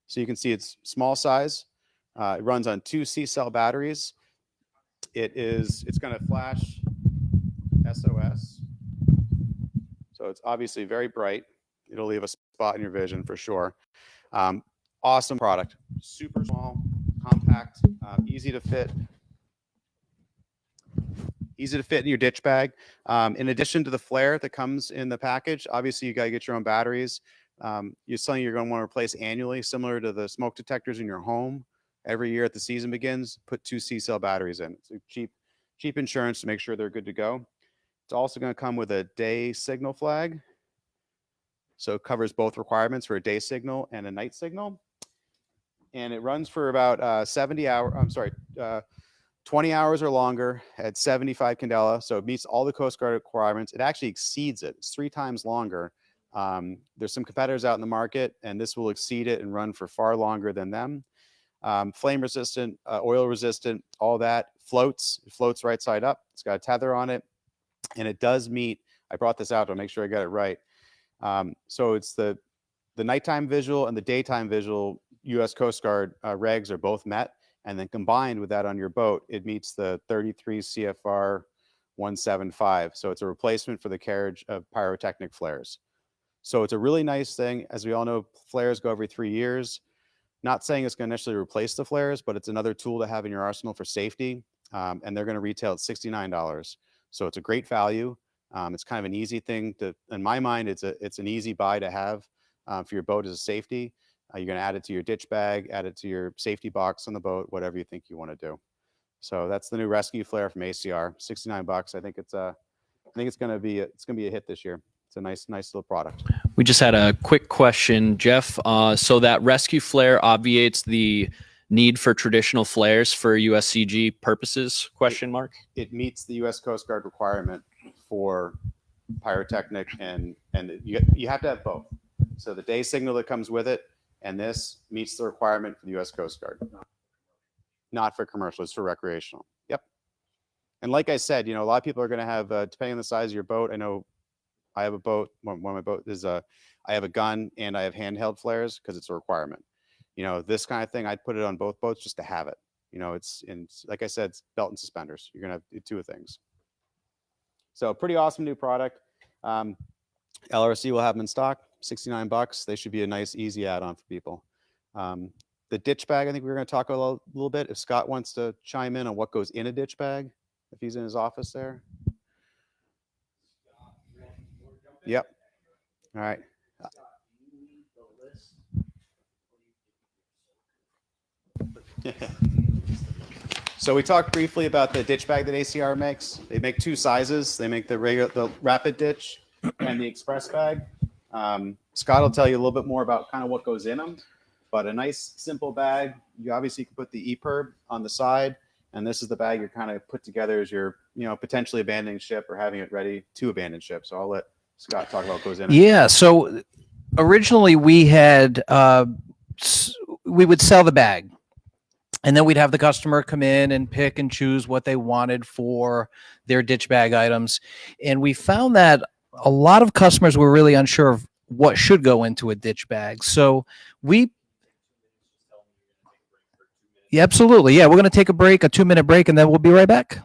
So you can see it's small size. It runs on 2 C-cell batteries. It's going to flash SOS. So it's obviously very bright. It'll leave a spot in your vision for sure. Awesome product. Super small, compact, easy to fit. Easy to fit in your ditch bag. In addition to the flare that comes in the package, obviously you got to get your own batteries. It's something you're going to want to replace annually, similar to the smoke detectors in your home. Every year at the season begins, put 2 C-cell batteries in. It's cheap insurance to make sure they're good to go. It's also going to come with a day signal flag. So it covers both requirements for a day signal and a night signal. And it runs for about 20 hours or longer at 75 candela. So it meets all the Coast Guard requirements. It actually exceeds it. It's 3 times longer. There's some competitors out in the market, and this will exceed it and run for far longer than them. Flame resistant, oil resistant, all that. Floats. It floats right side up. It's got a tether on it, and it does meet. I brought this out to make sure I got it right. So it's the nighttime visual and the daytime visual U.S. Coast Guard regs are both met, and then combined with that on your boat, it meets the 33 CFR 175. So it's a replacement for the carriage of pyrotechnic flares. So it's a really nice thing. As we all know, flares go every 3 years. Not saying it's going to necessarily replace the flares, but it's another tool to have in your arsenal for safety. And they're going to retail at $69. So it's a great value. It's kind of an easy thing to, in my mind, it's an easy buy to have for your boat as a safety. You're going to add it to your ditch bag, add it to your safety box on the boat, whatever you think you want to do. So that's the new rescue flare from ACR, $69. I think it's going to be a hit this year. It's a nice little product. We just had a quick question, Jeff. So that rescue flare obviates the need for traditional flares for USCG purposes? Question mark. It meets the U.S. Coast Guard requirement for pyrotechnic, and you have to have both. So the day signal that comes with it, and this meets the requirement for the U.S. Coast Guard. Not for commercial, it's for recreational. Yep. And like I said, a lot of people are going to have, depending on the size of your boat. I know I have a boat. One of my boats is I have a gun and I have handheld flares because it's a requirement. This kind of thing, I'd put it on both boats just to have it. It's like I said, it's belt and suspenders. You're going to have two things. So pretty awesome new product. LRC will have them in stock, $69. They should be a nice, easy add-on for people. The ditch bag, I think we were going to talk a little bit. If Scott wants to chime in on what goes in a ditch bag, if he's in his office there. Yep. All right. So we talked briefly about the ditch bag that ACR makes. They make two sizes. They make the rapid ditch and the express bag. Scott will tell you a little bit more about kind of what goes in them, but a nice simple bag. You obviously can put the EPIRB on the side, and this is the bag you're kind of put together as you're potentially abandoning ship or having it ready to abandon ship. So I'll let Scott talk about what goes in it. Yeah. So originally we had we would sell the bag, and then we'd have the customer come in and pick and choose what they wanted for their ditch bag items. And we found that a lot of customers were really unsure of what should go into a ditch bag. So yeah, absolutely. Yeah, we're going to take a 2-minute break, and then we'll be right back.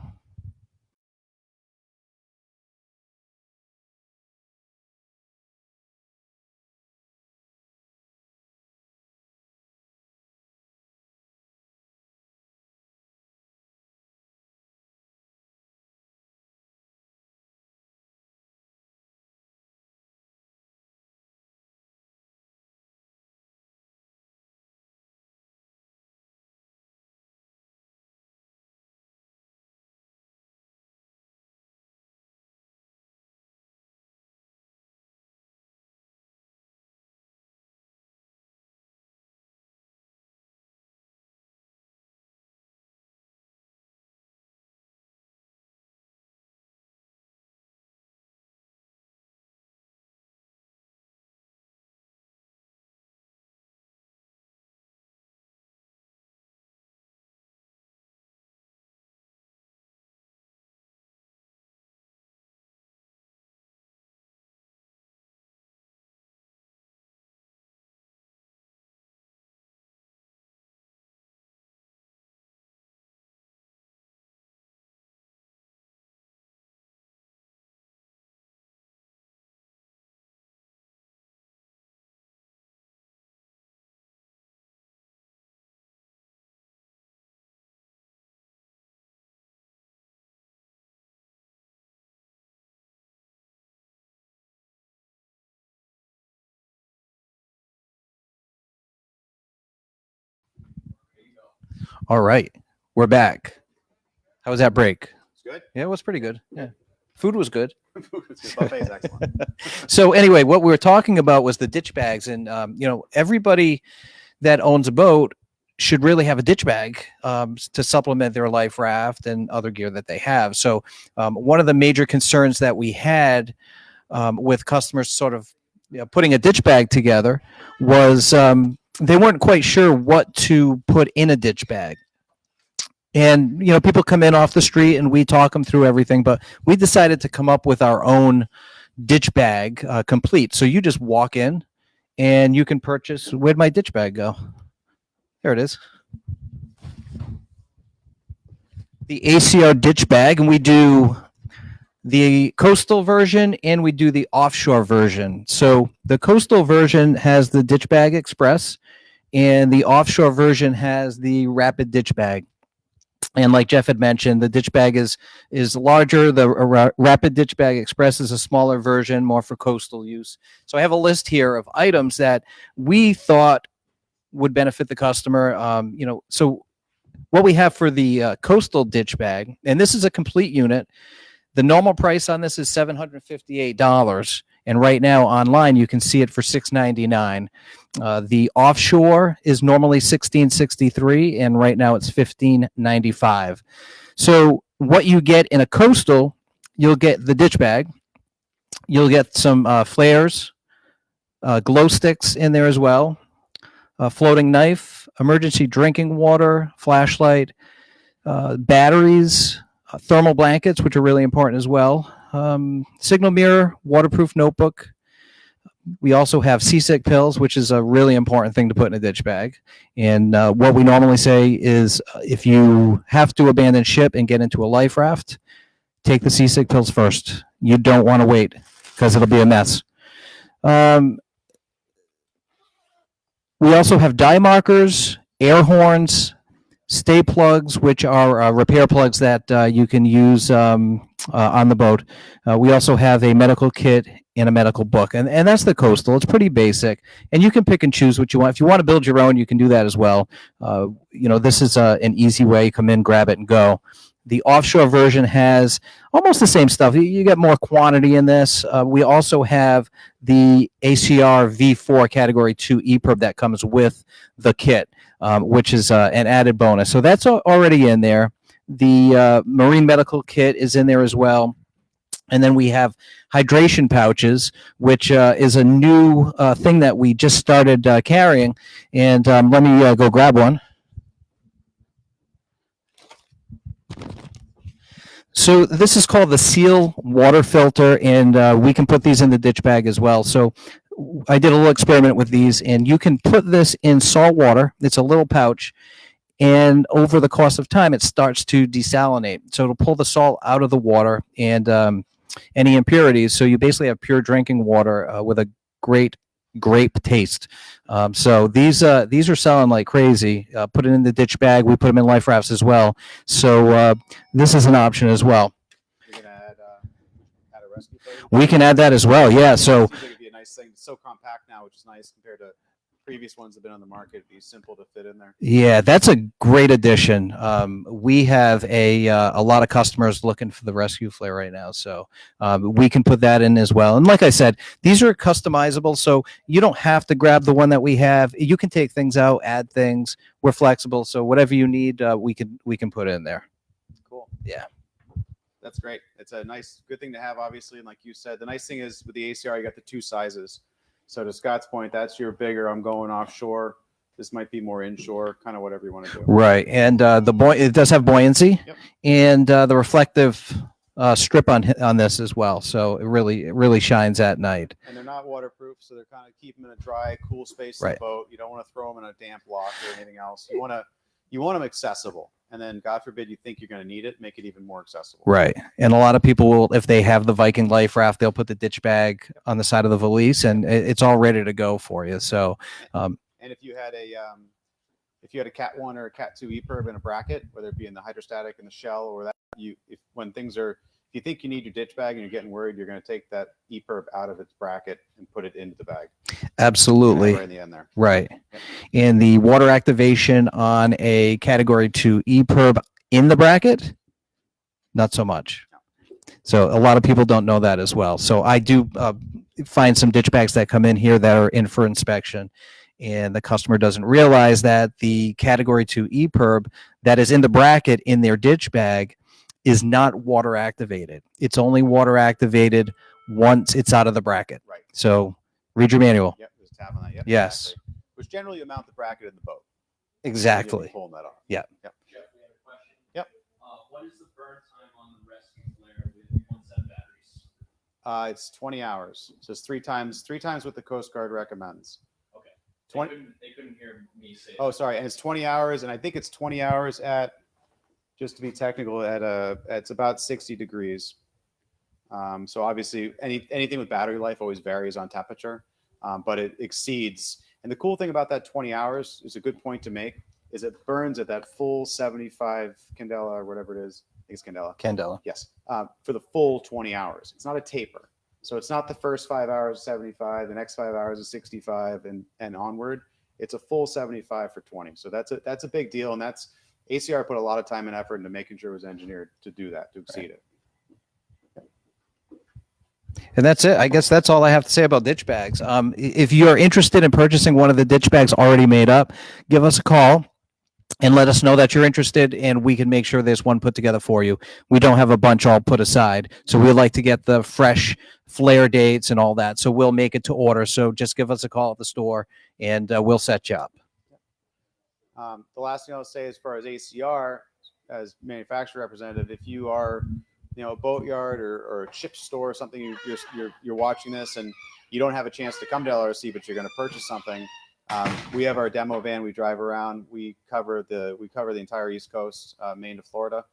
All right, we're back. How was that break? It's good. Yeah, it was pretty good. Yeah, food was good. Buffet is excellent. So anyway, what we were talking about was the ditch bags, and everybody that owns a boat should really have a ditch bag to supplement their life raft and other gear that they have. So one of the major concerns that we had with customers sort of putting a ditch bag together was they weren't quite sure what to put in a ditch bag. And, you know, people come in off the street and we talk them through everything, but we decided to come up with our own ditch bag complete. So you just walk in and you can purchase. Where'd my ditch bag go? There it is. The ACR ditch bag, and we do the coastal version and we do the offshore version. So the coastal version has the ditch bag express and the offshore version has the rapid ditch bag. And like Jeff had mentioned, the ditch bag is larger. The rapid ditch bag express is a smaller version, more for coastal use. So I have a list here of items that we thought would benefit the customer. You know, so what we have for the coastal ditch bag, and this is a complete unit. The normal price on this is $758, and right now online you can see it for $699. The offshore is normally $1663, and right now it's $1595. So what you get in a coastal, you'll get the ditch bag, you'll get some flares, glow sticks in there as well, a floating knife, emergency drinking water, flashlight, batteries, thermal blankets, which are really important as well, signal mirror, waterproof notebook. We also have seasick pills, which is a really important thing to put in a ditch bag. And what we normally say is if you have to abandon ship and get into a life raft, take the seasick pills first. You don't want to wait because it'll be a mess. We also have dye markers, air horns, stay plugs, which are repair plugs that you can use on the boat. We also have a medical kit and a medical book, and that's the coastal. It's pretty basic, and you can pick and choose what you want. If you want to build your own, you can do that as well. You know, this is an easy way. Come in, grab it, and go. The offshore version has almost the same stuff. You get more quantity in this. We also have the ACR V4 Category 2 EPIRB that comes with the kit, which is an added bonus. So that's already in there. The marine medical kit is in there as well. And then we have hydration pouches, which is a new thing that we just started carrying. And let me go grab one. So this is called the Seal water filter, and we can put these in the ditch bag as well. So I did a little experiment with these, and you can put this in salt water. It's a little pouch, and over the course of time, it starts to desalinate. So it'll pull the salt out of the water and any impurities. So you basically have pure drinking water with a great grape taste. So these are selling like crazy. Put it in the ditch bag. We put them in life rafts as well. So this is an option as well. You're gonna add a rescue plate? We can add that as well. Yeah. So Seems like it'd be a nice thing. It's so compact now, which is nice compared to previous ones that have been on the market. It'd be simple to fit in there. yeah, that's a great addition. We have a lot of customers looking for the rescue flare right now, so we can put that in as well. And like I said, these are customizable, so you don't have to grab the one that we have. You can take things out, add things. We're flexible, so whatever you need, we can put in there. Cool. Yeah. That's great. It's a nice, good thing to have, obviously. And like you said, the nice thing is with the ACR, you got the two sizes. So to Scott's point, that's your bigger, I'm going offshore. This might be more inshore, kind of whatever you want to do. Right. And it does have buoyancy. Yep. And the reflective strip on this as well. So it really shines at night. And they're not waterproof, so they're kind of keeping them in a dry, cool space in Right. the boat. You don't want to throw them in a damp lock or anything else. You want them accessible. And then, God forbid, you think you're going to need it, make it even more accessible. Right. And a lot of people will, if they have the Viking life raft, they'll put the ditch bag on the side of the valise and it's all ready to go for you. So, and if you had a Cat 1 or a Cat 2 EPIRB in a bracket, whether it be in the hydrostatic in the shell or that, if you think you need your ditch bag and you're getting worried, you're going to take that EPIRB out of its bracket and put it into the bag. absolutely. Right in the end there. Right. And the water activation on a Category 2 EPIRB in the bracket, not so much. So a lot of people don't know that as well. So I do find some ditch bags that come in here that are in for inspection, and the customer doesn't realize that the Category 2 EPIRB that is in the bracket in their ditch bag is not water activated. It's only water activated once it's out of the bracket. Right. So read your manual. Yep. There's a tab on that. Yep. Yes. Exactly. which generally you mount the bracket in the boat. Exactly. You'll be pulling that off. Yeah. Yep. Jeff, we have a question. Yep. What is the burn time on the rescue flare with one set of batteries? It's 20 hours. So it's three times what the Coast Guard recommends. Okay. 20 They couldn't hear me say. Oh, sorry. And it's 20 hours. And I think it's 20 hours at, just to be technical, it's about 60 degrees. So obviously anything with battery life always varies on temperature, but it exceeds. And the cool thing about that 20 hours is a good point to make is it burns at that full 75 candela or whatever it is. I think it's candela. Candela. Yes. For the full 20 hours. It's not a taper. So it's not the first 5 hours, 75, the next 5 hours is 65 and onward. It's a full 75 for 20. So that's a big deal. And that's ACR put a lot of time and effort into making sure it was engineered to do that, to exceed it. And that's it. I guess that's all I have to say about ditch bags. If you're interested in purchasing one of the ditch bags already made up, give us a call and let us know that you're interested, and we can make sure there's one put together for you. We don't have a bunch all put aside, so we like to get the fresh flare dates and all that. So we'll make it to order. So just give us a call at the store, and we'll set you up. The last thing I'll say as far as ACR, as manufacturer representative, if you are, a boatyard or a chip store or something, you're watching this and you don't have a chance to come to LRC, but you're going to purchase something. We have our demo van. We drive around. We cover the entire East Coast, Maine to Florida.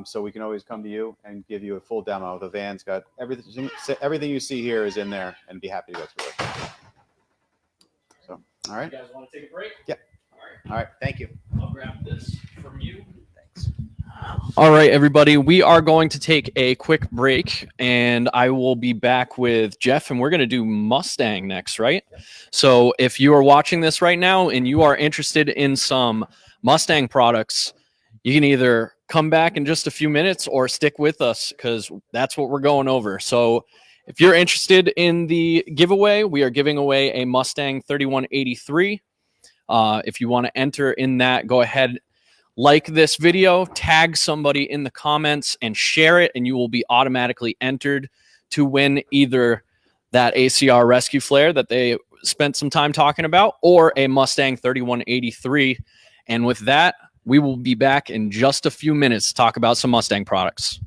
So we can always come to you and give you a full demo. The van's got everything. Everything you see here is in there, and be happy to go through it. So, all right. You guys want to take a break? Yeah. All right. Thank you. I'll grab this from you. Thanks. All right, everybody. We are going to take a quick break, and I will be back with Jeff, and we're going to do Mustang next, right? So if you are watching this right now and you are interested in some Mustang products, you can either come back in just a few minutes or stick with us because that's what we're going over. So if you're interested in the giveaway, we are giving away a Mustang 3183. If you want to enter in that, go ahead, like this video, tag somebody in the comments, and share it, and you will be automatically entered to win either that ACR rescue flare that they spent some time talking about or a Mustang 3183. And with that, we will be back in just a few minutes to talk about some Mustang products.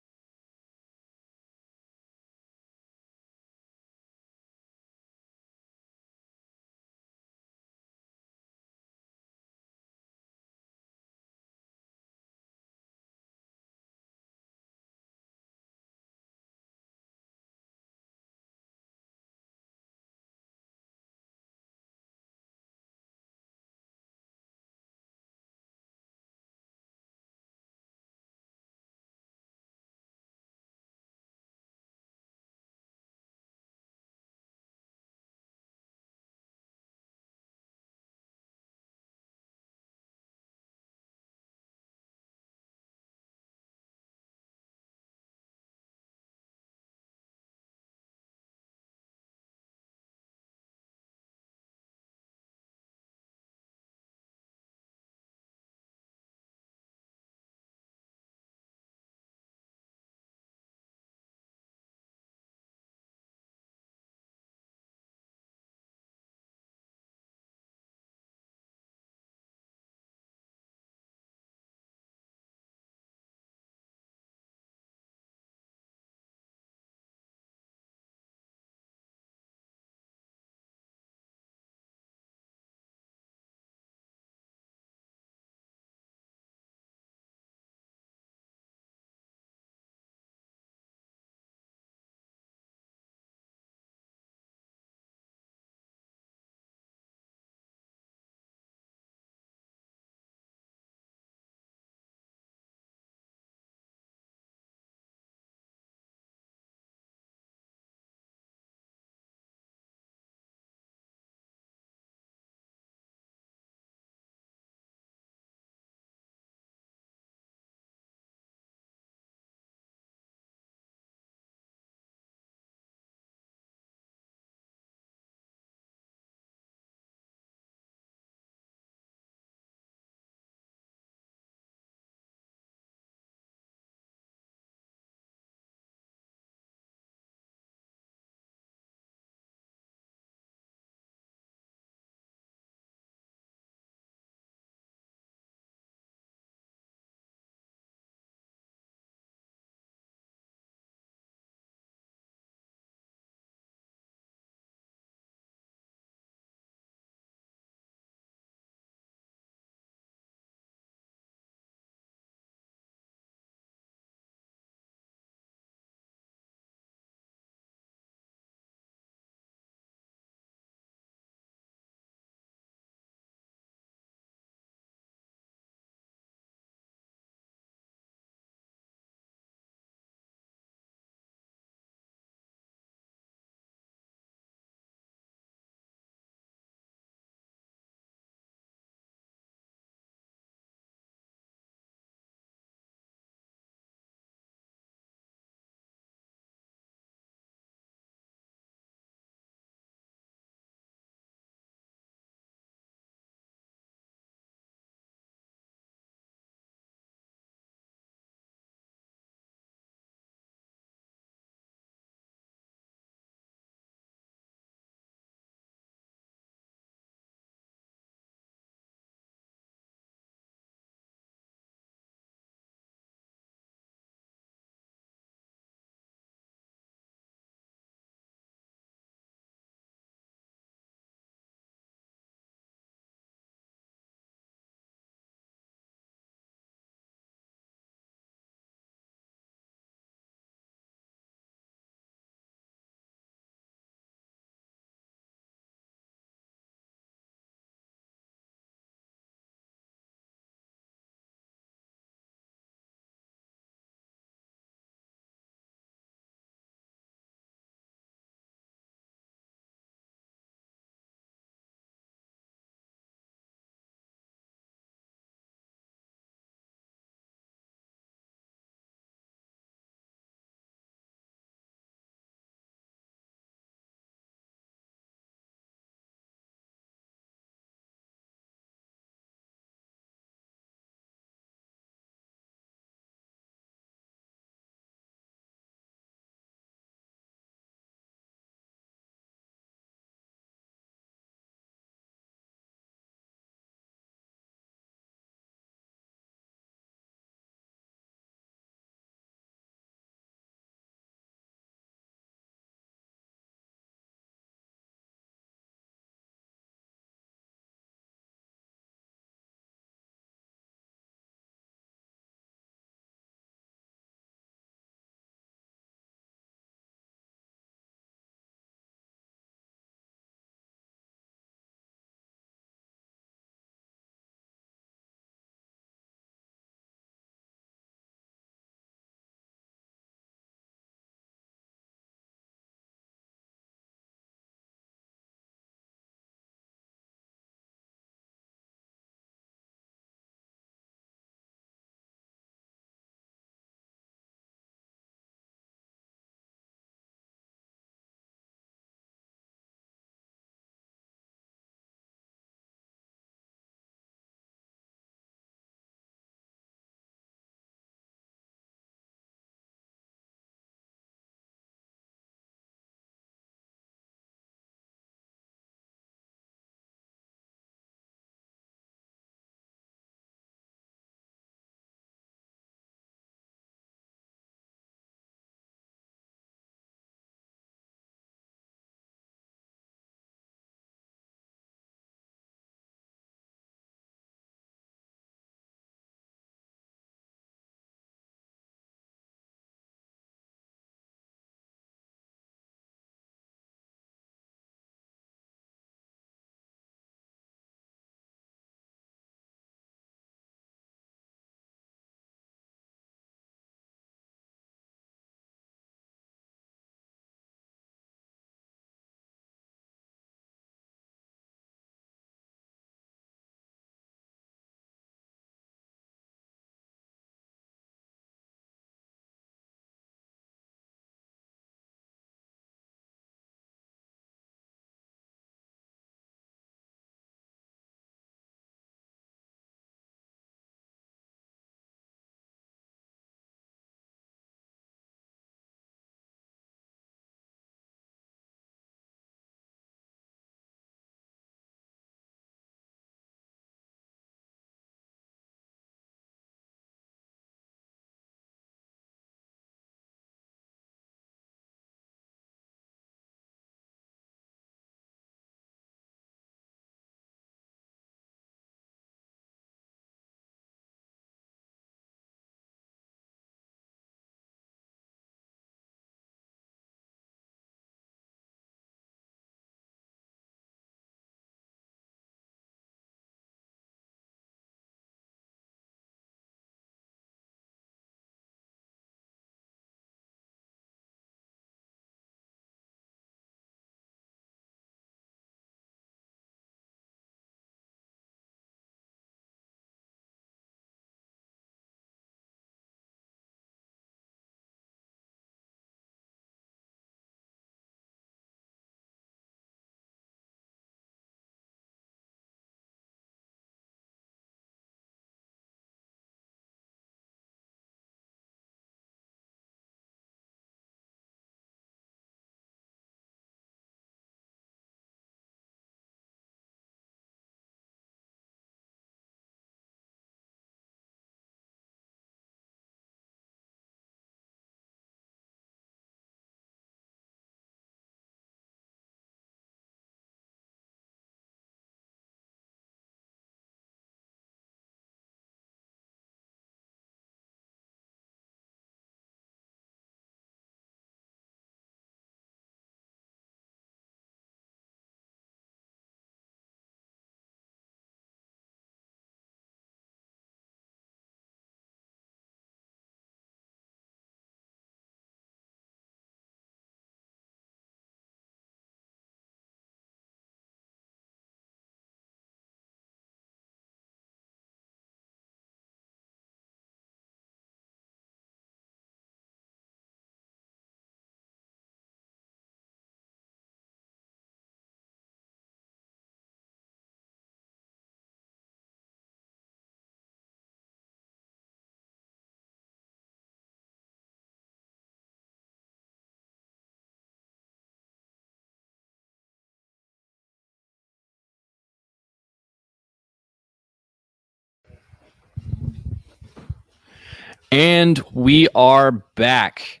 And we are back.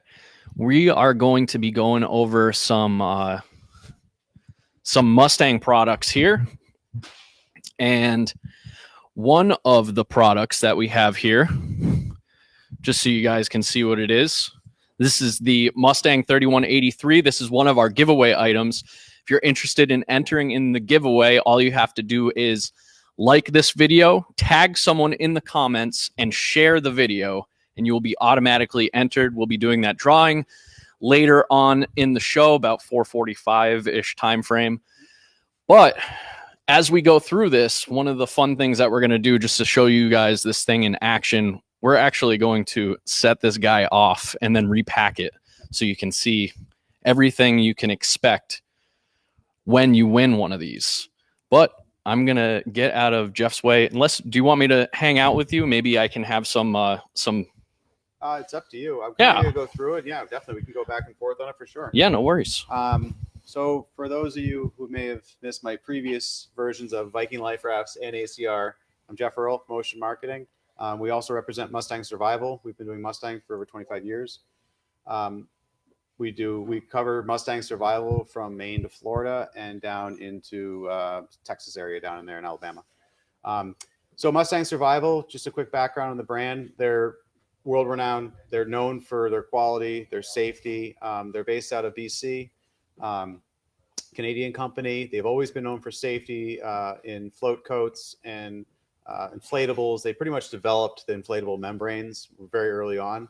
We are going to be going over some Mustang products here. And one of the products that we have here, just so you guys can see what it is, this is the Mustang 3183. This is one of our giveaway items. If you're interested in entering in the giveaway, all you have to do is like this video, tag someone in the comments, and share the video, and you will be automatically entered. We'll be doing that drawing later on in the show, about 4:45-ish time frame. But as we go through this, one of the fun things that we're going to do, just to show you guys this thing in action, we're actually going to set this guy off and then repack it so you can see everything you can expect when you win one of these. But I'm going to get out of Jeff's way. Unless, do you want me to hang out with you? Maybe I can have some It's up to you. I'm Yeah. going to go through it. Yeah, definitely. We can go back and forth on it for sure. Yeah, no worries. So for those of you who may have missed my previous versions of Viking Life Rafts and ACR, I'm Jeff Earl, Motion Marketing. We also represent Mustang Survival. We've been doing Mustang for over 25 years. We cover Mustang Survival from Maine to Florida and down into Texas area down in there in Alabama. So Mustang Survival, just a quick background on the brand. They're world renowned. They're known for their quality, their safety. They're based out of BC. Canadian company. They've always been known for safety in float coats and inflatables. They pretty much developed the inflatable membranes very early on.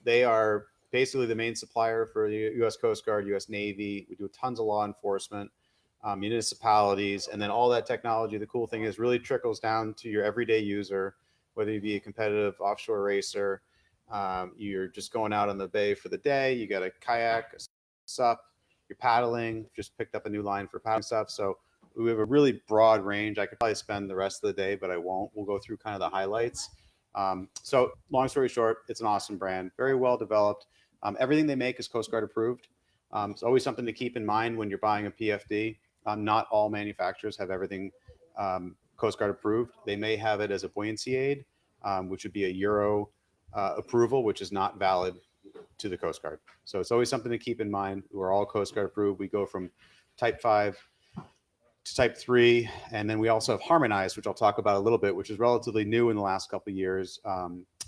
They are basically the main supplier for the U.S. Coast Guard, U.S. Navy. We do tons of law enforcement, municipalities, and then all that technology. The cool thing is really trickles down to your everyday user, whether you be a competitive offshore racer, you're just going out on the bay for the day, you got a kayak, a sup, you're paddling, just picked up a new line for paddling stuff. So we have a really broad range. I could probably spend the rest of the day, but I won't. We'll go through kind of the highlights. So long story short, it's an awesome brand, very well developed. Everything they make is Coast Guard approved. It's always something to keep in mind when you're buying a PFD. Not all manufacturers have everything Coast Guard approved. They may have it as a buoyancy aid, which would be a Euro approval, which is not valid to the Coast Guard. So it's always something to keep in mind. We're all Coast Guard approved. We go from Type 5 to Type 3, and then we also have harmonized, which I'll talk about a little bit, which is relatively new in the last couple of years.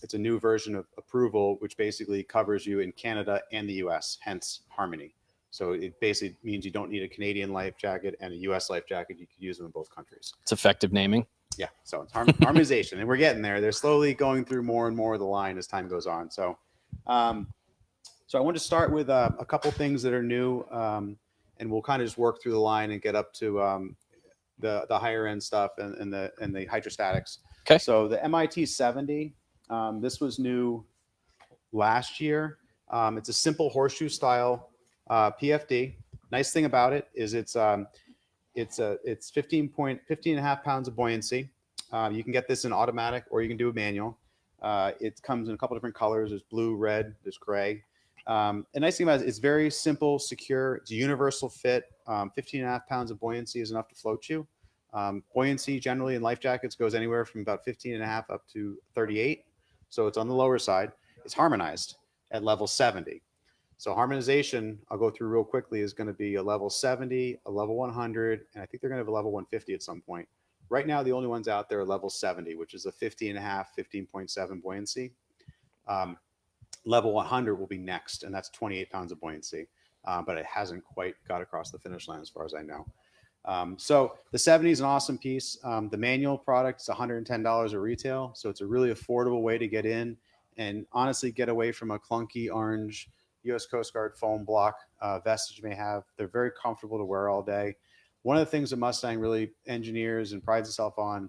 It's a new version of approval, which basically covers you in Canada and the US, hence Harmony. So it basically means you don't need a Canadian life jacket and a US life jacket. You can use them in both countries. It's effective naming. Yeah, so it's harmonization, and we're getting there. They're slowly going through more and more of the line as time goes on. So I want to start with a couple things that are new, and we'll kind of just work through the line and get up to the higher end stuff and the hydrostatics. Okay. So the MIT 70, this was new last year. It's a simple horseshoe style PFD. Nice thing about it is it's 15 and a half pounds of buoyancy. You can get this in automatic or you can do a manual. It comes in a couple different colors. There's blue, red, there's gray. The nice thing about it is it's very simple, secure. It's a universal fit. 15 and a half pounds of buoyancy is enough to float you. Buoyancy generally in life jackets goes anywhere from about 15 and a half up to 38. So it's on the lower side. It's harmonized at level 70. So harmonization, I'll go through real quickly, is going to be a level 70, a level 100, and I think they're going to have a level 150 at some point. Right now, the only ones out there are level 70, which is a 15 and a half, 15.7 buoyancy. Level 100 will be next, and that's 28 pounds of buoyancy, but it hasn't quite got across the finish line as far as I know. So the 70 is an awesome piece. The manual product is $110 a retail, so it's a really affordable way to get in and honestly get away from a clunky orange U.S. Coast Guard foam block vest that you may have. They're very comfortable to wear all day. One of the things that Mustang really engineers and prides itself on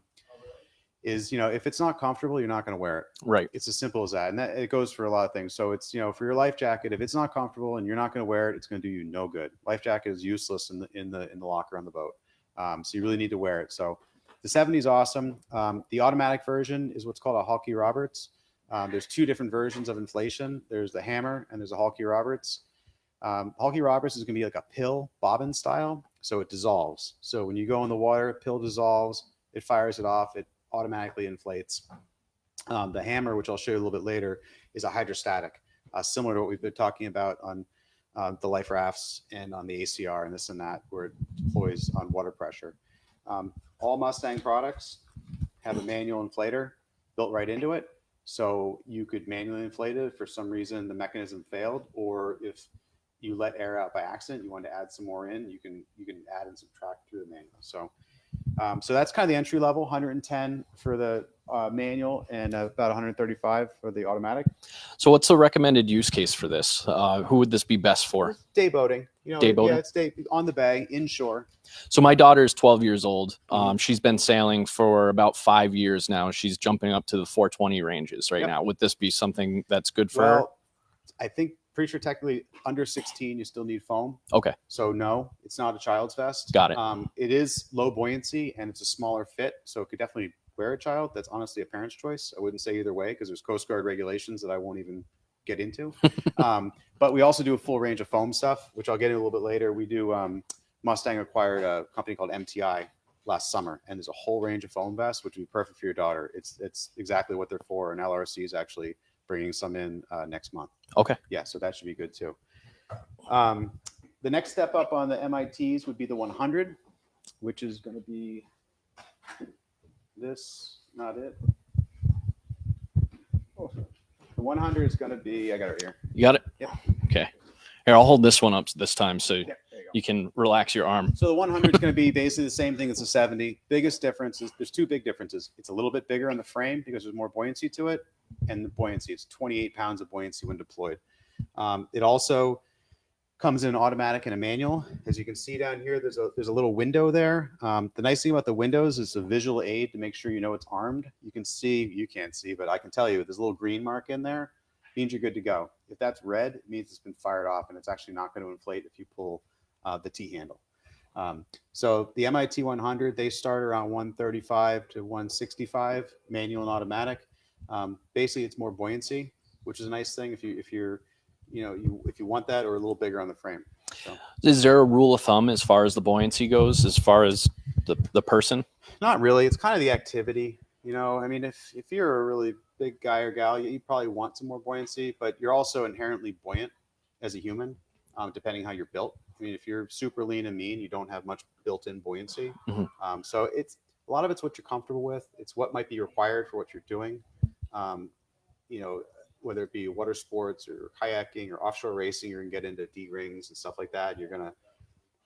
is, if it's not comfortable, you're not going to wear it. Right. It's as simple as that. And it goes for a lot of things. So it's, for your life jacket, if it's not comfortable and you're not going to wear it, it's going to do you no good. Life jacket is useless in the locker on the boat. So you really need to wear it. So the 70 is awesome. The automatic version is what's called a Halkey Roberts. There's two different versions of inflation. There's the hammer and there's a Halkey Roberts. Halkey Roberts is going to be like a pill bobbin style. So it dissolves. So when you go in the water, pill dissolves, it fires it off, it automatically inflates. The hammer, which I'll show you a little bit later, is a hydrostatic, similar to what we've been talking about on the life rafts and on the ACR and this and that, where it deploys on water pressure. All Mustang products have a manual inflator built right into it. So you could manually inflate it if for some reason the mechanism failed, or if you let air out by accident, you want to add some more in, you can add and subtract through the manual. So so that's kind of the entry level, 110 for the manual and about 135 for the automatic. So what's the recommended use case for this? Who would this be best for? Day boating. Day boating? Yeah, it's day on the bay, inshore. So my daughter is 12 years old. She's been sailing for about 5 years now. She's jumping up to the 420 ranges right now. Would this be something that's good for her? I think pretty sure technically under 16, you still need foam. Okay. So no, it's not a child's vest. Got it. It is low buoyancy and it's a smaller fit. So it could definitely wear a child. That's honestly a parent's choice. I wouldn't say either way because there's Coast Guard regulations that I won't even get into. But we also do a full range of foam stuff, which I'll get into a little bit later. We do Mustang acquired a company called MTI last summer, and there's a whole range of foam vests, which would be perfect for your daughter. It's exactly what they're for. And LRC is actually bringing some in next month. Okay. Yeah, so that should be good too. The next step up on the MITs would be the 100, which is going to be this, not it. Oh, the 100 is going to be, I got it here. You got it? Yep. Okay. Here, I'll hold this one up this time so Yep, there you go. you can relax your arm. So the 100 is going to be basically the same thing as the 70. Biggest difference is there's two big differences. It's a little bit bigger on the frame because there's more buoyancy to it, and the buoyancy, it's 28 pounds of buoyancy when deployed. It also comes in automatic and a manual. As you can see down here, there's a little window there. The nice thing about the windows is a visual aid to make sure you know it's armed. You can see, you can't see, but I can tell you there's a little green mark in there. Means you're good to go. If that's red, it means it's been fired off and it's actually not going to inflate if you pull the T-handle. So the MIT 100, they start around 135 to 165, manual and automatic. Basically, it's more buoyancy, which is a nice thing if you want that, or a little bigger on the frame. So. Is there a rule of thumb as far as the buoyancy goes, as far as the person? Not really. It's kind of the activity. I mean, if you're a really big guy or gal, you probably want some more buoyancy, but you're also inherently buoyant as a human, depending how you're built. I mean, if you're super lean and mean, you don't have much built-in buoyancy. Mm-hmm. So it's a lot of it's what you're comfortable with. It's what might be required for what you're doing. Whether it be water sports or kayaking or offshore racing, you're going to get into D rings and stuff like that. You're going to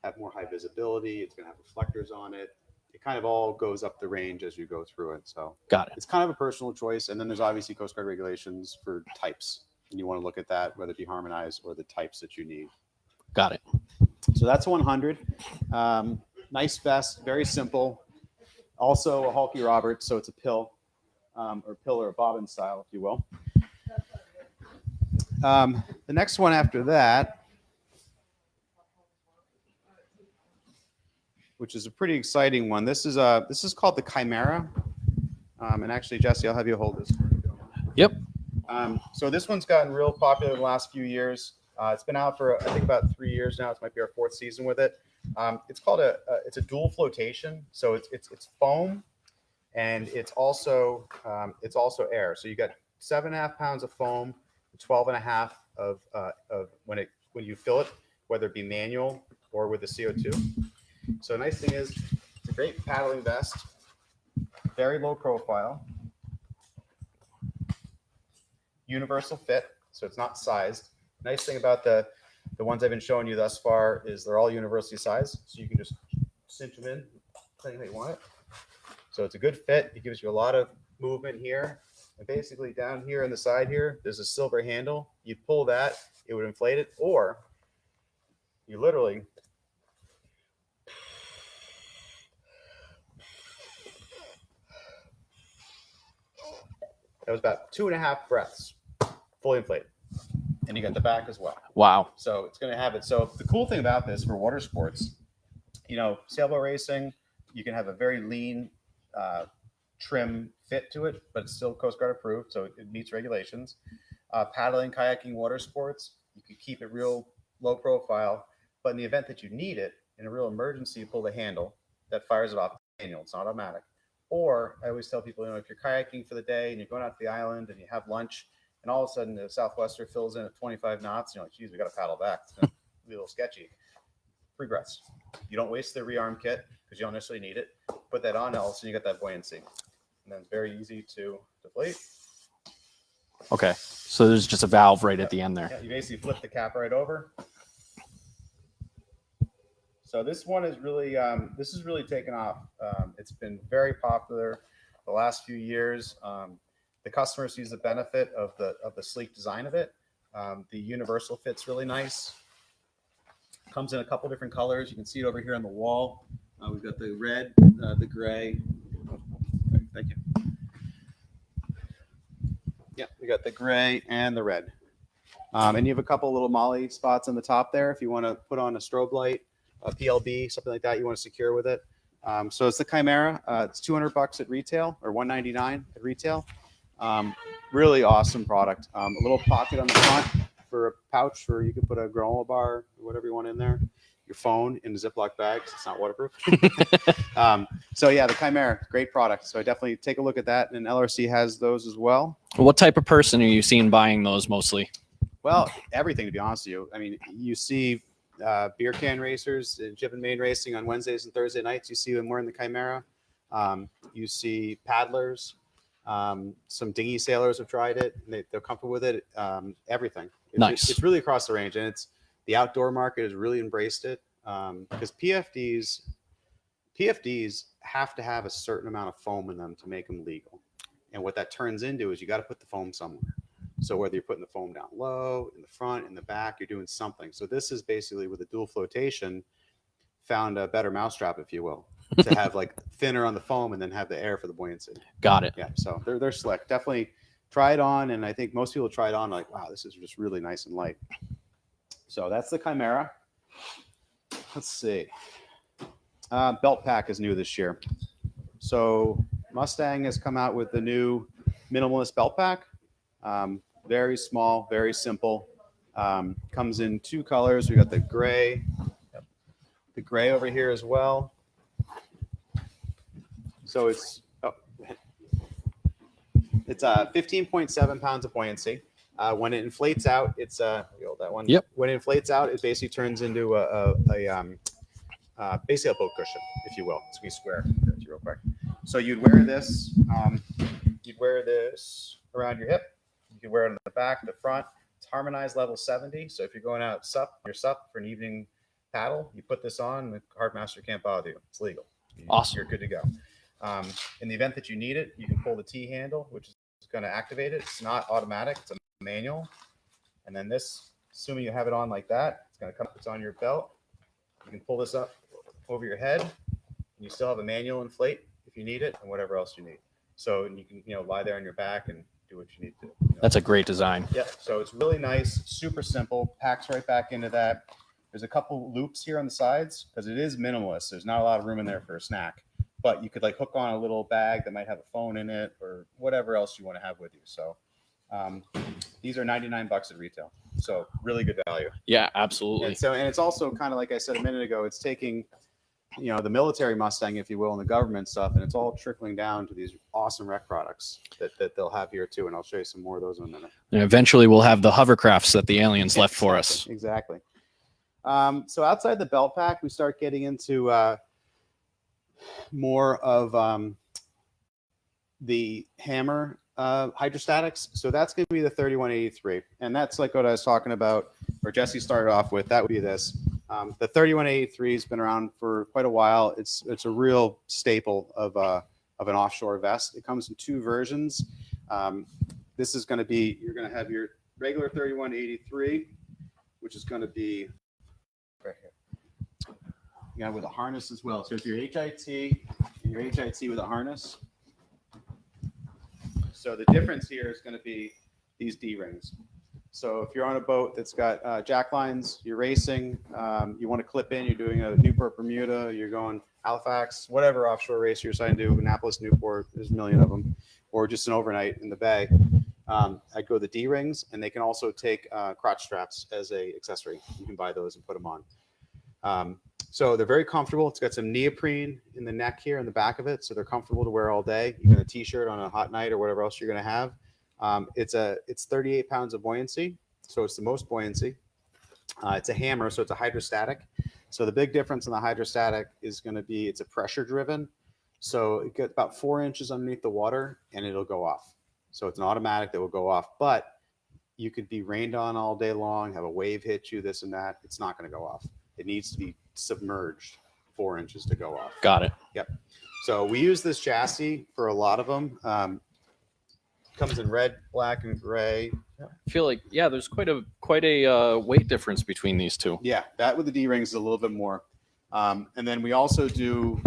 have more high visibility. It's going to have reflectors on it. It kind of all goes up the range as you go through it. So Got it. It's kind of a personal choice. And then there's obviously Coast Guard regulations for types. And you want to look at that, whether it be harmonized or the types that you need. Got it. So that's 100. Nice vest, very simple. Also a Halky Roberts, so it's a pill or a bobbin style, if you will. The next one after that, which is a pretty exciting one. This is called the Chimera. And actually, Jesse, I'll have you hold this. Yep. So this one's gotten real popular the last few years. It's been out for I think about 3 years now. It might be our 4th season with it. It's called it's a dual flotation. So it's foam, and it's also air. So you got 7.5 pounds of foam, 12.5 of when you fill it, whether it be manual or with the CO2. So the nice thing is it's a great paddling vest, very low profile, universal fit, so it's not sized. Nice thing about the ones I've been showing you thus far is they're all universally sized, so you can just cinch them in any way you want it. So it's a good fit. It gives you a lot of movement here. And basically down here on the side here, there's a silver handle. You pull that, it would inflate it, or you literally that was about 2.5 breaths, fully inflated. And you got the back as well. Wow. So it's going to have it. So the cool thing about this for water sports, sailboat racing, you can have a very lean, trim fit to it, but it's still Coast Guard approved, so it meets regulations. Paddling, kayaking, water sports, you can keep it real low profile, but in the event that you need it, in a real emergency, you pull the handle that fires it off manual. It's not automatic. Or I always tell people, if you're kayaking for the day and you're going out to the island and you have lunch, and all of a sudden the southwester fills in at 25 knots, you're like, geez, we got to paddle back. It's going to be a little sketchy. Regrets. You don't waste the rearm kit because you don't necessarily need it. Put that on, all of a sudden you got that buoyancy. And then it's very easy to deflate. Okay. So there's just a valve right at the end there. Yeah, you basically flip the cap right over. So this one is really, this is really taken off. It's been very popular the last few years. The customers see the benefit of the sleek design of it. The universal fit's really nice. Comes in a couple different colors. You can see it over here on the wall. We've got the red, the gray. Thank you. Yeah, we got the gray and the red. And you have a couple little molly spots on the top there if you want to put on a strobe light, a PLB, something like that you want to secure with it. So it's the Chimera. It's $200 at retail, or $199 at retail. Really awesome product. A little pocket on the front for a pouch where you can put a granola bar or whatever you want in there. Your phone in a Ziploc bag. It's not waterproof. So yeah, the Chimera, great product. So I definitely take a look at that. And LRC has those as well. What type of person are you seeing buying those mostly? Well, everything, to be honest with you. I mean, you see beer can racers, Jib and Main racing on Wednesdays and Thursday nights. You see them wearing the Chimera. You see paddlers. Some dinghy sailors have tried it. And they're comfortable with it. Everything. Nice. It's really across the range, and it's the outdoor market has really embraced it because PFDs have to have a certain amount of foam in them to make them legal. And what that turns into is you got to put the foam somewhere. So whether you're putting the foam down low, in the front, in the back, you're doing something. So this is basically with a dual flotation, found a better mousetrap, if you will, to have like thinner on the foam and then have the air for the buoyancy. Got it. Yeah, so they're slick. Definitely try it on, and I think most people try it on like, wow, this is just really nice and light. So that's the Chimera. Let's see. Belt pack is new this year. So Mustang has come out with the new minimalist belt pack. Very small, very simple. Comes in two colors. We got the gray over here as well. So it's 15.7 pounds of buoyancy. When it inflates out, it's that one. Yep. When it inflates out, it basically turns into basically a boat cushion, if you will. It's gonna be square. Real quick. So you'd wear this. You'd wear this around your hip. You can wear it on the back, the front. It's harmonized level 70. So if you're going out your sup for an evening paddle, you put this on. The hard master can't bother you. It's legal. Awesome. You're good to go. In the event that you need it, you can pull the T handle, which is going to activate it. It's not automatic. It's a manual. And then this, assuming you have it on like that, it's going to come. It's on your belt. You can pull this up over your head, and you still have a manual inflate if you need it, and whatever else you need. So you can lie there on your back and do what you need to. That's a great design. Yeah. So it's really nice, super simple. Packs right back into that. There's a couple loops here on the sides because it is minimalist. There's not a lot of room in there for a snack, but you could like hook on a little bag that might have a phone in it or whatever else you want to have with you. So these are $99 at retail. So really good value. Yeah, absolutely. And it's also kind of like I said a minute ago, it's taking, the military Mustang, if you will, and the government stuff, and it's all trickling down to these awesome rec products that they'll have here too. And I'll show you some more of those in a minute. And eventually we'll have the hovercrafts that the aliens left for us. Exactly. So outside the belt pack, we start getting into more of the hammer hydrostatics. So that's going to be the 3183. And that's like what I was talking about, or Jesse started off with. That would be this. The 3183 has been around for quite a while. It's a real staple of an offshore vest. It comes in two versions. This is going to be, you're going to have your regular 3183, which is going to be right here. Yeah, with a harness as well. So if you're HIT, and your HIT with a harness. So the difference here is going to be these D-rings. So if you're on a boat that's got jack lines, you're racing, you want to clip in, you're doing a Newport, Bermuda, you're going Halifax, whatever offshore race you're assigned to, Annapolis, Newport, there's a million of them, or just an overnight in the bay. I'd go the D-rings, and they can also take crotch straps as a accessory. You can buy those and put them on. So they're very comfortable. It's got some neoprene in the neck here and the back of it, so they're comfortable to wear all day, even a t-shirt on a hot night or whatever else you're going to have. It's 38 pounds of buoyancy, so it's the most buoyancy. It's a hammer, so it's a hydrostatic. So the big difference in the hydrostatic is going to be it's a pressure driven. So it gets about 4 inches underneath the water and it'll go off. So it's an automatic that will go off, but you could be rained on all day long, have a wave hit you, this and that. It's not going to go off. It needs to be submerged 4 inches to go off. Got it. Yep. So we use this chassis for a lot of them. Comes in red, black, and gray. I feel like, yeah, there's quite a weight difference between these two. Yeah, that with the D-rings is a little bit more. And then we also do,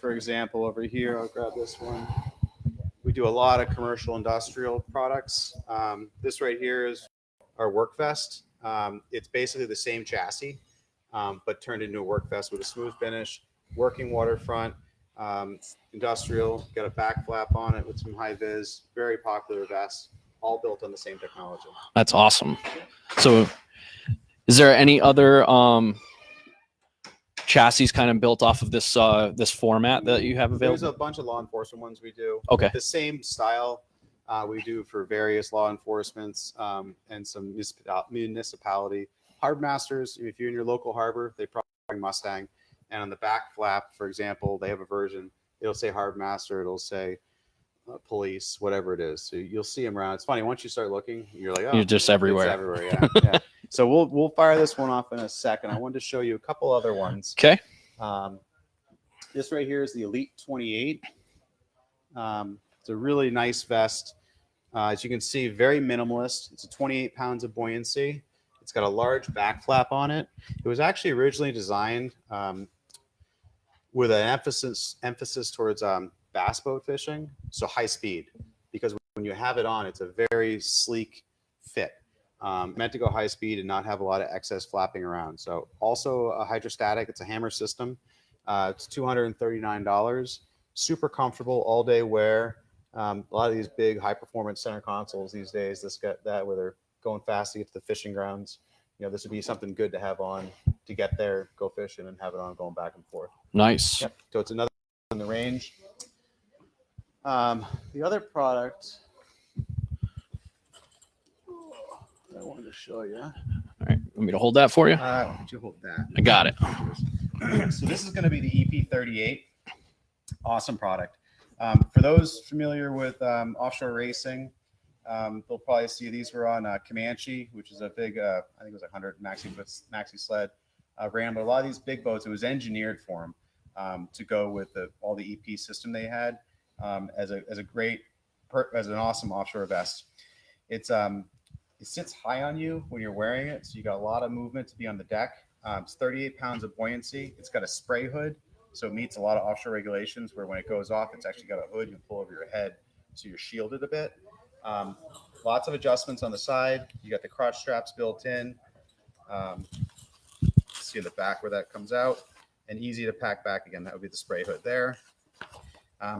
for example, over here, I'll grab this one. We do a lot of commercial industrial products. This right here is our work vest. It's basically the same chassis, but turned into a work vest with a smooth finish, working waterfront, industrial, got a back flap on it with some high vis, very popular vest, all built on the same technology. That's awesome. So is there any other chassis kind of built off of this this format that you have available? There's a bunch of law enforcement ones we do. Okay. The same style we do for various law enforcements and some municipality. Harbor masters, if you're in your local harbor, they probably bring Mustang. And on the back flap, for example, they have a version. It'll say harbor master. It'll say police, whatever it is. So you'll see them around. It's funny. Once you start looking, you're like, oh, You're just everywhere. It's everywhere. Yeah. Yeah. So we'll fire this one off in a second. I wanted to show you a couple other ones. Okay. This right here is the Elite 28. It's a really nice vest. As you can see, very minimalist. It's a 28 pounds of buoyancy. It's got a large back flap on it. It was actually originally designed with an emphasis towards bass boat fishing, so high speed. Because when you have it on, it's a very sleek fit. Meant to go high speed and not have a lot of excess flapping around. So also a hydrostatic. It's a hammer system. It's $239. Super comfortable, all day wear. A lot of these big high performance center consoles these days, this got that where they're going fast to get to the fishing grounds. You know, this would be something good to have on to get there, go fishing, and have it on going back and forth. Nice. Yep. So it's another in the range. The other product I wanted to show you. All right. Want me to hold that for you? Why don't you hold that? I got it. So this is going to be the EP38. Awesome product. For those familiar with offshore racing, they'll probably see these were on Comanche, which is a big, I think it was 100 maxi sled. Rambler. A lot of these big boats, it was engineered for them to go with all the EP system they had as an awesome offshore vest. It sits high on you when you're wearing it, so you got a lot of movement to be on the deck. It's 38 pounds of buoyancy. It's got a spray hood, so it meets a lot of offshore regulations where when it goes off, it's actually got a hood you pull over your head, so you're shielded a bit. Lots of adjustments on the side. You got the crotch straps built in. See the back where that comes out, and easy to pack back again. That would be the spray hood there.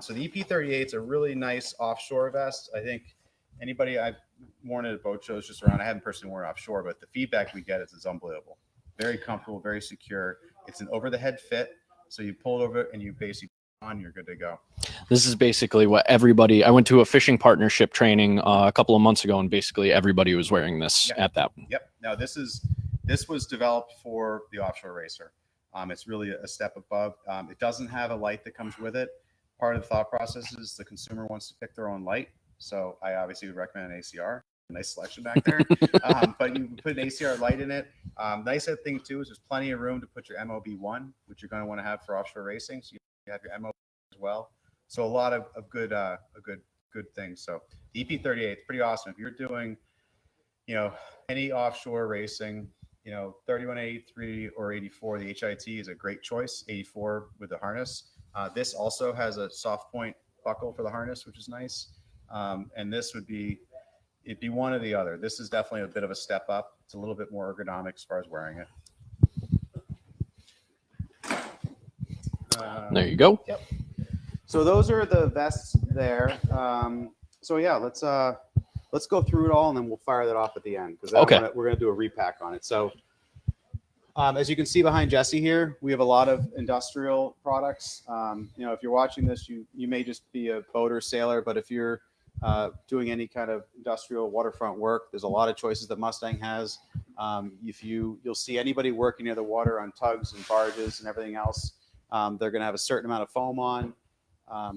So the EP38 is a really nice offshore vest. I think anybody I've worn it at boat shows just around, I haven't personally worn it offshore, but the feedback we get is unbelievable. Very comfortable, very secure. It's an over the head fit. So you pull it over and you basically on, you're good to go. This is basically what everybody, I went to a fishing partnership training a couple of months ago, and basically everybody was wearing this at that. Yep. Now this was developed for the offshore racer. It's really a step above. It doesn't have a light that comes with it. Part of the thought process is the consumer wants to pick their own light. So I obviously would recommend an ACR. Nice selection back there. But you put an ACR light in it. Nice thing too is there's plenty of room to put your MOB1, which you're going to want to have for offshore racing. So you have your MOB as well. So a lot of good things. So the EP38 is pretty awesome. If you're doing, any offshore racing, 3183 or 84, the HIT is a great choice. 84 with the harness. This also has a soft point buckle for the harness, which is nice. And this it'd be one or the other. This is definitely a bit of a step up. It's a little bit more ergonomic as far as wearing it. There you go. Yep. So those are the vests there. So yeah, let's go through it all, and then we'll fire that off at the end because we're gonna do a repack on it. So As you can see behind Jesse here, we have a lot of industrial products. You know, if you're watching this, you may just be a boater, sailor, but if you're doing any kind of industrial waterfront work, there's a lot of choices that Mustang has. If you'll see anybody working near the water on tugs and barges and everything else, they're going to have a certain amount of foam on.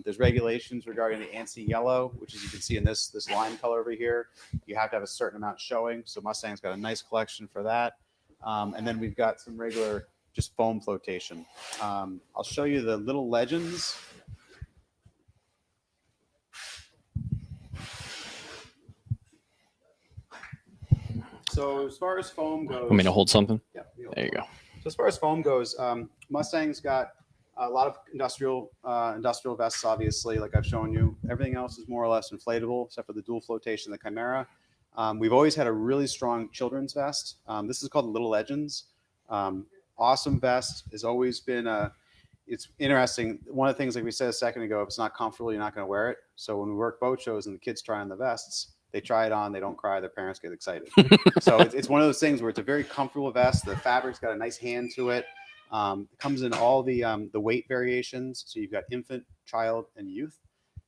There's regulations regarding the ANSI yellow, which as you can see in this lime color over here, you have to have a certain amount showing. So Mustang's got a nice collection for that. And then we've got some regular just foam flotation. I'll show you the little legends. So as far as foam goes, Want me to hold something? yeah, There you go. So as far as foam goes, Mustang's got a lot of industrial vests, obviously, like I've shown you. Everything else is more or less inflatable, except for the dual flotation, the Chimera. We've always had a really strong children's vest. This is called the Little Legends. Awesome vest. Has always been it's interesting. One of the things, like we said a second ago, if it's not comfortable, you're not going to wear it. So when we work boat shows and the kids try on the vests, they try it on, they don't cry, their parents get excited. So it's one of those things where it's a very comfortable vest. The fabric's got a nice hand to it. It comes in all the weight variations. So you've got infant, child, and youth.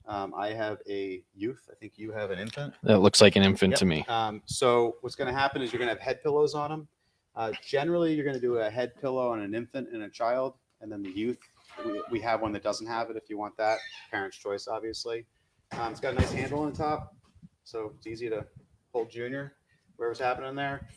I have a youth. I think you have an infant. That looks like an infant Yep. to me. So what's going to happen is you're going to have head pillows on them. Generally, you're going to do a head pillow on an infant and a child, and then the youth. We have one that doesn't have it if you want that. Parent's choice, obviously. It's got a nice handle on the top, so it's easy to hold Junior, whatever's happening there.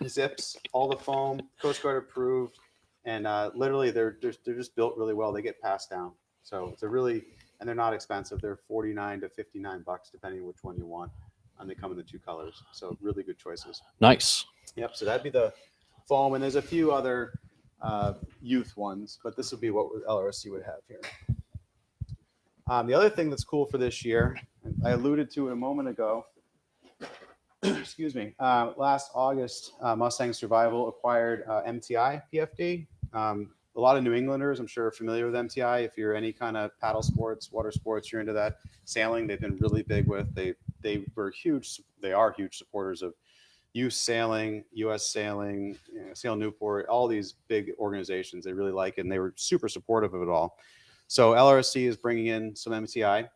Zips, all the foam, Coast Guard approved, and literally they're just built really well. They get passed down, so it's a really, and they're not expensive. They're $49 to $59 depending on which one you want. And they come in the two colors, so really good choices. Nice. Yep. So that'd be the foam, and there's a few other youth ones, but this would be what LRSC would have here. The other thing that's cool for this year, I alluded to it a moment ago. Excuse me. Last August, Mustang Survival acquired MTI PFD. A lot of New Englanders, I'm sure, are familiar with MTI. If you're any kind of paddle sports, water sports, you're into that. Sailing, they've been really big with. They were huge. They are huge supporters of youth sailing, U.S. sailing, Sail Newport, all these big organizations. They really like it, and they were super supportive of it all. So LRSC is bringing in some MTI,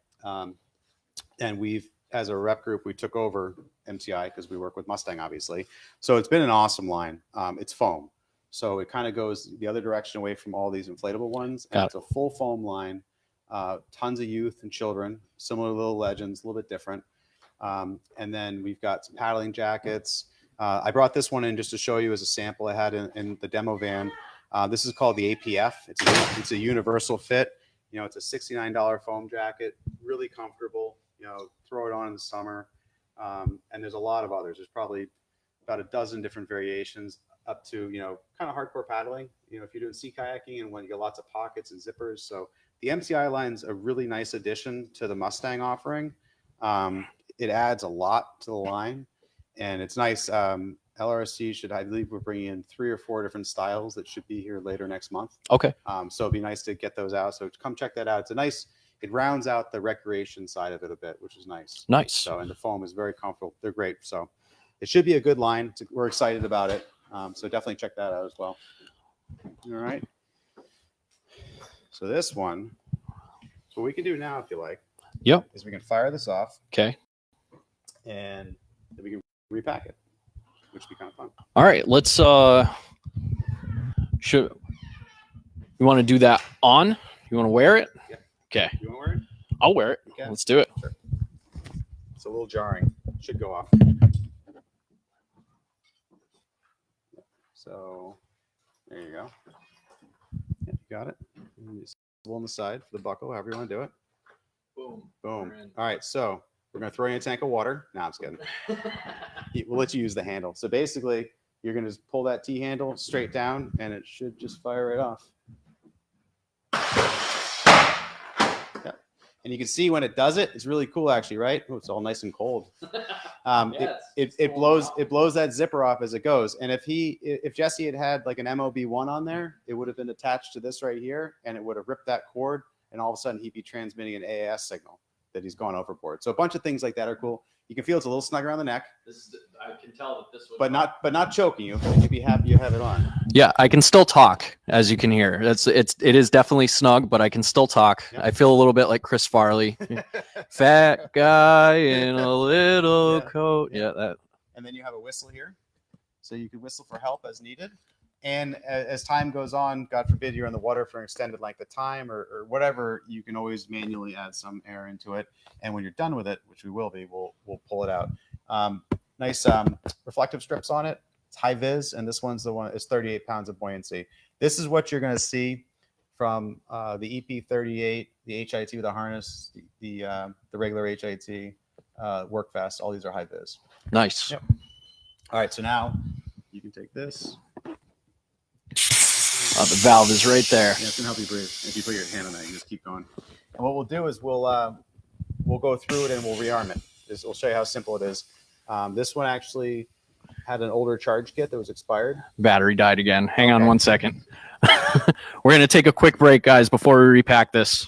and we've, as a rep group, we took over MTI because we work with Mustang, obviously. So it's been an awesome line. It's foam. So it kind of goes the other direction away from all these inflatable ones. And it's a full foam line, tons of youth and children, similar to Little Legends, a little bit different. And then we've got some paddling jackets. I brought this one in just to show you as a sample I had in the demo van. This is called the APF. It's a universal fit. You know, it's a $69 foam jacket, really comfortable. You know, throw it on in the summer. And there's a lot of others. There's probably about a dozen different variations up to, you know, kind of hardcore paddling. You know, if you're doing sea kayaking and when you get lots of pockets and zippers. So the MTI line's a really nice addition to the Mustang offering. It adds a lot to the line, and it's nice. LRSC should, I believe, we're bringing in 3 or 4 different styles that should be here later next month. Okay. So it'd be nice to get those out. So come check that out. It's a nice. It rounds out the recreation side of it a bit, which is nice. Nice. So, and the foam is very comfortable. They're great. So it should be a good line. We're excited about it. So definitely check that out as well. All right. So this one, so what we can do now, if you like, Yep. is we can fire this off. Okay. And then we can repack it, which would be kind of fun. All right. Let's should you want to do that on? You want to wear it? Yeah. Okay. You want to wear it? I'll wear it. Okay. Let's do it. Sure. It's a little jarring. Should go off. So there you go. Yeah, you got it. And just on the side for the buckle, however you want to do it. Boom. Boom. All right. So we're going to throw in a tank of water. No, I'm just kidding. We'll let you use the handle. So basically, you're going to just pull that T handle straight down, and it should just fire right off. Yeah. And you can see when it does it, it's really cool, actually, right? Oh, it's all nice and cold. It blows that zipper off as it goes. And if Jesse had like an MOB1 on there, it would have been attached to this right here, and it would have ripped that cord, and all of a sudden he'd be transmitting an AIS signal. that he's gone overboard. So a bunch of things like that are cool. You can feel it's a little snug around the neck. I can tell that this but not choking you. You'd be happy you have it on. Yeah, I can still talk, as you can hear. It is definitely snug, but I can still talk. Yep. I feel a little bit like Chris Farley, fat guy in a little coat. Yeah, that. And then you have a whistle here, so you can whistle for help as needed. And as time goes on, God forbid you're in the water for an extended length of time or whatever, you can always manually add some air into it. And when you're done with it, which we will be, we'll pull it out. Nice reflective strips on it. It's high vis, and this one's the one. It's 38 pounds of buoyancy. This is what you're going to see from the EP38, the HIT with the harness, the regular HIT, Workfast. All these are high vis. Nice. Yep. All right, so now you can take this. The valve is right there. Yeah, it's gonna help you breathe. If you put your hand on that, you just keep going. And what we'll do is we'll go through it and we'll rearm it. We'll show you how simple it is. This one actually had an older charge kit that was expired. Battery died again. Hang on Okay. 1 second. We're going to take a quick break, guys, before we repack this.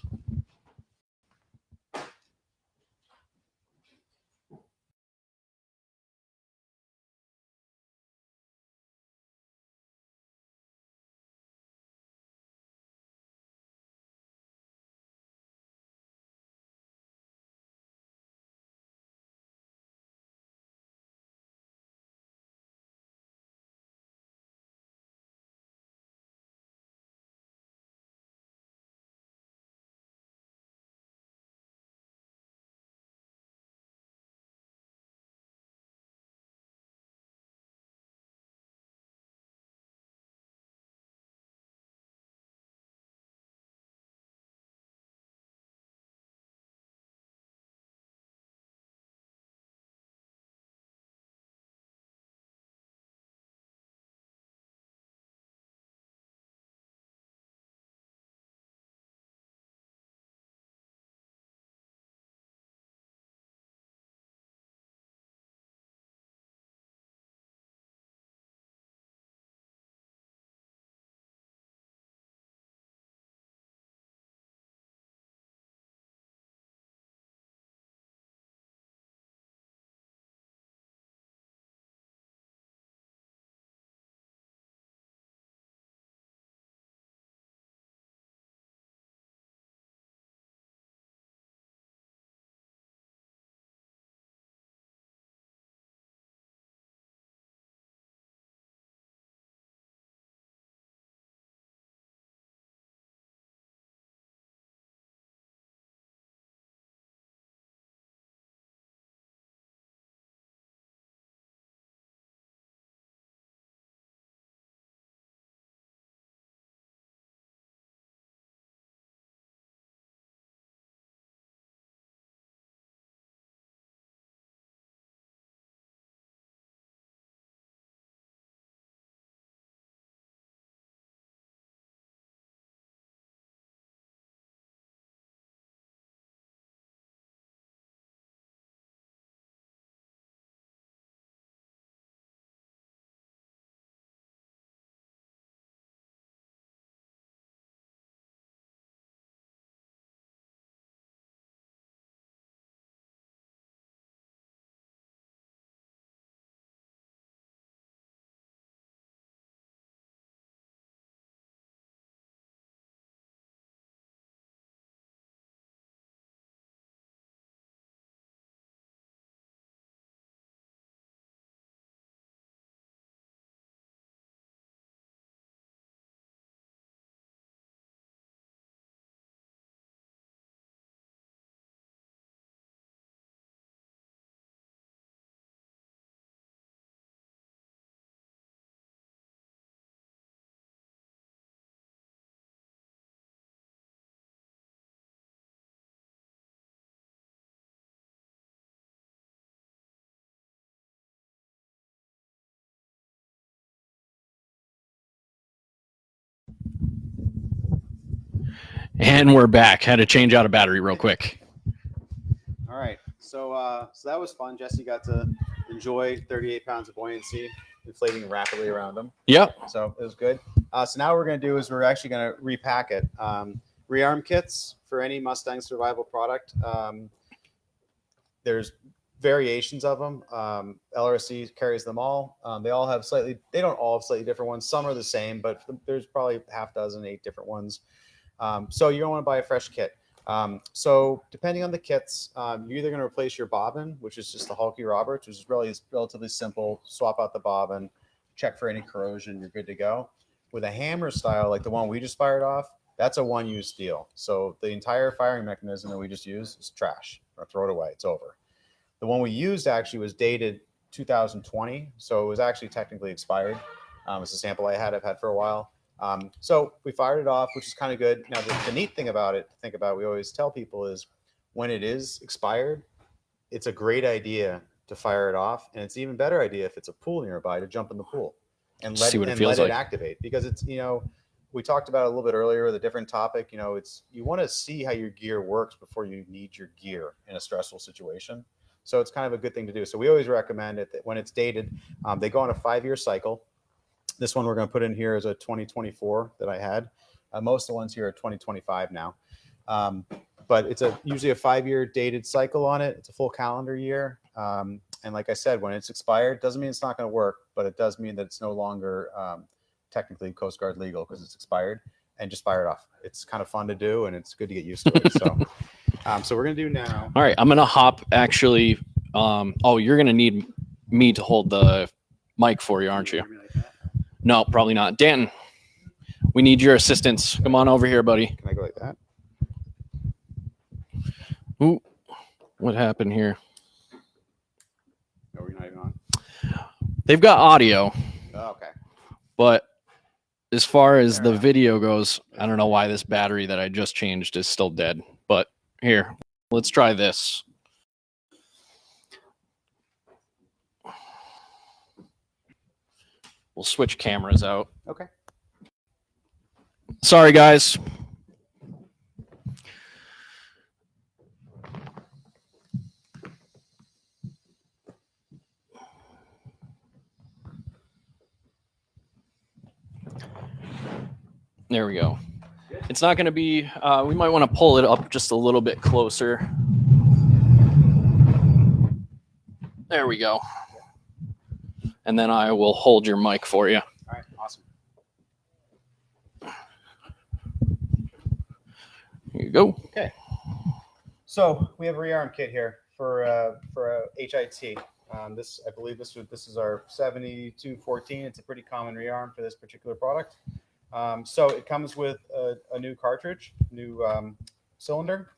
And we're back. Had to change out a battery real quick. All right, so that was fun. Jesse got to enjoy 38 pounds of buoyancy, inflating rapidly around him. Yep. So it was good. So now what we're going to do is we're actually going to repack it. Rearm kits for any Mustang survival product. there's variations of them. LRC carries them all. They all have they don't all have slightly different ones. Some are the same, but there's probably half dozen, 8 different ones. So you don't want to buy a fresh kit. So depending on the kits, you're either going to replace your bobbin, which is just the Hulky Roberts, which is really relatively simple. Swap out the bobbin, check for any corrosion, you're good to go. With a hammer style like the one we just fired off, that's a one-use deal. So the entire firing mechanism that we just used is trash, or throw it away. It's over. The one we used actually was dated 2020, so it was actually technically expired. It's a sample I've had for a while. So we fired it off, which is kind of good. Now, the neat thing about it to think about, we always tell people, is when it is expired, it's a great idea to fire it off, and it's an even better idea if it's a pool nearby to jump in the pool and let it activate, because it's, you know, we talked about it a little bit earlier, the different topic, you know, it's, you want to see how your gear works before you need your gear in a stressful situation. So it's kind of a good thing to do. So we always recommend it that when it's dated, they go on a 5-year cycle. This one we're going to put in here is a 2024 that I had. Most of the ones here are 2025 now. But it's usually a 5-year dated cycle on it. It's a full calendar year. And like I said, when it's expired, doesn't mean it's not going to work, but it does mean that it's no longer technically Coast Guard legal because it's expired, and just fire it off. It's kind of fun to do, and it's good to get used to it. So, so we're going to do now. All right. I'm going to hop actually. Oh, you're going to need me to hold the mic for you, aren't you? No, probably not. Danton, we need your assistance. Come on over here, buddy. Can I go like that? Ooh, what happened here? No, we're not even on. They've got audio, Oh, okay. but as far as the video goes, I don't know why this battery that I just changed is still dead. But here, let's try this. We'll switch cameras out. Okay. Sorry, guys. There we go. It's not going to be, we might want to pull it up just a little bit closer. There we go. And then I will hold your mic for you. All right. Awesome. Here you go. Okay. So we have a rearm kit here for a HIT. This, I believe this is our 7214. It's a pretty common rearm for this particular product. So it comes with a new cartridge, new cylinder,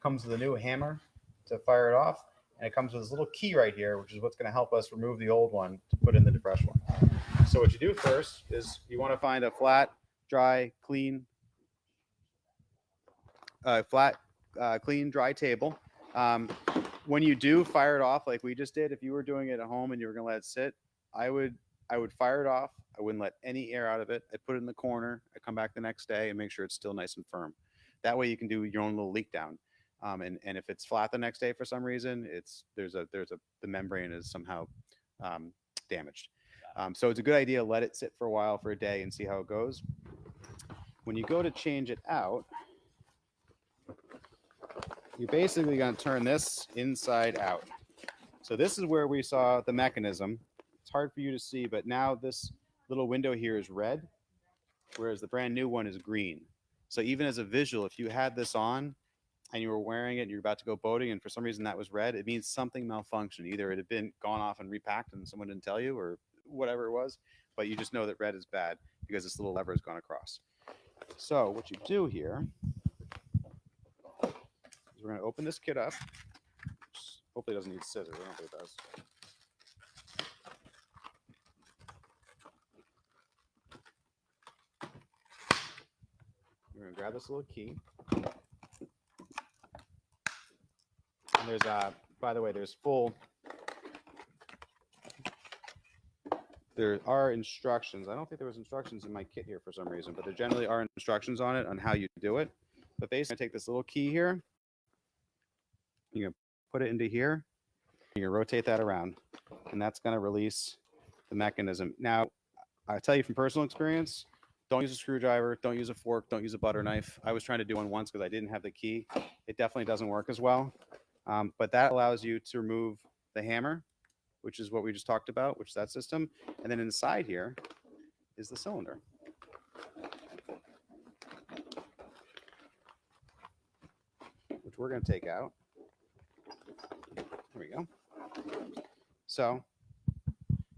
comes with a new hammer to fire it off, and it comes with this little key right here, which is what's going to help us remove the old one to put in the fresh one. So what you do first is you want to find a flat, dry, clean, dry table. When you do fire it off like we just did, if you were doing it at home and you were going to let it sit, I would fire it off. I wouldn't let any air out of it. I'd put it in the corner. I'd come back the next day and make sure it's still nice and firm. That way you can do your own little leak down. And if it's flat the next day for some reason, the membrane is somehow damaged. So it's a good idea to let it sit for a while, for a day, and see how it goes. When you go to change it out, you're basically going to turn this inside out. So this is where we saw the mechanism. It's hard for you to see, but now this little window here is red, whereas the brand new one is green. So even as a visual, if you had this on and you were wearing it and you're about to go boating and for some reason that was red, it means something malfunctioned. Either it had been gone off and repacked and someone didn't tell you, or whatever it was, but you just know that red is bad because this little lever has gone across. So what you do here is we're going to open this kit up. Hopefully it doesn't need scissors. I don't think it does. We're going to grab this little key. And there's, by the way, there are instructions. I don't think there was instructions in my kit here for some reason, but there generally are instructions on it on how you do it. But basically, take this little key here. You can put it into here. You can rotate that around, and that's going to release the mechanism. Now, I tell you from personal experience, don't use a screwdriver, don't use a fork, don't use a butter knife. I was trying to do one once because I didn't have the key. It definitely doesn't work as well. But that allows you to remove the hammer, which is what we just talked about, which is that system. And then inside here is the cylinder. Which we're going to take out. There we go. So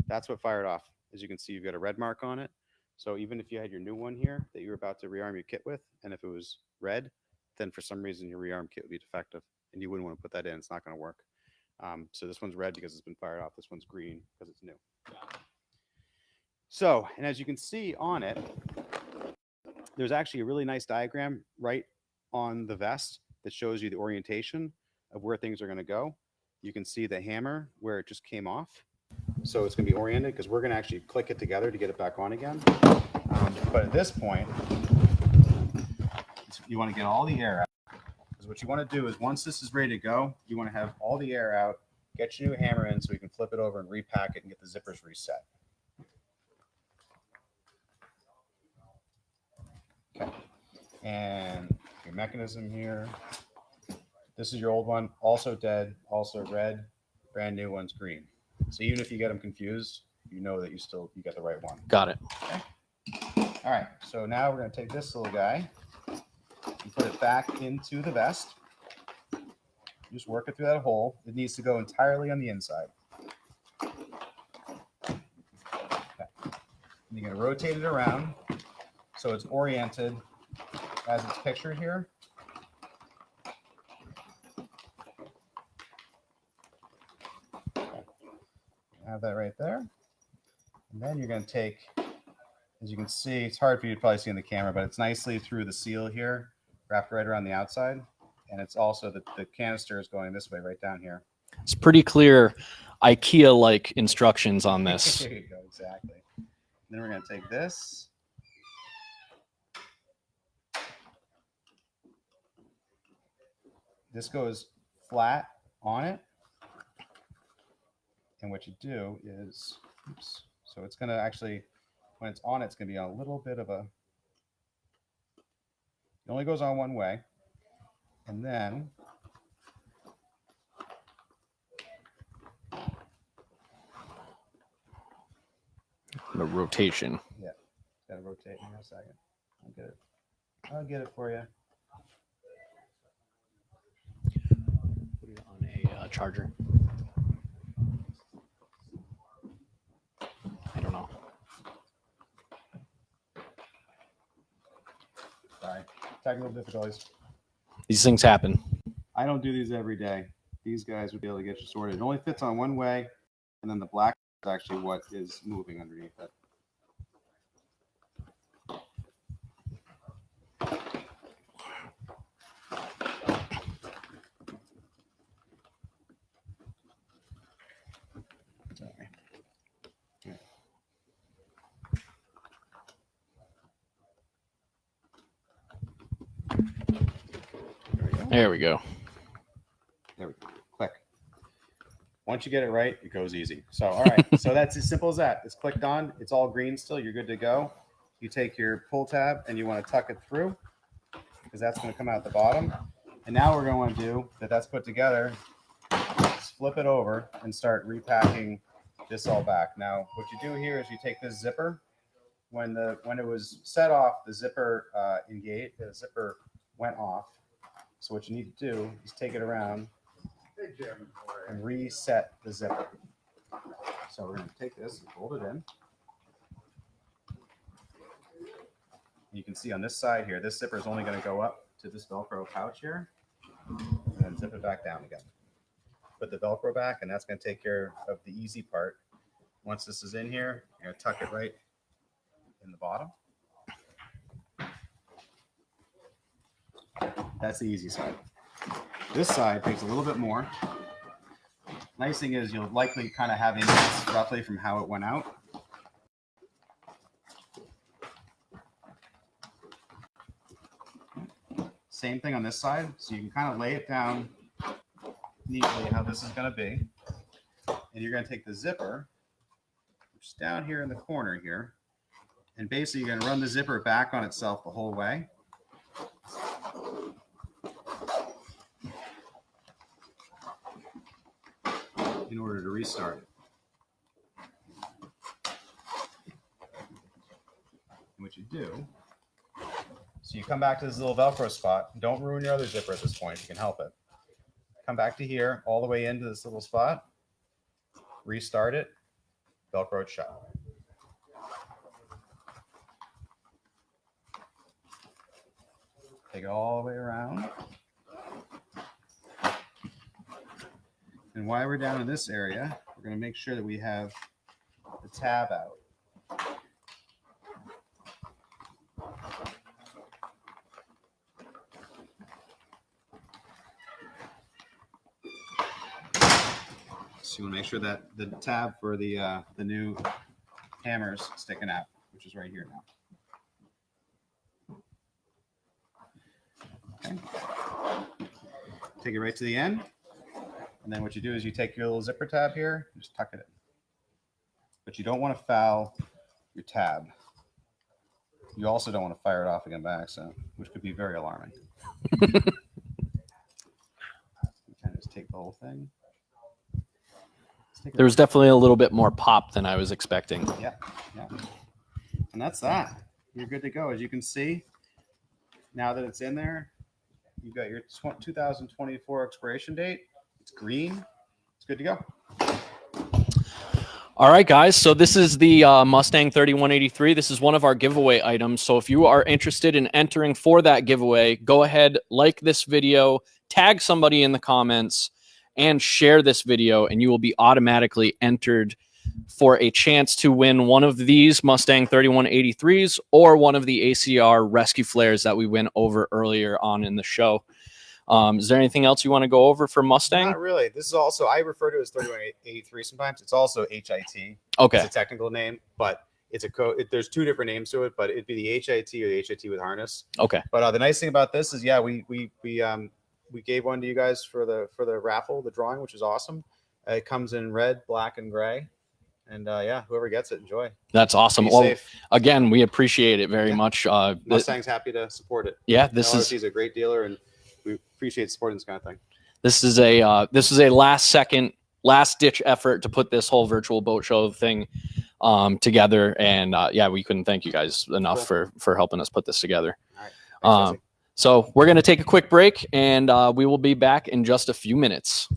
that's what fired off. As you can see, you've got a red mark on it. So even if you had your new one here that you were about to rearm your kit with, and if it was red, then for some reason your rearm kit would be defective, and you wouldn't want to put that in. It's not going to work. So this one's red because it's been fired off. This one's green because it's new. So, and as you can see on it, there's actually a really nice diagram right on the vest that shows you the orientation of where things are going to go. You can see the hammer where it just came off. So it's going to be oriented because we're going to actually click it together to get it back on again. But at this point, you want to get all the air out. Because what you want to do is once this is ready to go, you want to have all the air out, get your new hammer in so you can flip it over and repack it and get the zippers reset. Okay. And your mechanism here. This is your old one, also dead, also red, brand new one's green. So even if you get them confused, you know that you got the right one. Got it. Okay. All right, so now we're going to take this little guy and put it back into the vest. Just work it through that hole. It needs to go entirely on the inside. Okay. And you're going to rotate it around so it's oriented as it's pictured here. Have that right there. And then you're going to take, as you can see, it's hard for you to probably see in the camera, but it's nicely through the seal here, wrapped right around the outside. And it's also the canister is going this way right down here. It's pretty clear IKEA-like instructions on this. There you go, exactly. Then we're going to take this. This goes flat on it. And what you do is, oops, so it's going to actually, when it's on, it's going to be on a little bit of a, it only goes on one way. And then The rotation. yeah, it's got to rotate in a second. I'll get it for you. Put it on a charger. I don't know. Sorry, technical difficulties. These things happen. I don't do these every day. These guys would be able to get you sorted. It only fits on one way, and then the black is actually what is moving underneath it. Sorry. There we go. There we go. Click. Once you get it right, it goes easy. So, all right. So that's as simple as that. It's clicked on. It's all green still. You're good to go. You take your pull tab and you want to tuck it through because that's going to come out the bottom. And now we're going to do that's put together. Just flip it over and start repacking this all back. Now, what you do here is you take this zipper. When it was set off, the zipper the zipper went off. So what you need to do is take it around and reset the zipper. So we're going to take this and fold it in. You can see on this side here, this zipper is only going to go up to this Velcro pouch here, and then zip it back down again. Put the Velcro back, and that's going to take care of the easy part. Once this is in here, you're going to tuck it right in the bottom. That's the easy side. This side takes a little bit more. Nice thing is you'll likely kind of have inches roughly from how it went out. Same thing on this side. So you can kind of lay it down neatly how this is going to be. And you're going to take the zipper, which is down here in the corner here. And basically you're going to run the zipper back on itself the whole way. in order to restart it. And what you do, so you come back to this little Velcro spot. Don't ruin your other zipper at this point if you can help it. Come back to here, all the way into this little spot. Restart it, Velcro it shut. Take it all the way around. And while we're down in this area, we're going to make sure that we have the tab out. So you want to make sure that the tab for the new hammer's sticking out, which is right here now. Okay. Take it right to the end. And then what you do is you take your little zipper tab here, and just tuck it in. But you don't want to foul your tab. You also don't want to fire it off again by accident, which could be very alarming. You kind of just take the whole thing. There was definitely a little bit more pop than I was expecting. Yeah. And that's that. You're good to go. As you can see, now that it's in there, you've got your 2024 expiration date. It's green. It's good to go. All right, guys. So this is the Mustang 3183. This is one of our giveaway items. So if you are interested in entering for that giveaway, go ahead, like this video, tag somebody in the comments, and share this video, and you will be automatically entered for a chance to win one of these Mustang 3183s or one of the ACR rescue flares that we went over earlier on in the show. Is there anything else you want to go over for Mustang? Not really. This is also, I refer to it as 3183 sometimes. It's also HIT. Okay. It's a technical name, but it's a code. There's two different names to it, but it'd be the HIT or the HIT with harness. Okay. But the nice thing about this is, yeah, we gave one to you guys for the raffle, the drawing, which is awesome. It comes in red, black, and gray. And yeah, whoever gets it, enjoy. That's awesome. Be Well, safe. again, we appreciate it very much. Mustang's happy to support it. Yeah, this LRC is a great dealer, and we appreciate supporting this kind of thing. this is a last ditch effort to put this whole virtual boat show thing together. And yeah, we couldn't thank you guys enough for helping us put this together. All right. Thanks, Jesse. So we're going to take a quick break, and we will be back in just a few minutes.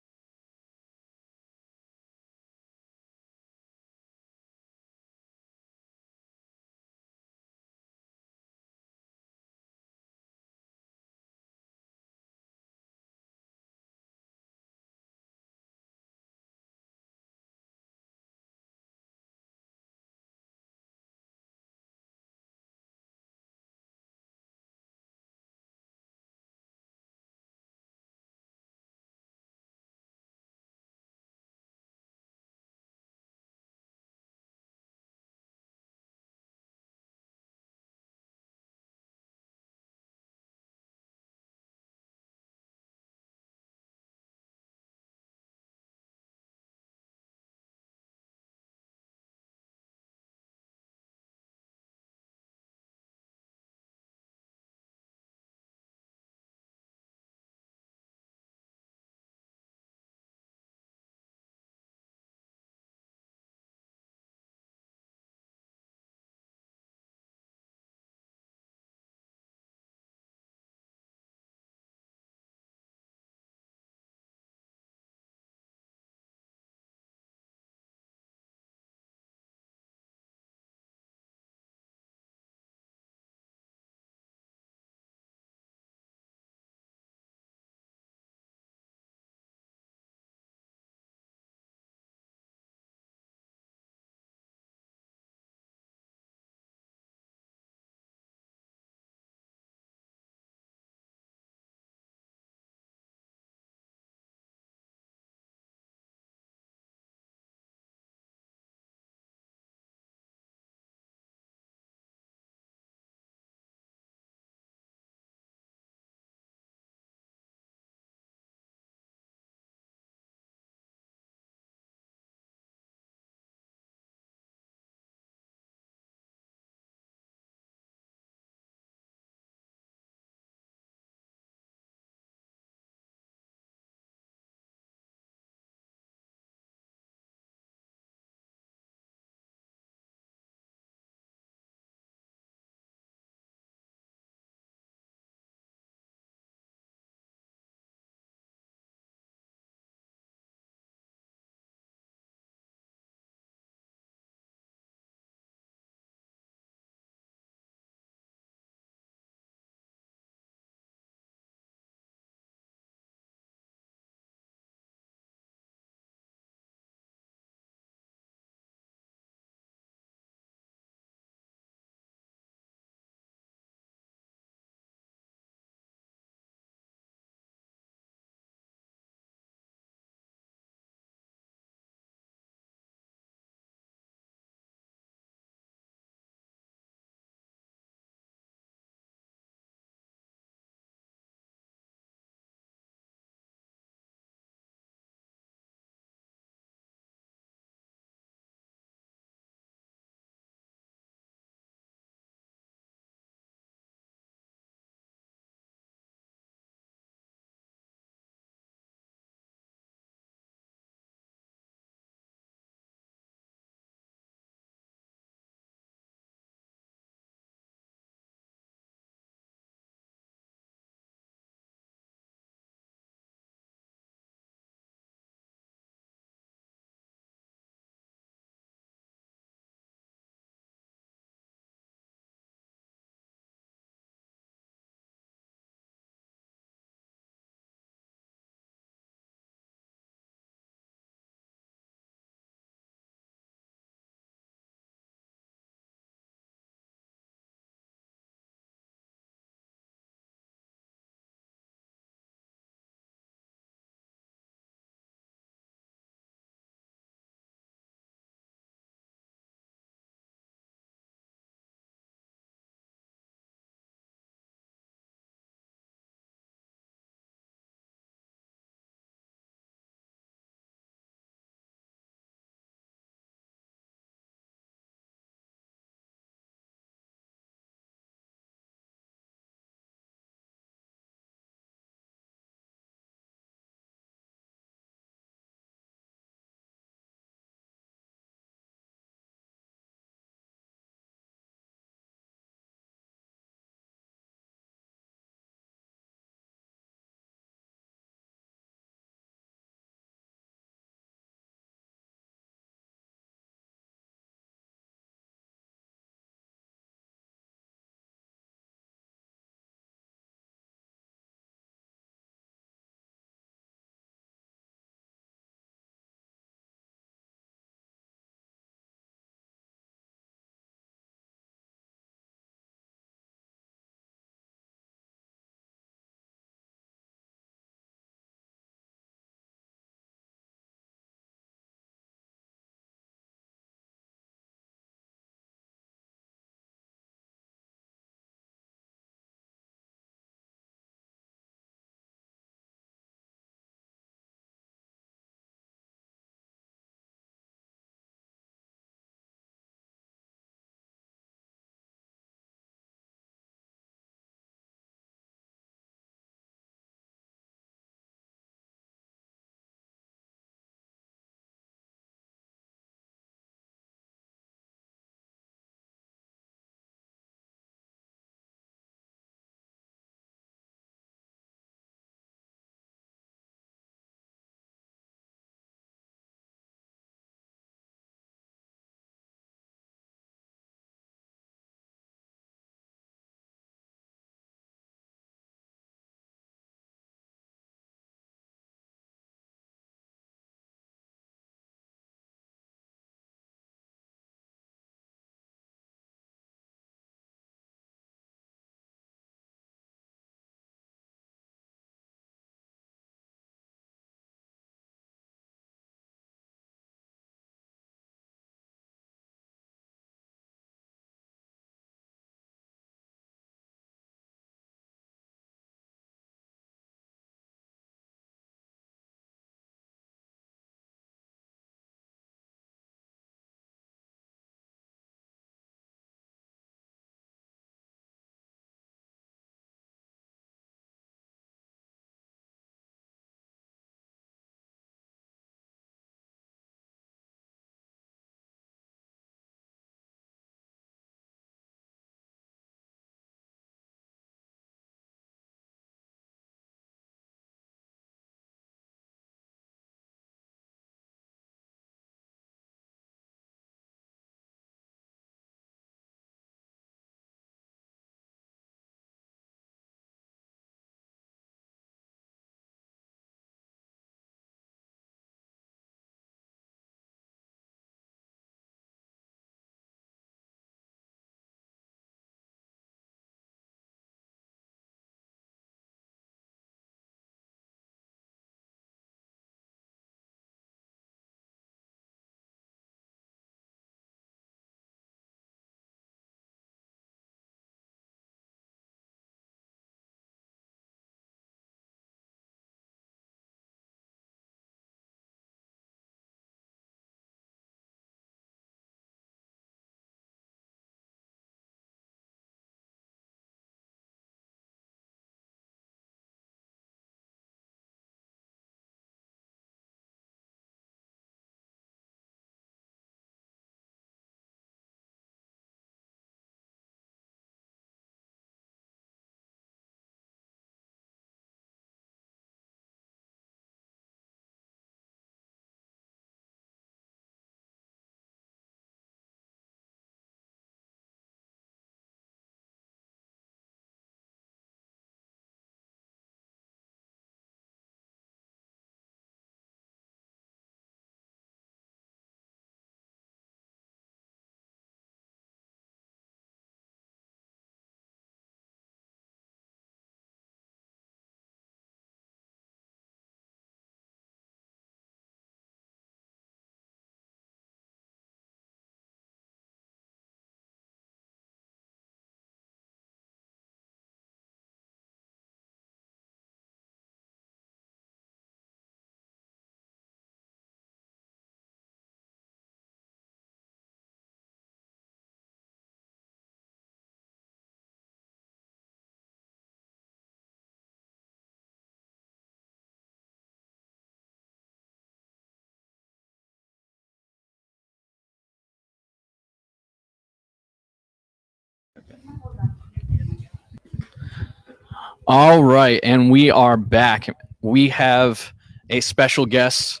All right, and we are back. We have a special guest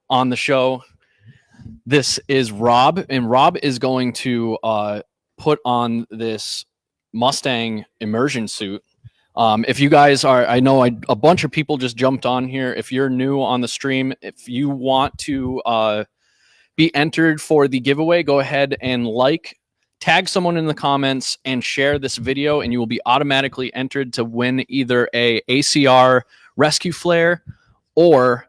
on the show. This is Rob, and Rob is going to put on this Mustang immersion suit. If you guys are, I know a bunch of people just jumped on here. If you're new on the stream, if you want to be entered for the giveaway, go ahead and tag someone in the comments and share this video, and you will be automatically entered to win either a ACR Rescue Flare or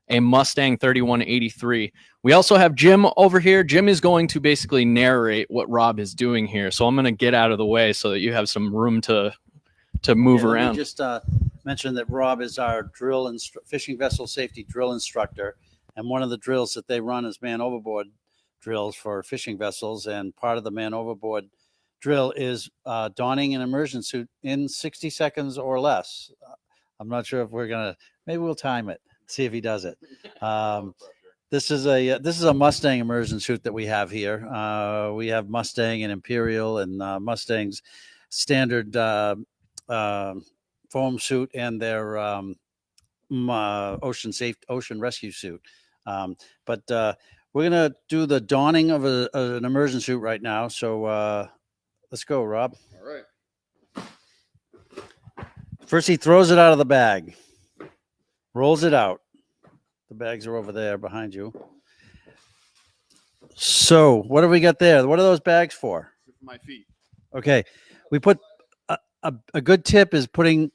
a Mustang 3183. We also have Jim over here. Jim is going to basically narrate what Rob is doing here. So I'm going to get out of the way so that you have some room to move around. Just mention that Rob is our fishing vessel safety drill instructor. And one of the drills that they run is man overboard drills for fishing vessels. And part of the man overboard drill is donning an immersion suit in 60 seconds or less. I'm not sure if maybe we'll time it, see if he does it. This is a Mustang immersion suit that we have here. We have Mustang and Imperial and Mustang's standard foam suit and their ocean rescue suit. But we're gonna do the donning of an immersion suit right now. So let's go, Rob. All right. First, he throws it out of the bag, rolls it out. The bags are over there behind you. So what have we got there? What are those bags for? My feet. Okay. We put a good tip is putting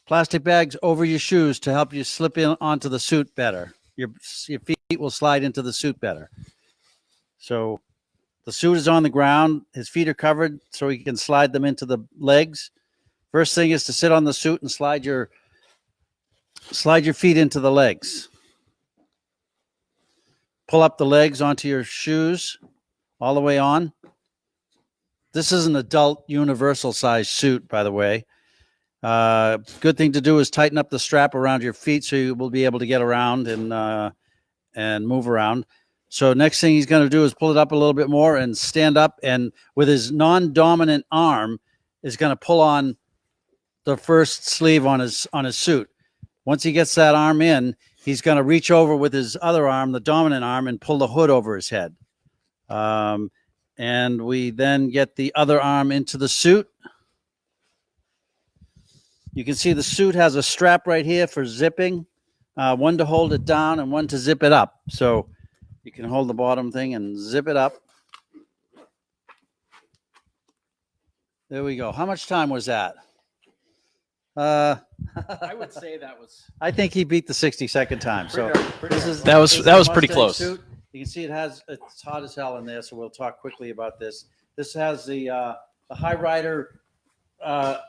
plastic bags over your shoes to help you slip in onto the suit better. Your feet will slide into the suit better. So the suit is on the ground. His feet are covered so he can slide them into the legs. First thing is to sit on the suit and slide your feet into the legs. Pull up the legs onto your shoes all the way on. This is an adult universal size suit, by the way. Good thing to do is tighten up the strap around your feet so you will be able to get around and move around. So next thing he's going to do is pull it up a little bit more and stand up, and with his non-dominant arm is going to pull on the first sleeve on his suit. Once he gets that arm in, he's going to reach over with his other arm, the dominant arm, and pull the hood over his head. And we then get the other arm into the suit. You can see the suit has a strap right here for zipping, one to hold it down and one to zip it up. So you can hold the bottom thing and zip it up. There we go. How much time was that? I would say that was. I think he beat the 60-second time. So That was pretty close. Suit. You can see it's hot as hell in there. So we'll talk quickly about this. This has the high rider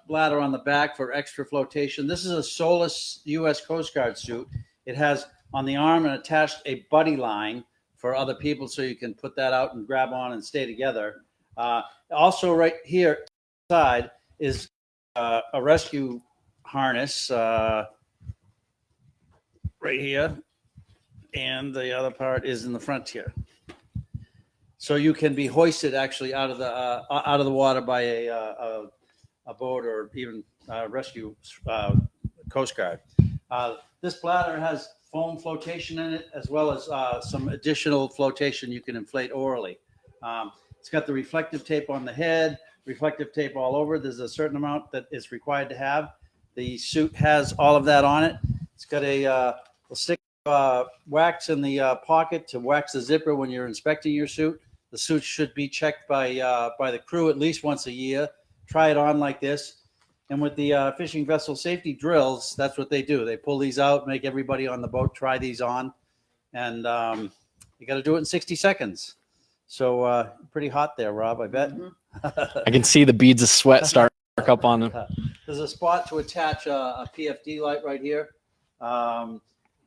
bladder on the back for extra flotation. This is a Solus U.S. Coast Guard suit. It has on the arm and attached a buddy line for other people, so you can put that out and grab on and stay together. Also, right here side is a rescue harness right here, and the other part is in the front here. So you can be hoisted actually out of the water by a boat or even rescue Coast Guard. This bladder has foam flotation in it, as well as some additional flotation you can inflate orally. It's got the reflective tape on the head, reflective tape all over. There's a certain amount that is required to have. The suit has all of that on it. It's got a stick of wax in the pocket to wax the zipper when you're inspecting your suit. The suit should be checked by the crew at least once a year. Try it on like this. And with the fishing vessel safety drills, that's what they do. They pull these out, make everybody on the boat try these on. And you got to do it in 60 seconds. So pretty hot there, Rob, I bet. I can see the beads of sweat start up on them. There's a spot to attach a PFD light right here.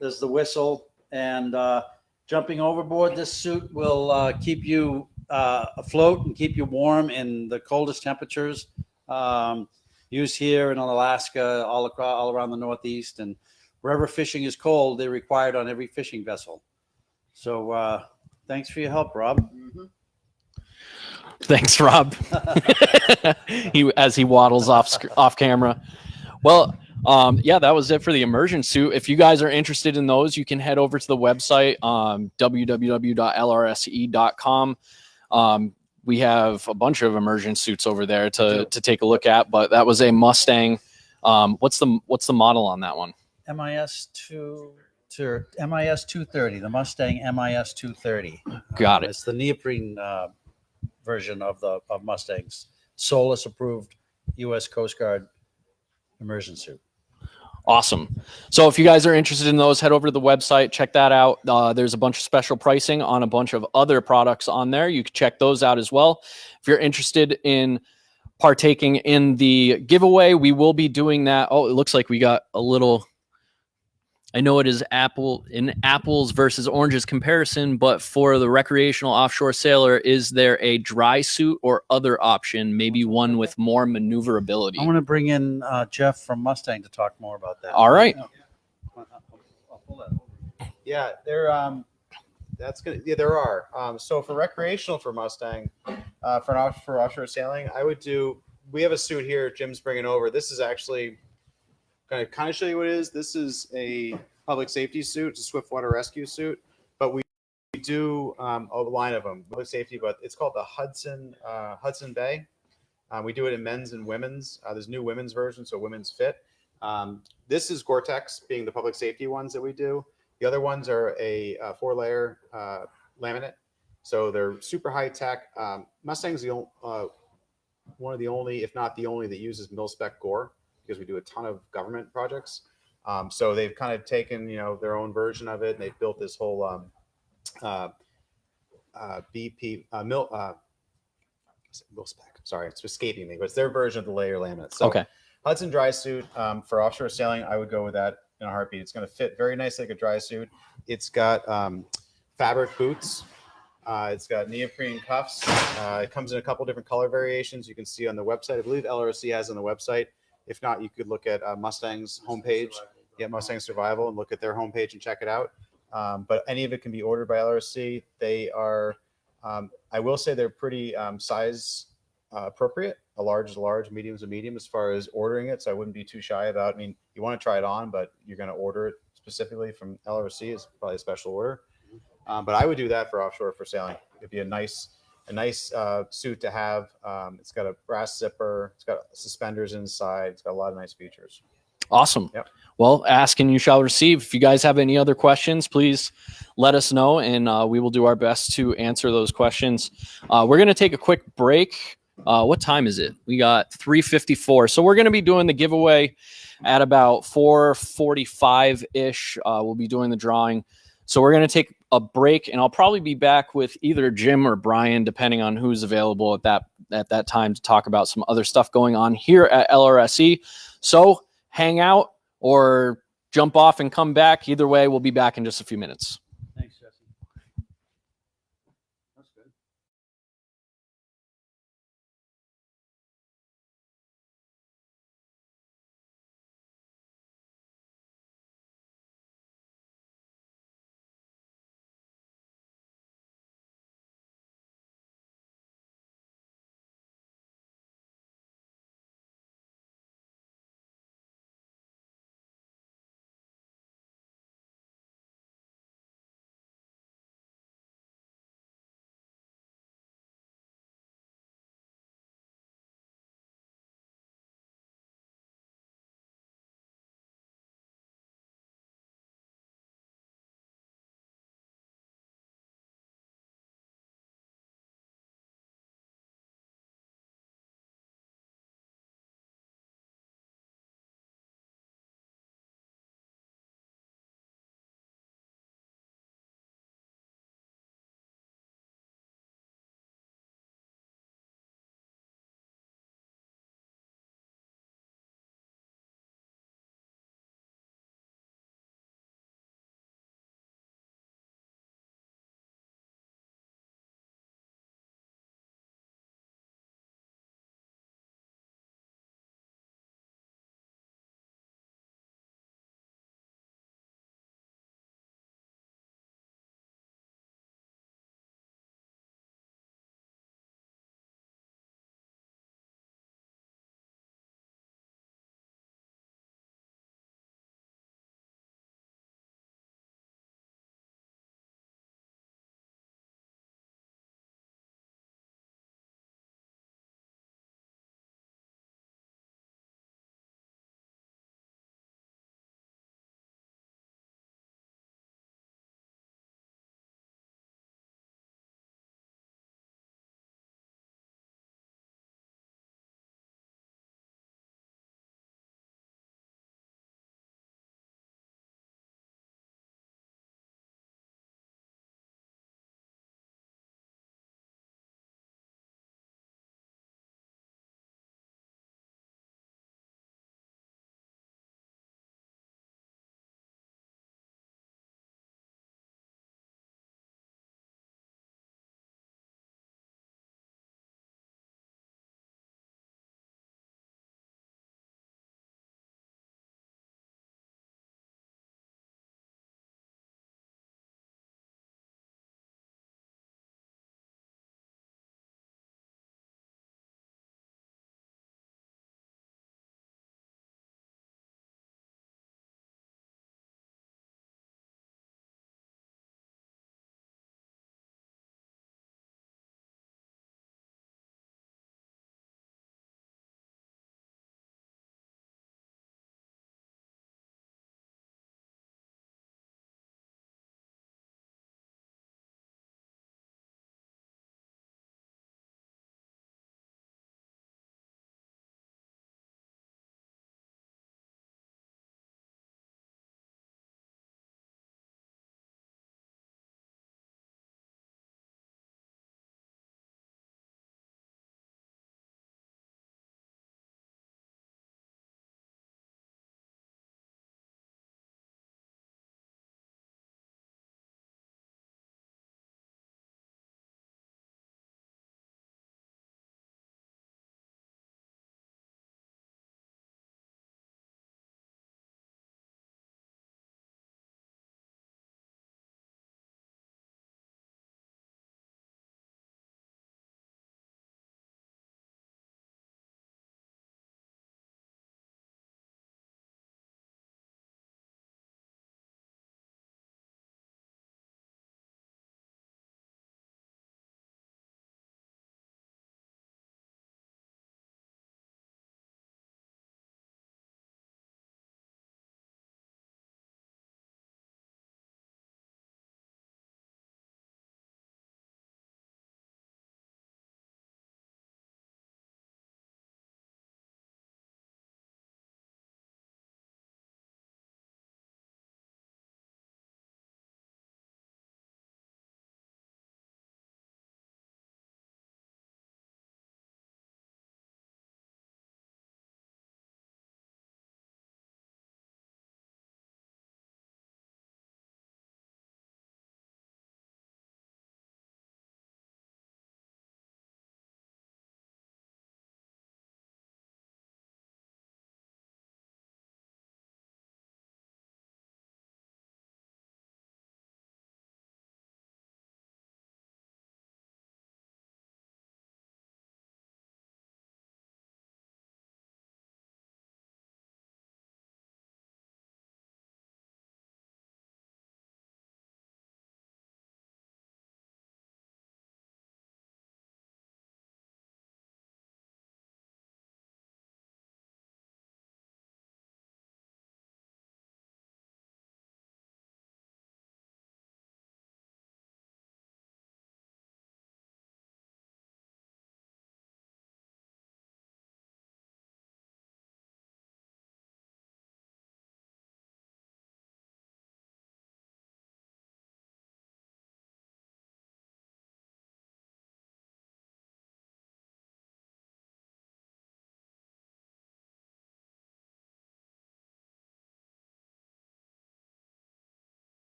There's the whistle. And jumping overboard, this suit will keep you afloat and keep you warm in the coldest temperatures. Used here in Alaska, all around the Northeast, and wherever fishing is cold, they're required on every fishing vessel. So thanks for your help, Rob. Thanks, Rob. As he waddles off camera. Well, yeah, that was it for the immersion suit. If you guys are interested in those, you can head over to the website, www.lrse.com. We have a bunch of immersion suits over there to take a look at, but that was a Mustang. What's the model on that one? MIS 230, the Mustang MIS 230. Got it. It's the neoprene version of Mustangs. SOLAS approved U.S. Coast Guard immersion suit. Awesome. So if you guys are interested in those, head over to the website, check that out. There's a bunch of special pricing on a bunch of other products on there. You can check those out as well. If you're interested in partaking in the giveaway, we will be doing that. Oh, it looks like we got a little, I know it is apples versus oranges comparison, but for the recreational offshore sailor, is there a dry suit or other option, maybe one with more maneuverability? I want to bring in Jeff from Mustang to talk more about that. All right. I'll pull that over. Yeah, that's good. Yeah, there are. So for recreational for Mustang, for offshore sailing, we have a suit here. Jim's bringing over. This is actually going to kind of show you what it is. This is a public safety suit. It's a swiftwater rescue suit, but we do a line of them, public safety, but it's called the Hudson Bay. We do it in men's and women's. There's new women's version, so women's fit. This is Gore-Tex being the public safety ones that we do. The other ones are a 4-layer laminate. So they're super high tech. Mustang's one of the only, if not the only, that uses mil-spec gore, because we do a ton of government projects. So they've kind of taken, their own version of it, and they've built this whole mil-spec. Sorry, it's escaping me, but it's their version of the layer laminate. So Okay. Hudson dry suit for offshore sailing, I would go with that in a heartbeat. It's going to fit very nicely like a dry suit. It's got fabric boots. It's got neoprene cuffs. It comes in a couple different color variations. You can see on the website. I believe LRC has on the website. If not, you could look at Mustang's homepage, get Mustang Survival, and look at their homepage and check it out. But any of it can be ordered by LRC. They are, I will say, they're pretty size appropriate. A large is a large, medium is a medium as far as ordering it. So I wouldn't be too shy about. I mean, you want to try it on, but you're going to order it specifically from LRC. It's probably a special order. But I would do that for offshore for sailing. It'd be a nice suit to have. It's got a brass zipper. It's got suspenders inside. It's got a lot of nice features. Awesome. Yep. Well, ask and you shall receive. If you guys have any other questions, please let us know, and we will do our best to answer those questions. We're going to take a quick break. What time is it? We got 3:54. So we're going to be doing the giveaway at about 4:45-ish. We'll be doing the drawing. So we're going to take a break, and I'll probably be back with either Jim or Brian, depending on who's available at that time, to talk about some other stuff going on here at LRSE. So hang out or jump off and come back. Either way, we'll be back in just a few minutes.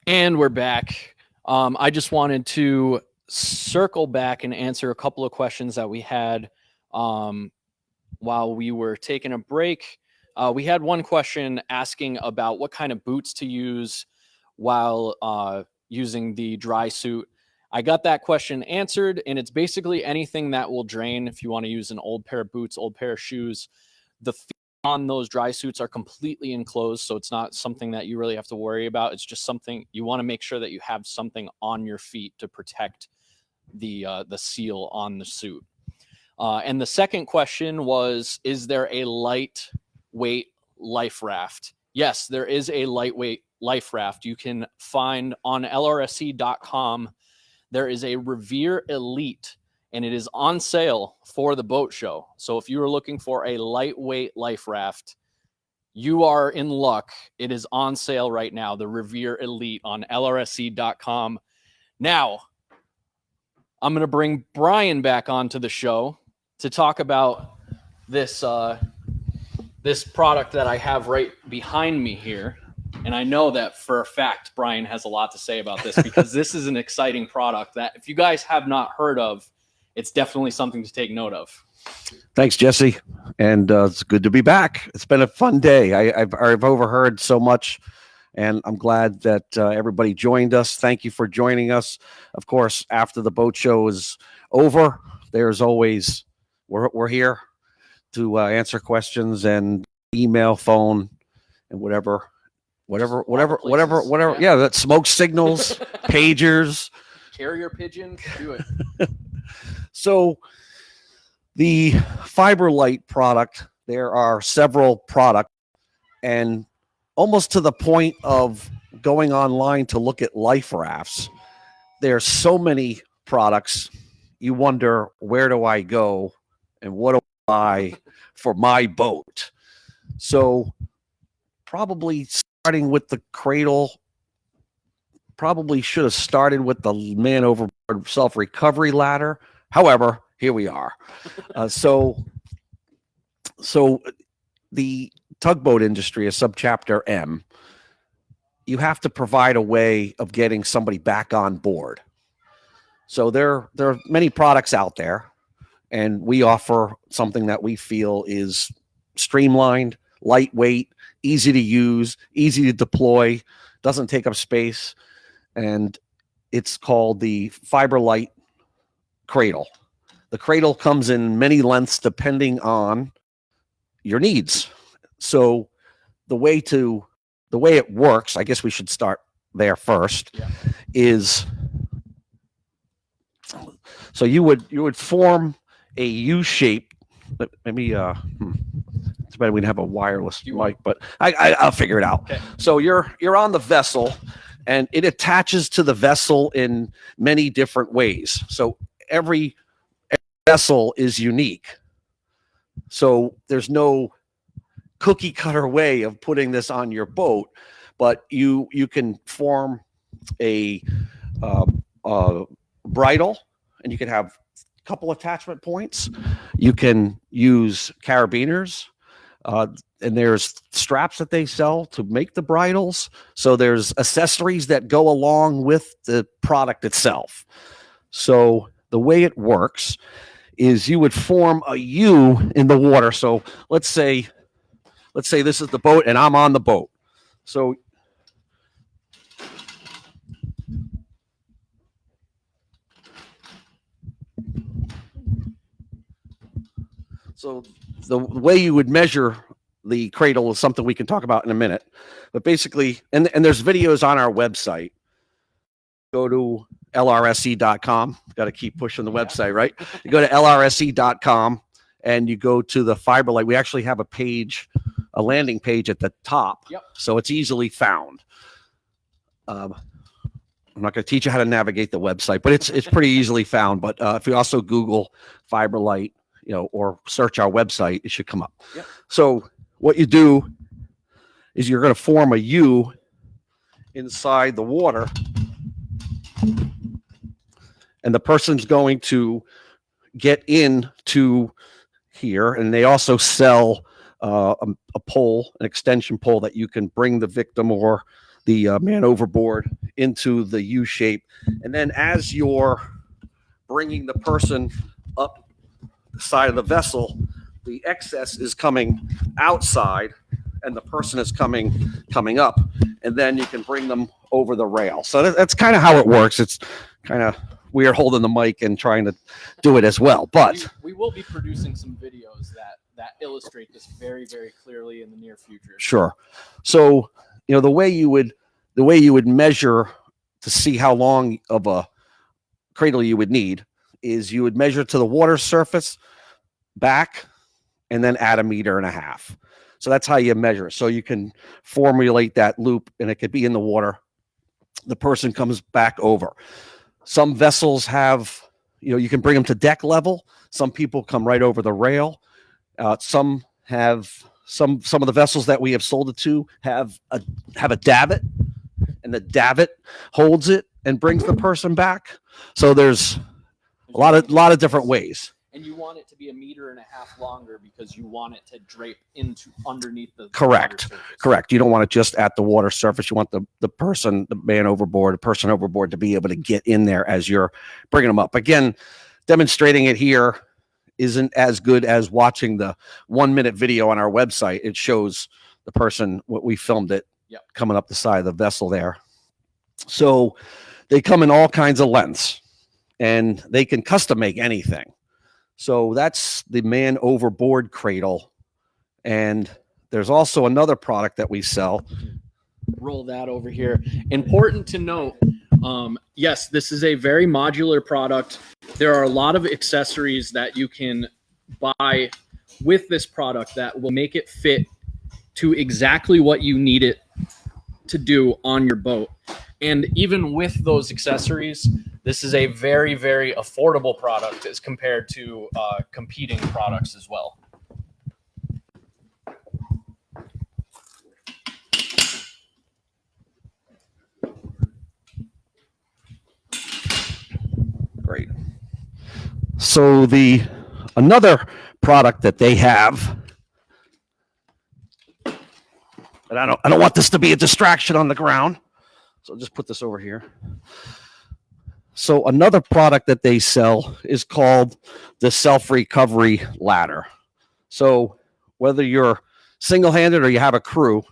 And we're back. I just wanted to circle back and answer a couple of questions that we had while we were taking a break. We had one question asking about what kind of boots to use while using the dry suit. I got that question answered, and it's basically anything that will drain. If you want to use an old pair of boots, old pair of shoes, the feet on those dry suits are completely enclosed, so it's not something that you really have to worry about. It's just something you want to make sure that you have something on your feet to protect the seal on the suit. And the second question was, is there a lightweight life raft? Yes, there is a lightweight life raft. You can find on lrsc.com. There is a Revere Elite, and it is on sale for the boat show. So if you are looking for a lightweight life raft, you are in luck. It is on sale right now, the Revere Elite on lrsc.com. Now, I'm going to bring Brian back onto the show to talk about this this product that I have right behind me here. And I know that for a fact, Brian has a lot to say about this because this is an exciting product that if you guys have not heard of, it's definitely something to take note of. Thanks, Jesse. And it's good to be back. It's been a fun day. I've overheard so much, and I'm glad that everybody joined us. Thank you for joining us. Of course, after the boat show is over, there's always, we're here to answer questions and email, phone, and whatever. Yeah, that smoke signals, pagers, Carrier pigeon, do it. So the FibreLight product, there are several products, and almost to the point of going online to look at life rafts, there's so many products, you wonder, where do I go and what do I buy for my boat? So probably starting with the cradle, probably should have started with the man overboard self-recovery ladder. However, here we are. So the tugboat industry is subchapter M. You have to provide a way of getting somebody back on board. So there are many products out there, and we offer something that we feel is streamlined, lightweight, easy to use, easy to deploy, doesn't take up space, and it's called the FibreLight Cradle. The cradle comes in many lengths depending on your needs. So the way it works, I guess we should start there first, is so you would form a U shape. Maybe it's better we have a wireless mic, but I'll figure it out. Okay. So you're on the vessel, and it attaches to the vessel in many different ways. So every vessel is unique. So there's no cookie cutter way of putting this on your boat, but you can form a bridle, and you can have a couple attachment points. You can use carabiners, and there's straps that they sell to make the bridles. So there's accessories that go along with the product itself. So the way it works is you would form a U in the water. So let's say this is the boat and I'm on the boat. So the way you would measure the cradle is something we can talk about in a minute. But basically, and there's videos on our website. Go to lrsc.com. Got to keep pushing the website, right? You go to lrsc.com and you go to the FibreLight. We actually have a page, a landing page at the top. Yep. So it's easily found. I'm not going to teach you how to navigate the website, but it's pretty easily found. But if you also Google FibreLight, or search our website, it should come up. Yep. So what you do is you're going to form a U inside the water, and the person's going to get into here, and they also sell a pole, an extension pole that you can bring the victim or the man overboard into the U shape. And then as you're bringing the person up the side of the vessel, the excess is coming outside and the person is coming up, and then you can bring them over the rail. So that's kind of how it works. It's kind of weird holding the mic and trying to do it as well, but we will be producing some videos that illustrate this very, very clearly in the near future. sure. So, the way you would measure to see how long of a cradle you would need is you would measure to the water surface back and then add 1.5 meters. So that's how you measure. So you can formulate that loop, and it could be in the water. The person comes back over. Some vessels have, you can bring them to deck level. Some people come right over the rail. Some have some of the vessels that we have sold it to have a davit, and the davit holds it and brings the person back. So there's a lot of different ways. And you want it to be 1.5 meters longer because you want it to drape into underneath the Correct. water surface. Correct. You don't want it just at the water surface. You want the person, the man overboard, the person overboard to be able to get in there as you're bringing them up. Again, demonstrating it here isn't as good as watching the 1-minute video on our website. It shows the person, what we filmed it, coming up the side of the vessel there. So they come in all kinds of lengths, and they can custom make anything. So that's the man overboard cradle. And there's also another product that we sell. Roll that over here. Important to note, yes, this is a very modular product. There are a lot of accessories that you can buy with this product that will make it fit to exactly what you need it to do on your boat. And even with those accessories, this is a very, very affordable product as compared to competing products as well. Great. So another product that they have, and I don't want this to be a distraction on the ground, so I'll just put this over here. So another product that they sell is called the self-recovery ladder. So whether you're single-handed or you have a crew,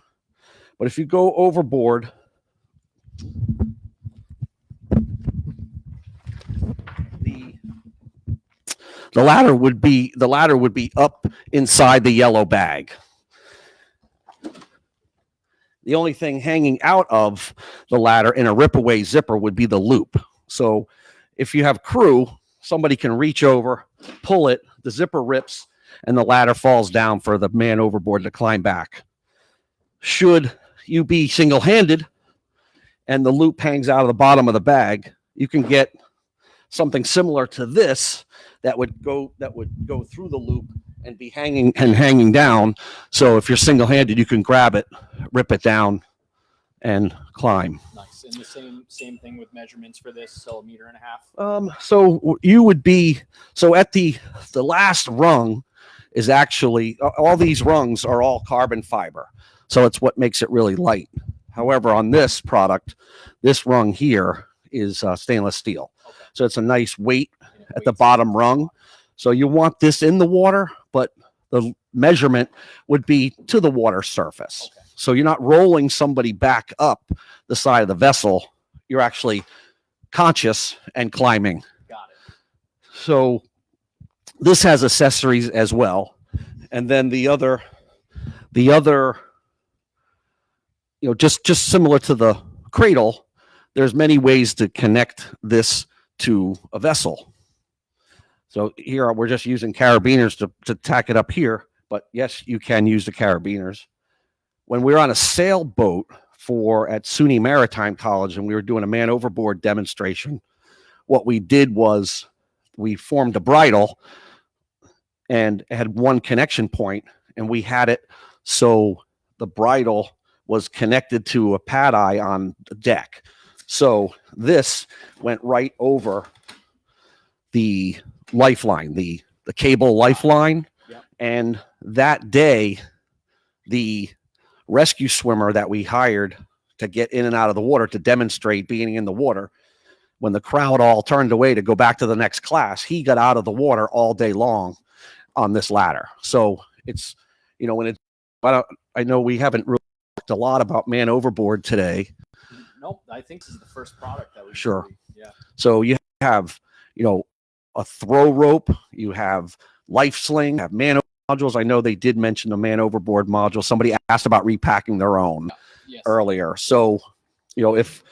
but if you go overboard, the ladder would be up inside the yellow bag. The only thing hanging out of the ladder in a rip-away zipper would be the loop. So if you have crew, somebody can reach over, pull it, the zipper rips, and the ladder falls down for the man overboard to climb back. Should you be single-handed and the loop hangs out of the bottom of the bag, you can get something similar to this that would go through the loop and be hanging down. So if you're single-handed, you can grab it, rip it down, and climb. Nice. And the same thing with measurements for this, so 1.5 meters. So you would be at the last rung is actually all these rungs are all carbon fiber, so it's what makes it really light. However, on this product, this rung here is stainless steel, so it's a nice weight at the bottom rung. So you want this in the water, but the measurement would be to the water surface. Okay. So you're not rolling somebody back up the side of the vessel. You're actually conscious and climbing. Got it. So this has accessories as well. And then the other, just similar to the cradle, there's many ways to connect this to a vessel. So here we're just using carabiners to tack it up here, but yes, you can use the carabiners. When we were on a sailboat at SUNY Maritime College and we were doing a man overboard demonstration, what we did was we formed a bridle and had one connection point, and we had it so the bridle was connected to a pad eye on the deck. So this went right over the lifeline, the cable lifeline. Yep. And that day, the rescue swimmer that we hired to get in and out of the water to demonstrate being in the water. When the crowd all turned away to go back to the next class, he got out of the water all day long on this ladder. So it's, you know, when it, I know we haven't really talked a lot about man overboard today. Nope, I think this is the first product that we Sure. Yeah. So you have, you know, a throw rope, you have life sling, have man modules. I know they did mention the man overboard module. Somebody asked about repacking their own Yes. earlier. So, you know, if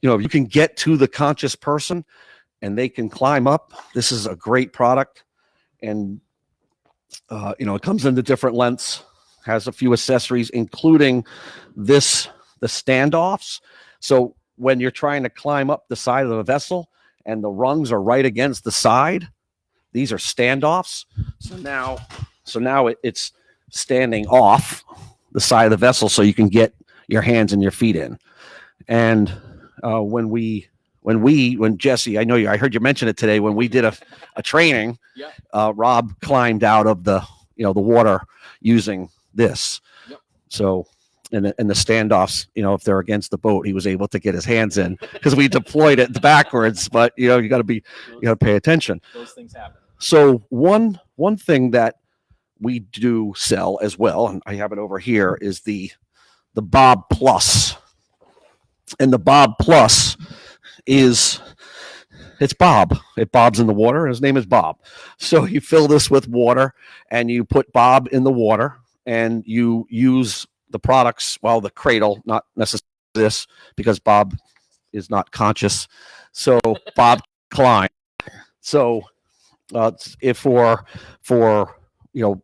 you can get to the conscious person and they can climb up, this is a great product. And, you know, it comes into different lengths, has a few accessories, including the standoffs. So when you're trying to climb up the side of the vessel and the rungs are right against the side, these are standoffs. So now it's standing off the side of the vessel so you can get your hands and your feet in. And when Jesse, I heard you mention it today, when we did a training, Yeah. Rob climbed out of the water using this. Yep. So, and the standoffs, you know, if they're against the boat, he was able to get his hands in because we deployed it backwards, but you know, you got to pay attention. Those things happen. So one thing that we do sell as well, and I have it over here, is the Bob Plus. And the Bob Plus it's Bob. It bobs in the water. His name is Bob. So you fill this with water and you put Bob in the water and you use the products, well, the cradle, not necessarily this, because Bob is not conscious. So Bob Klein. So if for you know,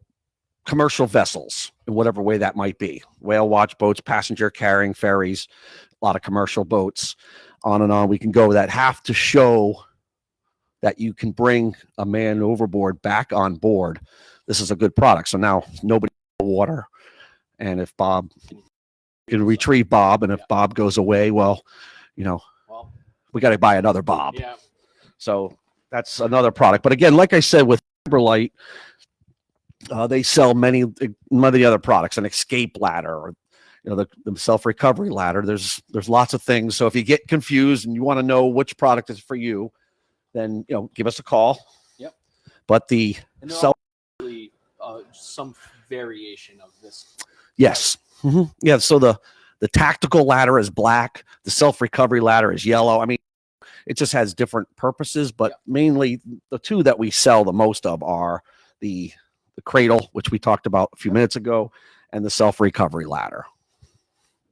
commercial vessels in whatever way that might be, whale watch boats, passenger carrying ferries, a lot of commercial boats, on and on we can go, that have to show that you can bring a man overboard back on board. This is a good product. So now nobody in the water, and if Bob can retrieve Bob, and if Bob goes away, well, you know, we got to buy another Bob. Yeah. So that's another product. But again, like I said, with FibreLight, they sell many of the other products, an escape ladder, or you know, the self-recovery ladder. There's lots of things. So if you get confused and you want to know which product is for you, then, you know, give us a call. Yep. But the some variation of this. Yes. Mm-hmm. Yeah. So the tactical ladder is black. The self-recovery ladder is yellow. I mean, it just has different purposes, but mainly the two that we sell the most of are the cradle, which we talked about a few minutes ago, and the self-recovery ladder.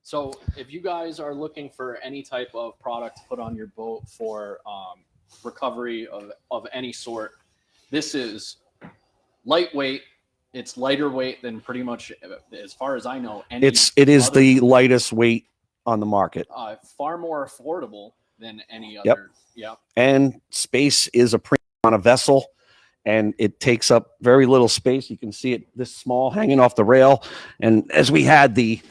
So if you guys are looking for any type of product to put on your boat for recovery of any sort, this is lightweight. It's lighter weight than pretty much, as far as I know, it is the lightest weight on the market. Far more affordable than any other. Yep. And space is a premium on a vessel, and it takes up very little space. You can see it this small hanging off the rail. And as we had the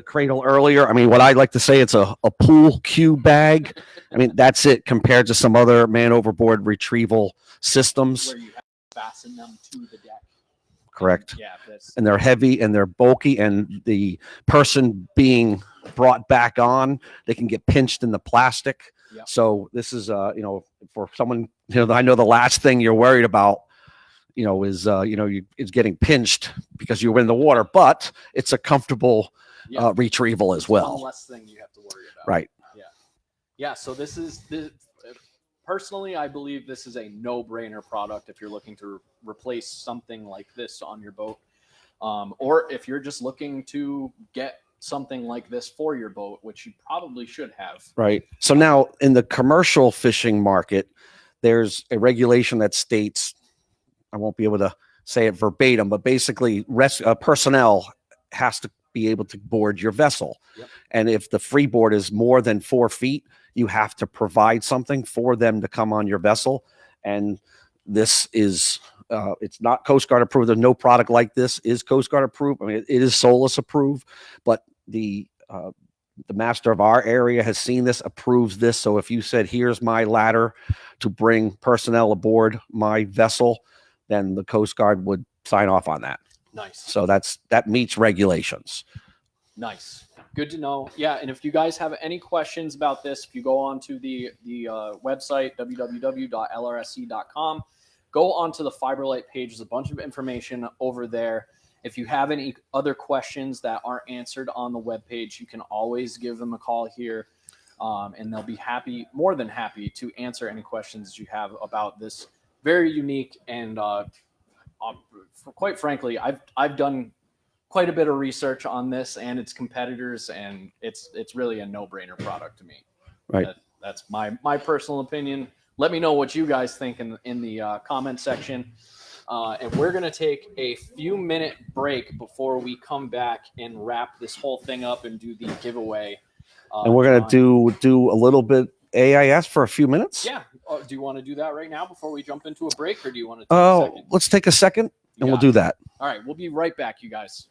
cradle earlier, I mean, what I like to say, it's a pool cue bag. I mean, that's it compared to some other man overboard retrieval systems. Where you have to fasten them to the deck. Correct. Yeah. And they're heavy and they're bulky, and the person being brought back on, they can get pinched in the plastic. Yep. So this is, you know, for someone, you know, I know the last thing you're worried about, you know, is, you know, is getting pinched because you're in the water, but it's a comfortable retrieval as well. One less thing you have to worry about. Right. Yeah. Yeah. So personally, I believe this is a no-brainer product if you're looking to replace something like this on your boat, or if you're just looking to get something like this for your boat, which you probably should have. Right. So now in the commercial fishing market, there's a regulation that states, I won't be able to say it verbatim, but basically personnel has to be able to board your vessel. Yep. And if the freeboard is more than 4 feet, you have to provide something for them to come on your vessel. And this is, it's not Coast Guard approved. There's no product like this is Coast Guard approved. I mean, it is SOLAS approved, but the master of our area has seen this, approves this. So if you said, here's my ladder to bring personnel aboard my vessel, then the Coast Guard would sign off on that. Nice. So that meets regulations. Nice. Good to know. Yeah, and if you guys have any questions about this, if you go onto the website www.lrsc.com, go onto the FibreLight page. There's a bunch of information over there. If you have any other questions that aren't answered on the webpage, you can always give them a call here, and they'll be more than happy to answer any questions you have about this very unique and quite frankly, I've done quite a bit of research on this and its competitors, and it's really a no-brainer product to me. Right. That's my personal opinion. Let me know what you guys think in the comment section. And we're going to take a few minute break before we come back and wrap this whole thing up and do the giveaway. And we're going to do a little bit AIS for a few minutes. Yeah. Do you want to do that right now before we jump into a break, or do you want to take a second? Let's take a second and we'll do that. All right. We'll be right back, you guys.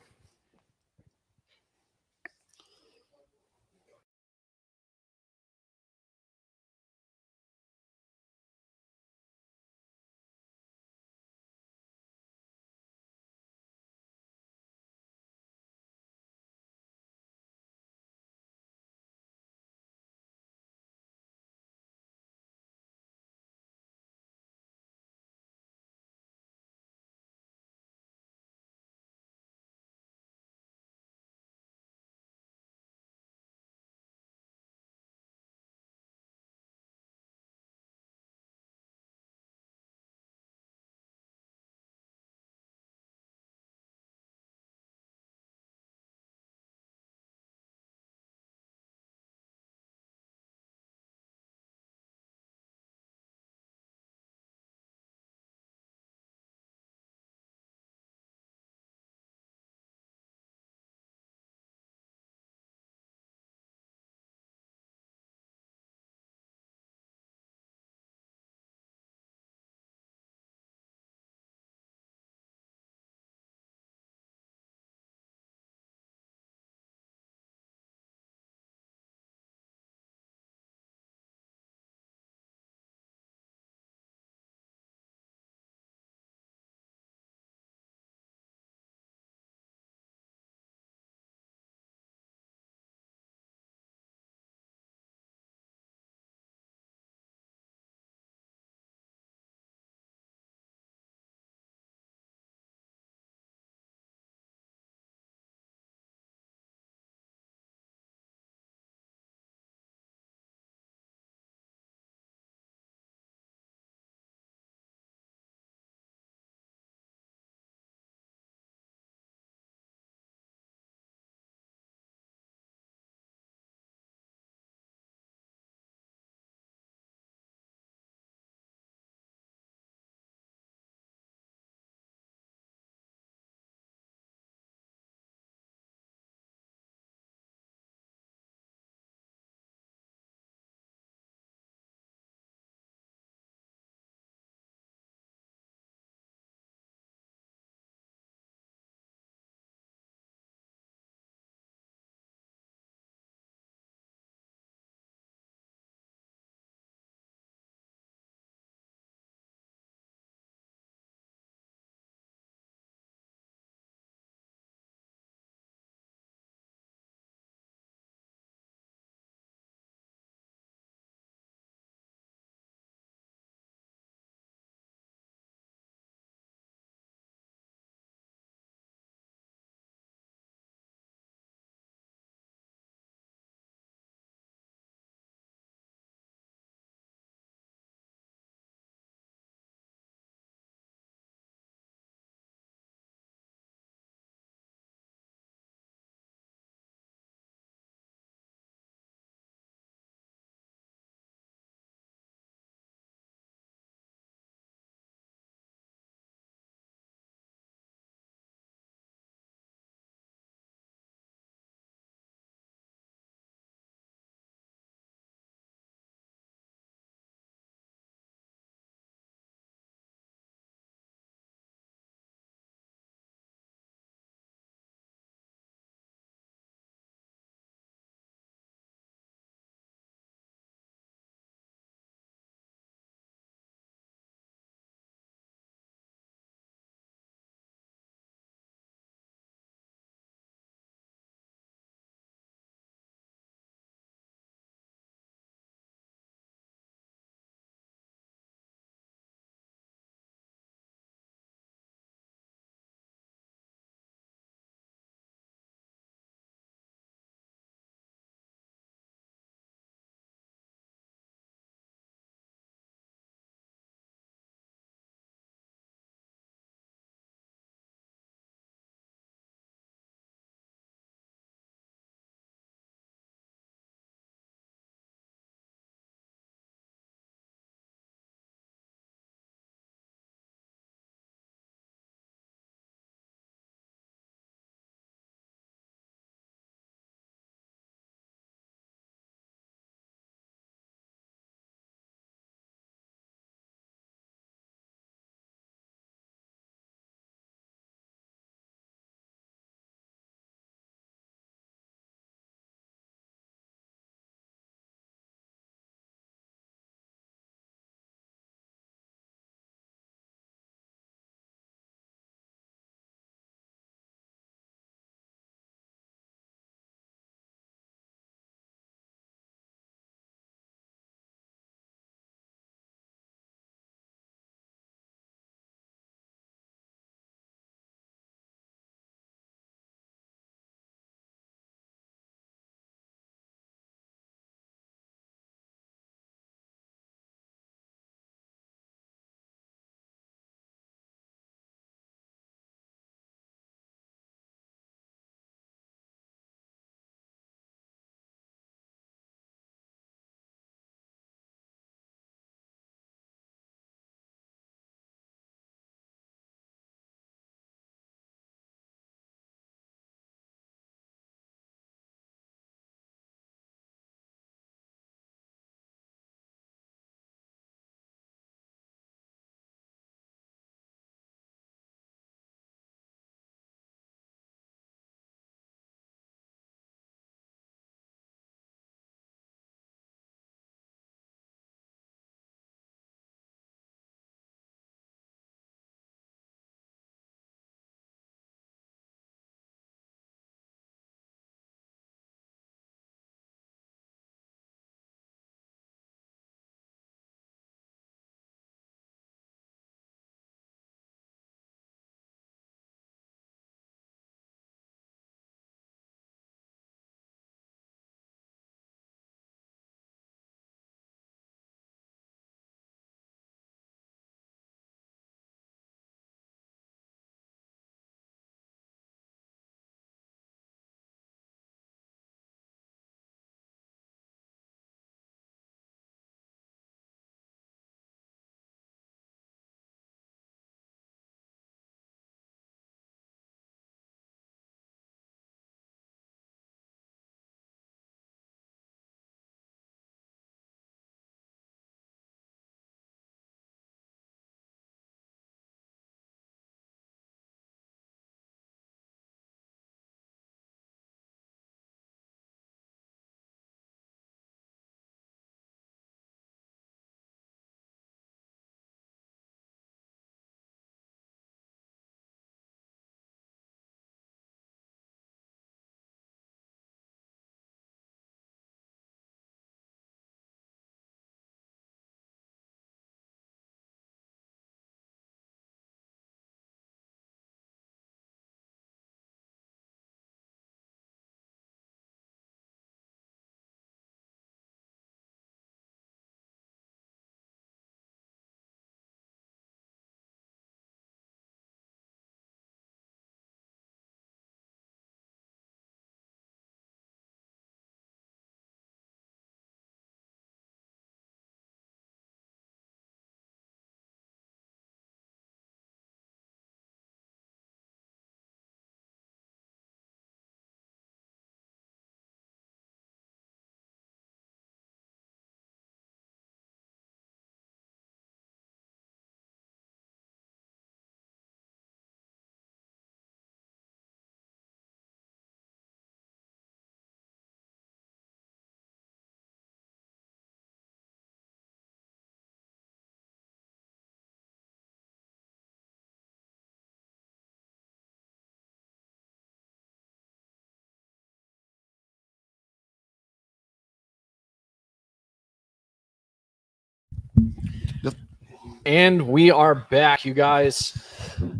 And we are back, you guys.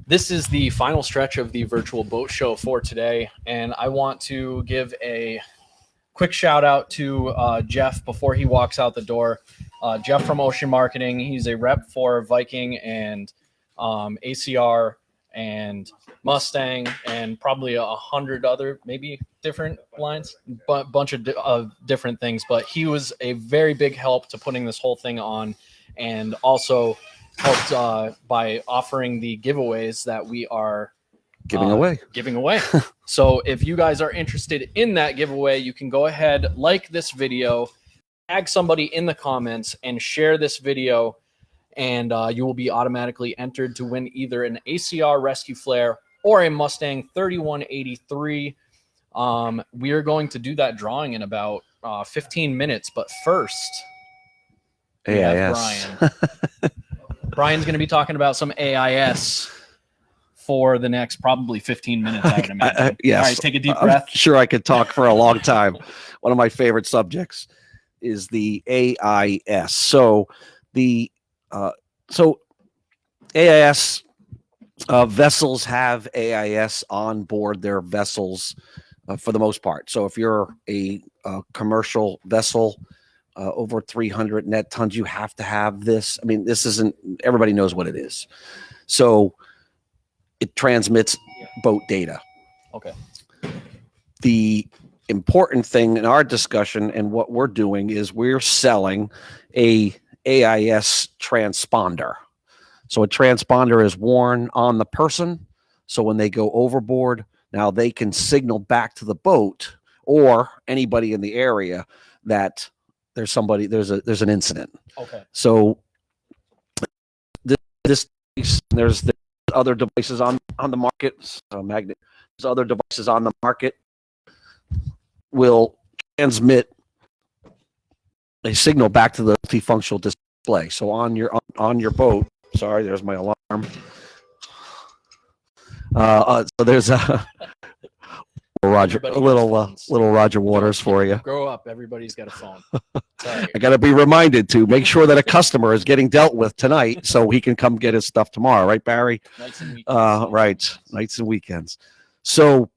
This is the final stretch of the virtual boat show for today. And I want to give a quick shout out to Jeff before he walks out the door. Jeff from Ocean Marketing. He's a rep for Viking and ACR and Mustang and probably 100 other maybe different lines, but bunch of different things. But he was a very big help to putting this whole thing on, and also helped by offering the giveaways that we are Giving away. So if you guys are interested in that giveaway, you can go ahead, like this video, tag somebody in the comments, and share this video, and you will be automatically entered to win either an ACR Rescue Flare or a Mustang 3183. We are going to do that drawing in about 15 minutes, but first, we have Brian. Brian's going to be talking about some AIS for the next probably 15 minutes, I would imagine. Yes. All right, take a deep breath. I'm sure I could talk for a long time. One of my favorite subjects is the AIS. So the AIS vessels have AIS on board their vessels for the most part. So if you're a commercial vessel over 300 net tons, you have to have this. I mean, this isn't, everybody knows what it is. So it transmits boat data. Okay. The important thing in our discussion and what we're doing is we're selling a AIS transponder. So a transponder is worn on the person. So when they go overboard, now they can signal back to the boat or anybody in the area that there's somebody, there's an incident. Okay. So there's other devices on the market. So magnet, there's other devices on the market will transmit a signal back to the multifunctional display. So on your boat, sorry, there's my alarm. So there's a little Roger Waters for you. Grow up, everybody's got a phone. Sorry. I got to be reminded to make sure that a customer is getting dealt with tonight so he can come get his stuff tomorrow, right, Barry? Nights and weekends. Right, nights and weekends. So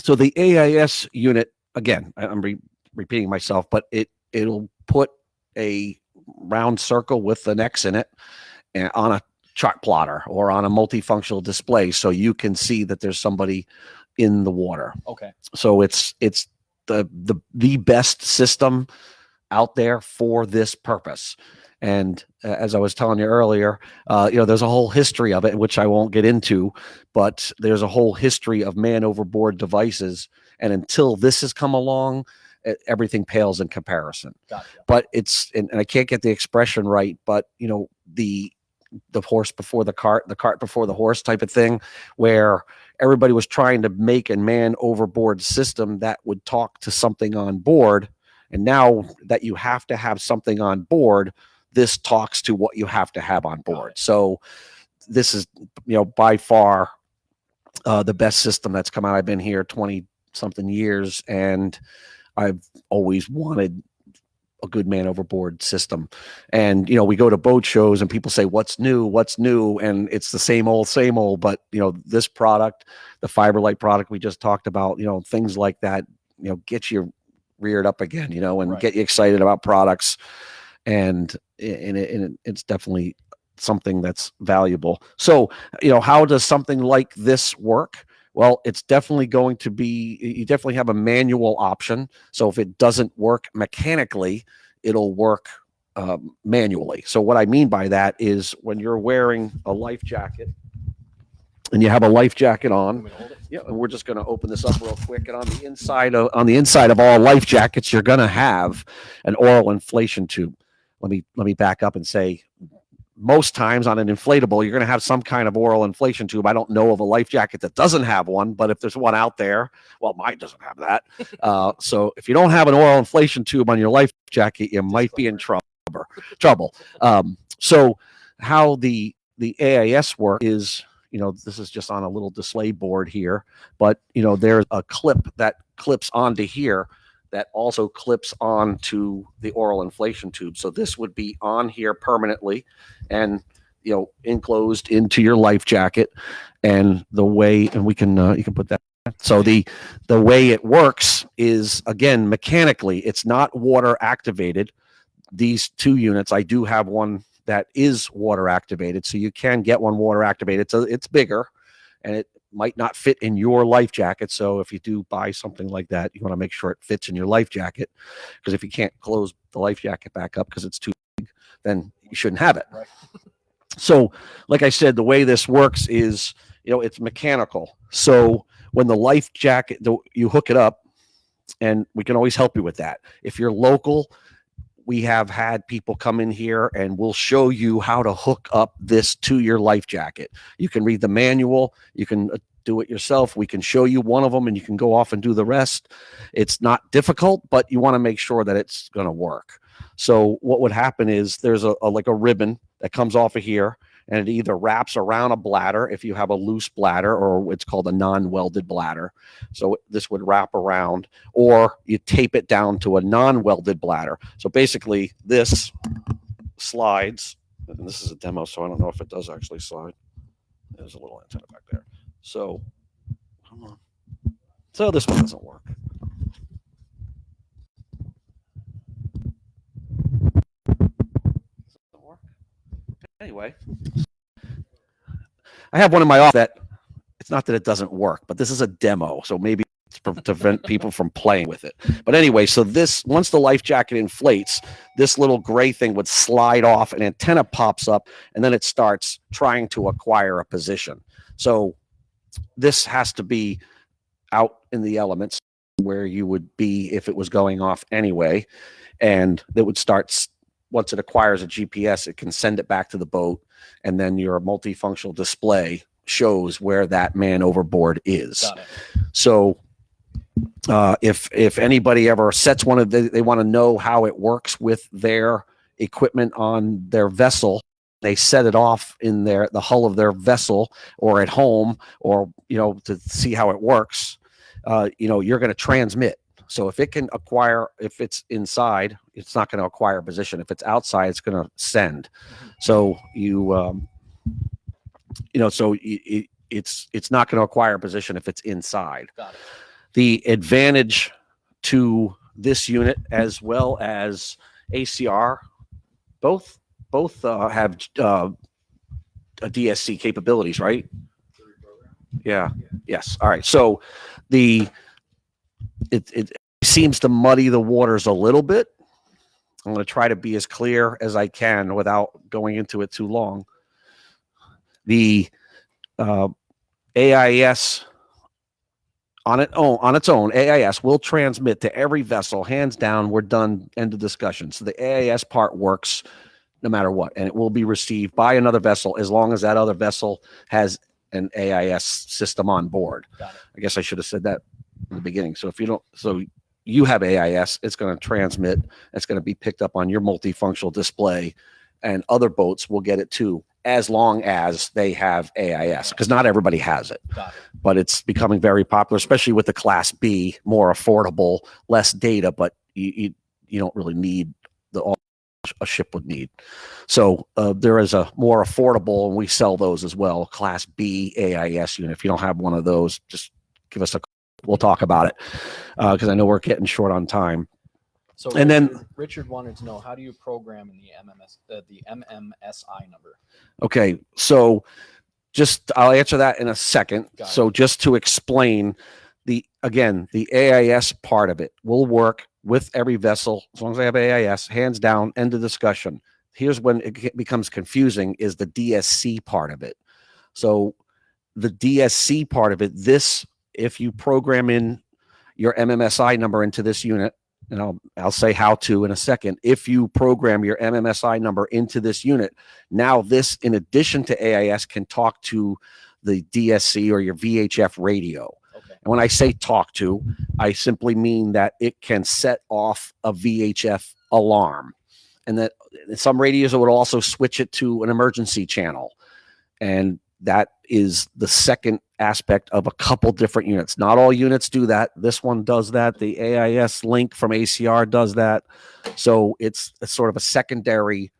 the AIS unit, again, I'm repeating myself, but it'll put a round circle with an X in it on a chart plotter or on a multifunctional display, so you can see that there's somebody in the water. Okay. So it's the best system out there for this purpose. And as I was telling you earlier, there's a whole history of it, which I won't get into, but there's a whole history of man overboard devices. And until this has come along, everything pales in comparison. Gotcha. But and I can't get the expression right, but the horse before the cart before the horse type of thing, where everybody was trying to make a man overboard system that would talk to something on board. And now that you have to have something on board, this talks to what you have to have on board. So this is, by far the best system that's come out. I've been here 20 something years, and I've always wanted a good man overboard system. And, we go to boat shows and people say, what's new? And it's the same old, but this product, the FibreLight product we just talked about, things like that, get you reared up again, and get you excited about products. And it's definitely something that's valuable. So, how does something like this work? Well, it's definitely going to be, you definitely have a manual option. So if it doesn't work mechanically, it'll work manually. So what I mean by that is when you're wearing a life jacket and you have a life jacket on, and we're just going to open this up real quick. And on the inside of all life jackets, you're going to have an oral inflation tube. Let me back up and say, most times on an inflatable, you're going to have some kind of oral inflation tube. I don't know of a life jacket that doesn't have one, but if there's one out there, well, mine doesn't have that. So if you don't have an oral inflation tube on your life jacket, you might be in trouble. So how the AIS work is, this is just on a little display board here, but there's a clip that clips onto here that also clips onto the oral inflation tube. So this would be on here permanently. And enclosed into your life jacket. And the way, and we can, you can put that. So the way it works is, again, mechanically, it's not water activated. These 2 units, I do have one that is water activated, so you can get one water activated. So it's bigger, and it might not fit in your life jacket. So if you do buy something like that, you want to make sure it fits in your life jacket, because if you can't close the life jacket back up because it's too big, then you shouldn't have it. Right. So, like I said, the way this works is, it's mechanical. So when the life jacket, you hook it up, and we can always help you with that. If you're local, we have had people come in here and we'll show you how to hook up this to your life jacket. You can read the manual, you can do it yourself. We can show you one of them and you can go off and do the rest. It's not difficult, but you want to make sure that it's going to work. So what would happen is there's like a ribbon that comes off of here, and it either wraps around a bladder if you have a loose bladder, or it's called a non-welded bladder. So this would wrap around, or you tape it down to a non-welded bladder. So basically this slides, and this is a demo, so I don't know if it does actually slide. There's a little antenna back there. So, come on. So this one doesn't work. Anyway, I have one in my office that, it's not that it doesn't work, but this is a demo. So maybe it's to prevent people from playing with it. But anyway, so this, once the life jacket inflates, this little gray thing would slide off, an antenna pops up, and then it starts trying to acquire a position. So this has to be out in the elements where you would be if it was going off anyway. And it would start, once it acquires a GPS, it can send it back to the boat, and then your multifunctional display shows where that man overboard is. Got it. So if anybody ever sets one of they want to know how it works with their equipment on their vessel, they set it off in the hull of their vessel or at home, or to see how it works. You're going to transmit. So if it can acquire, if it's inside, it's not going to acquire position. If it's outside, it's going to send. So it's not going to acquire position if it's inside. Got it. The advantage to this unit, as well as ACR, both have a DSC capabilities, right? Yeah. Yes. All right. So it seems to muddy the waters a little bit. I'm going to try to be as clear as I can without going into it too long. The AIS on its own, AIS will transmit to every vessel. Hands down, we're done. End of discussion. So the AIS part works no matter what, and it will be received by another vessel as long as that other vessel has an AIS system on board. Got it. I guess I should have said that in the beginning. So if you don't, so you have AIS, it's going to transmit. It's going to be picked up on your multifunctional display, and other boats will get it too, as long as they have AIS, because not everybody has it. Got it. But it's becoming very popular, especially with the Class B, more affordable, less data, but you don't really need all a ship would need. So there is a more affordable, and we sell those as well, Class B AIS unit. If you don't have one of those, just give us a call. We'll talk about it, because I know we're getting short on time. So And then- Richard wanted to know, how do you program in the MMSI number? Okay, so I'll answer that in a second. Got it. So just to explain, the AIS part of it will work with every vessel as long as they have AIS, hands down, end of discussion. Here's when it becomes confusing, is the DSC part of it. So the DSC part of it, if you program in your MMSI number into this unit, and I'll say how to in a second. If you program your MMSI number into this unit, now this, in addition to AIS, can talk to the DSC or your VHF radio. Okay. And when I say talk to, I simply mean that it can set off a VHF alarm, and that some radios would also switch it to an emergency channel. And that is the second aspect of a couple different units. Not all units do that. This one does that. The AIS link from ACR does that. So it's sort of a secondary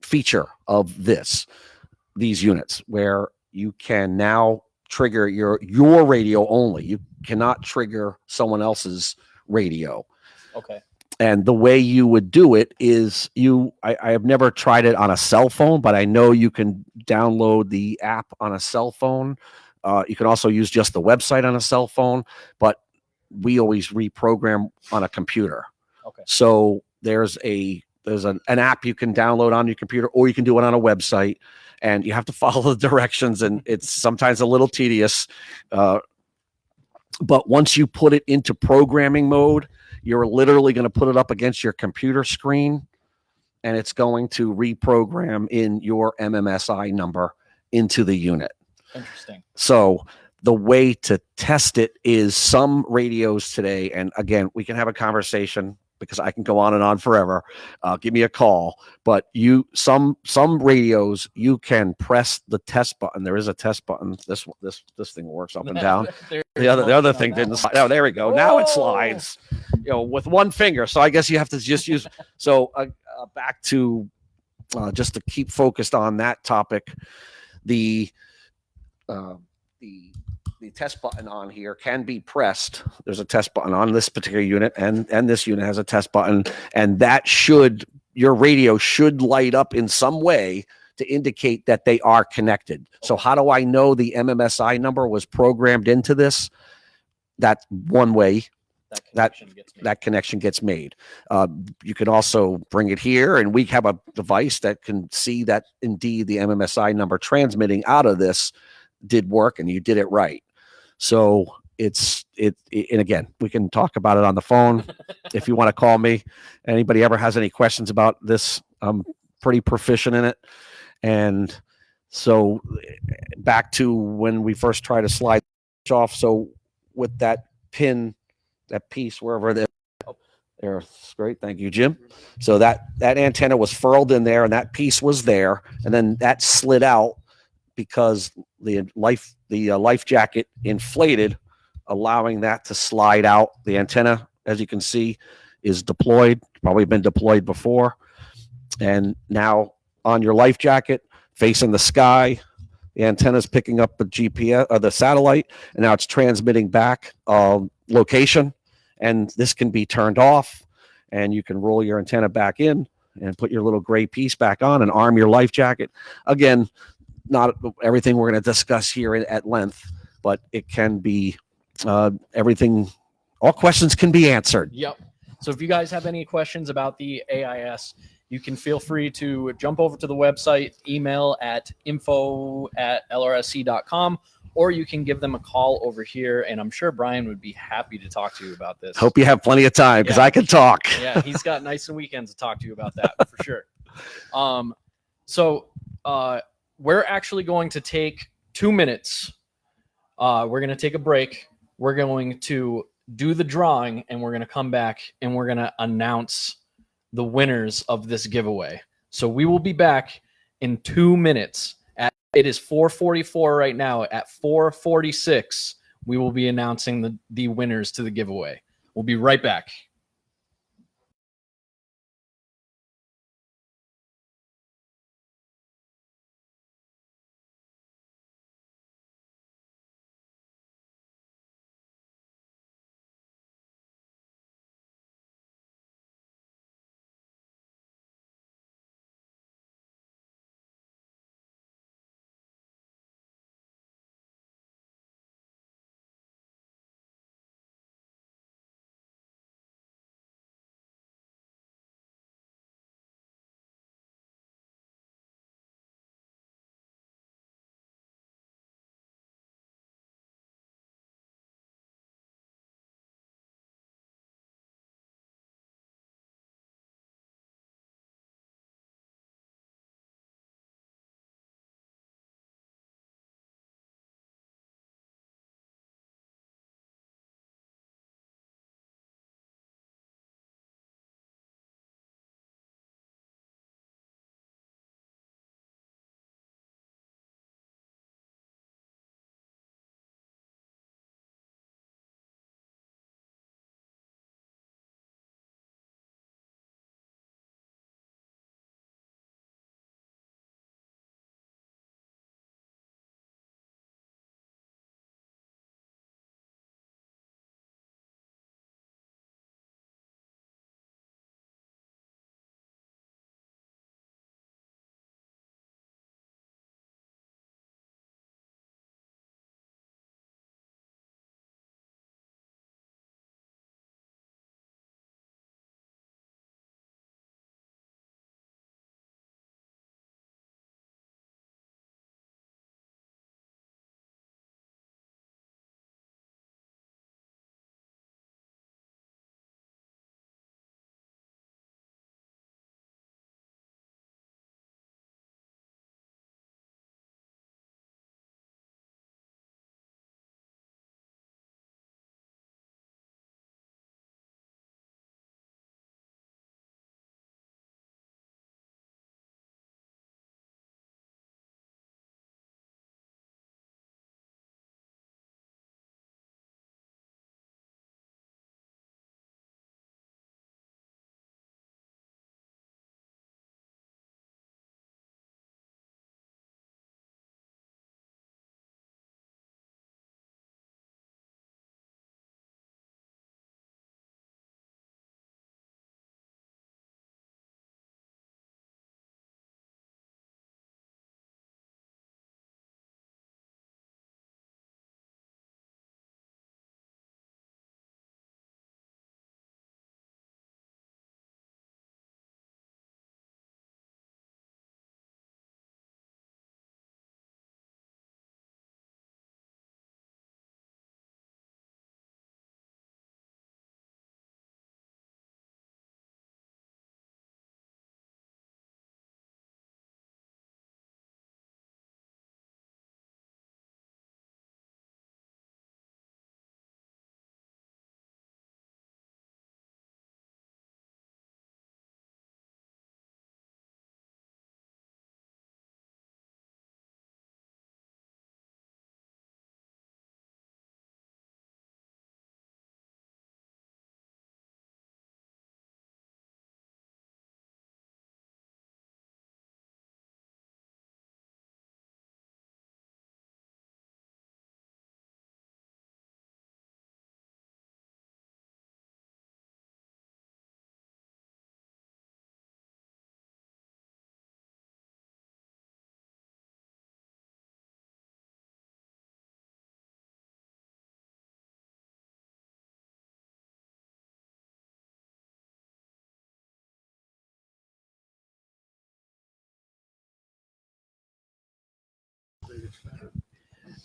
feature of these units, where you can now trigger your radio only. You cannot trigger someone else's radio. Okay. And the way you would do it is I have never tried it on a cell phone, but I know you can download the app on a cell phone. You can also use just the website on a cell phone, but we always reprogram on a computer. Okay. So there's an app you can download on your computer, or you can do it on a website, and you have to follow the directions, and it's sometimes a little tedious. But once you put it into programming mode, you're literally going to put it up against your computer screen, and it's going to reprogram in your MMSI number into the unit. Interesting. So the way to test it is some radios today, and again, we can have a conversation because I can go on and on forever. Give me a call. But some radios, you can press the test button. There is a test button. This thing works up and down. The other thing didn't slide. Oh, there we go. Now it slides. With one finger. So I guess you have to just use. So back to just to keep focused on that topic, the test button on here can be pressed. There's a test button on this particular unit, and this unit has a test button, and your radio should light up in some way to indicate that they are connected. So how do I know the MMSI number was programmed into this? That's one way that connection gets made. You can also bring it here, and we have a device that can see that indeed the MMSI number transmitting out of this did work, and you did it right. So and again, we can talk about it on the phone if you want to call me. Anybody ever has any questions about this? I'm pretty proficient in it. And so back to when we first tried to slide off. So with that pin, that piece, wherever there's great. Thank you, Jim. So that antenna was furled in there, and that piece was there, and then that slid out because the life jacket inflated, allowing that to slide out. The antenna, as you can see, is deployed, probably been deployed before. And now on your life jacket, facing the sky, the antenna is picking up the GPS or the satellite, and now it's transmitting back location. And this can be turned off, and you can roll your antenna back in and put your little gray piece back on and arm your life jacket. Again, not everything we're going to discuss here at length, but it can be everything. All questions can be answered. Yep. So if you guys have any questions about the AIS, you can feel free to jump over to the website, email at info@lrsc.com, or you can give them a call over here, and I'm sure Brian would be happy to talk to you about this. Hope you have plenty of time, because I can talk. Yeah, he's got nights and weekends to talk to you about that for sure. So we're actually going to take 2 minutes. We're going to take a break. We're going to do the drawing, and we're going to come back and we're going to announce the winners of this giveaway. So we will be back in 2 minutes. It is 4:44 right now. At 4:46, we will be announcing the winners to the giveaway. We'll be right back.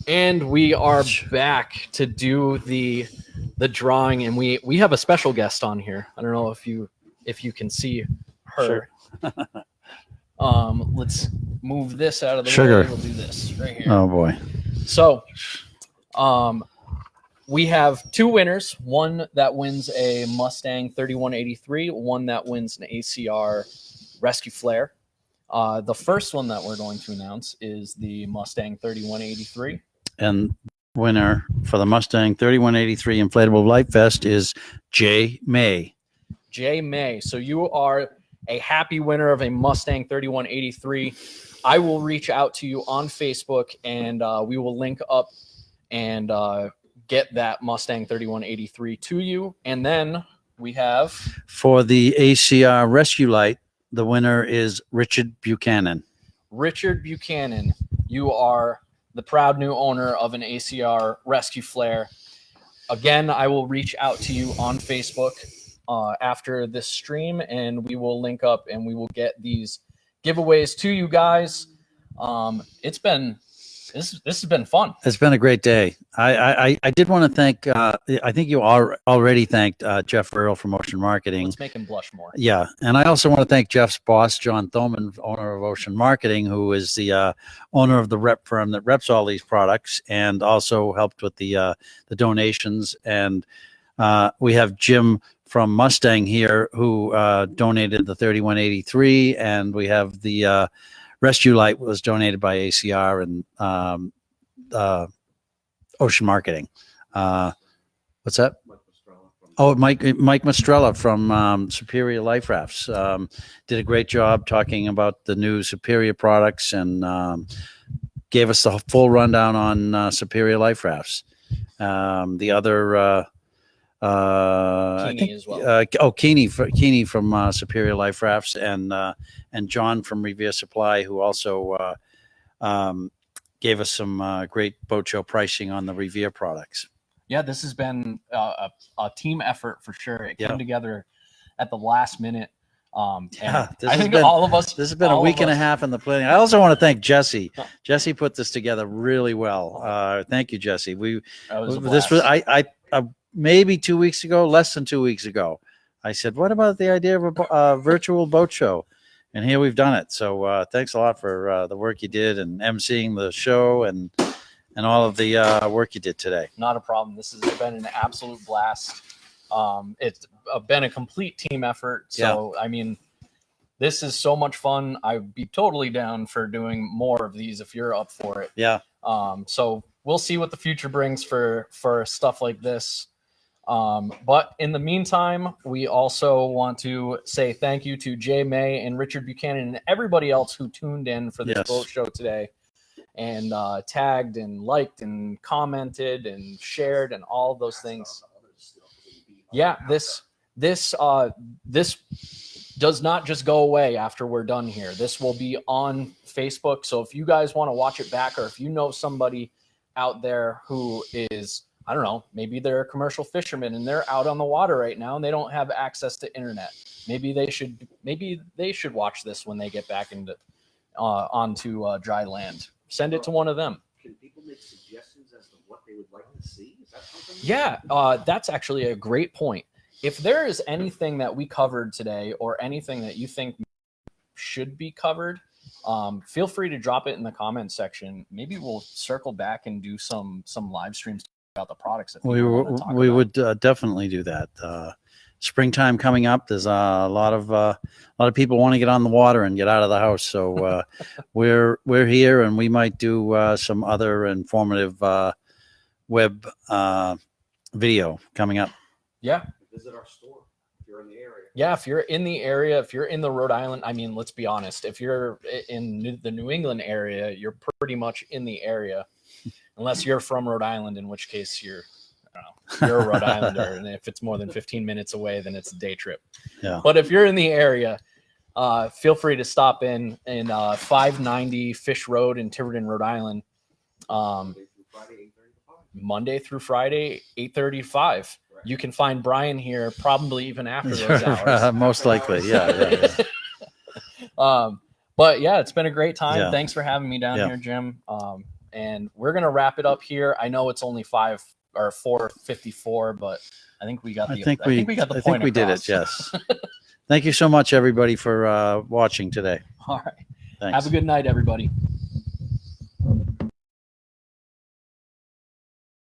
And we are back to do the drawing, and we have a special guest on here. I don't know if you can see her. Sure. Let's move this out of the Sugar. way. We'll do this right here. Oh boy. So, we have two winners. One that wins a Mustang 3183, one that wins an ACR Rescue Flare. The first one that we're going to announce is the Mustang 3183. And winner for the Mustang 3183 Inflatable Life Vest is Jay May. Jay May. So you are a happy winner of a Mustang 3183. I will reach out to you on Facebook, and we will link up and get that Mustang 3183 to you. And then we have For the ACR Rescue Light, the winner is Richard Buchanan. Richard Buchanan. You are the proud new owner of an ACR Rescue Flare. Again, I will reach out to you on Facebook after this stream, and we will link up and we will get these giveaways to you guys. This has been fun. It's been a great day. I did want to thank, I think you already thanked Jeff Earl from Ocean Marketing. Let's make him blush more. Yeah. And I also want to thank Jeff's boss, John Thoman, owner of Ocean Marketing, who is the owner of the rep firm that reps all these products and also helped with the donations. And we have Jim from Mustang here who donated the 3183, and we have the Rescue Light was donated by ACR and Ocean Marketing. What's that? Oh, Mike Mastrella from Superior Life Rafts did a great job talking about the new Superior products and gave us the full rundown on Superior Life Rafts. The other I think as well. Keeney from Superior Life Rafts and John from Revere Supply, who also gave us some great boat show pricing on the Revere products. Yeah, this has been a team effort for sure. It came Yeah. together at the last minute. Yeah, I think all of us. This has been a week and a half in the planning. I also want to thank Jesse. Jesse put this together really well. Thank you, Jesse. This was maybe 2 weeks ago, less than 2 weeks ago. I said, "What about the idea of a virtual boat show?" And here we've done it. So thanks a lot for the work you did and emceeing the show and all of the work you did today. Not a problem. This has been an absolute blast. It's been a complete team effort. So, I mean, this is so much fun. I'd be totally down for doing more of these if you're up for it. Yeah. So we'll see what the future brings for stuff like this. But in the meantime, we also want to say thank you to Jay May and Richard Buchanan and everybody else who tuned in for this boat show today and tagged and liked and commented and shared and all of those things. Yeah, this does not just go away after we're done here. This will be on Facebook. So if you guys want to watch it back, or if you know somebody out there who is, I don't know, maybe they're a commercial fisherman and they're out on the water right now and they don't have access to internet. Maybe they should watch this when they get back into onto dry land. Send it to one of them. Can people make suggestions as to what they would like to see? Is that something? Yeah, that's actually a great point. If there is anything that we covered today or anything that you think should be covered, feel free to drop it in the comments section. Maybe we'll circle back and do some live streams about the products. If We would definitely do that. Springtime coming up. There's a lot of people want to get on the water and get out of the house. So we're here, and we might do some other informative web video coming up. Yeah. Visit our store if you're in the area. Yeah, if you're in the area, if you're in the Rhode Island, I mean, let's be honest. If you're in the New England area, you're pretty much in the area, unless you're from Rhode Island, in which case you're a Rhode Islander, and if it's more than 15 minutes away, then it's a day trip. Yeah. But if you're in the area, feel free to stop in 590 Fish Road in Tiverton, Rhode Island. Monday through Friday, 8:30 to 5. You can find Brian here probably even after those hours. Most likely, yeah. But yeah, it's been a great time. Yeah. Thanks for having me down Yeah. here, Jim. And we're gonna wrap it up here. I know it's only 4:54, but I think we got the. I think we got the I point think we did it. across. Yes. Thank you so much, everybody, for watching today. All right. Thanks. Have a good night, everybody.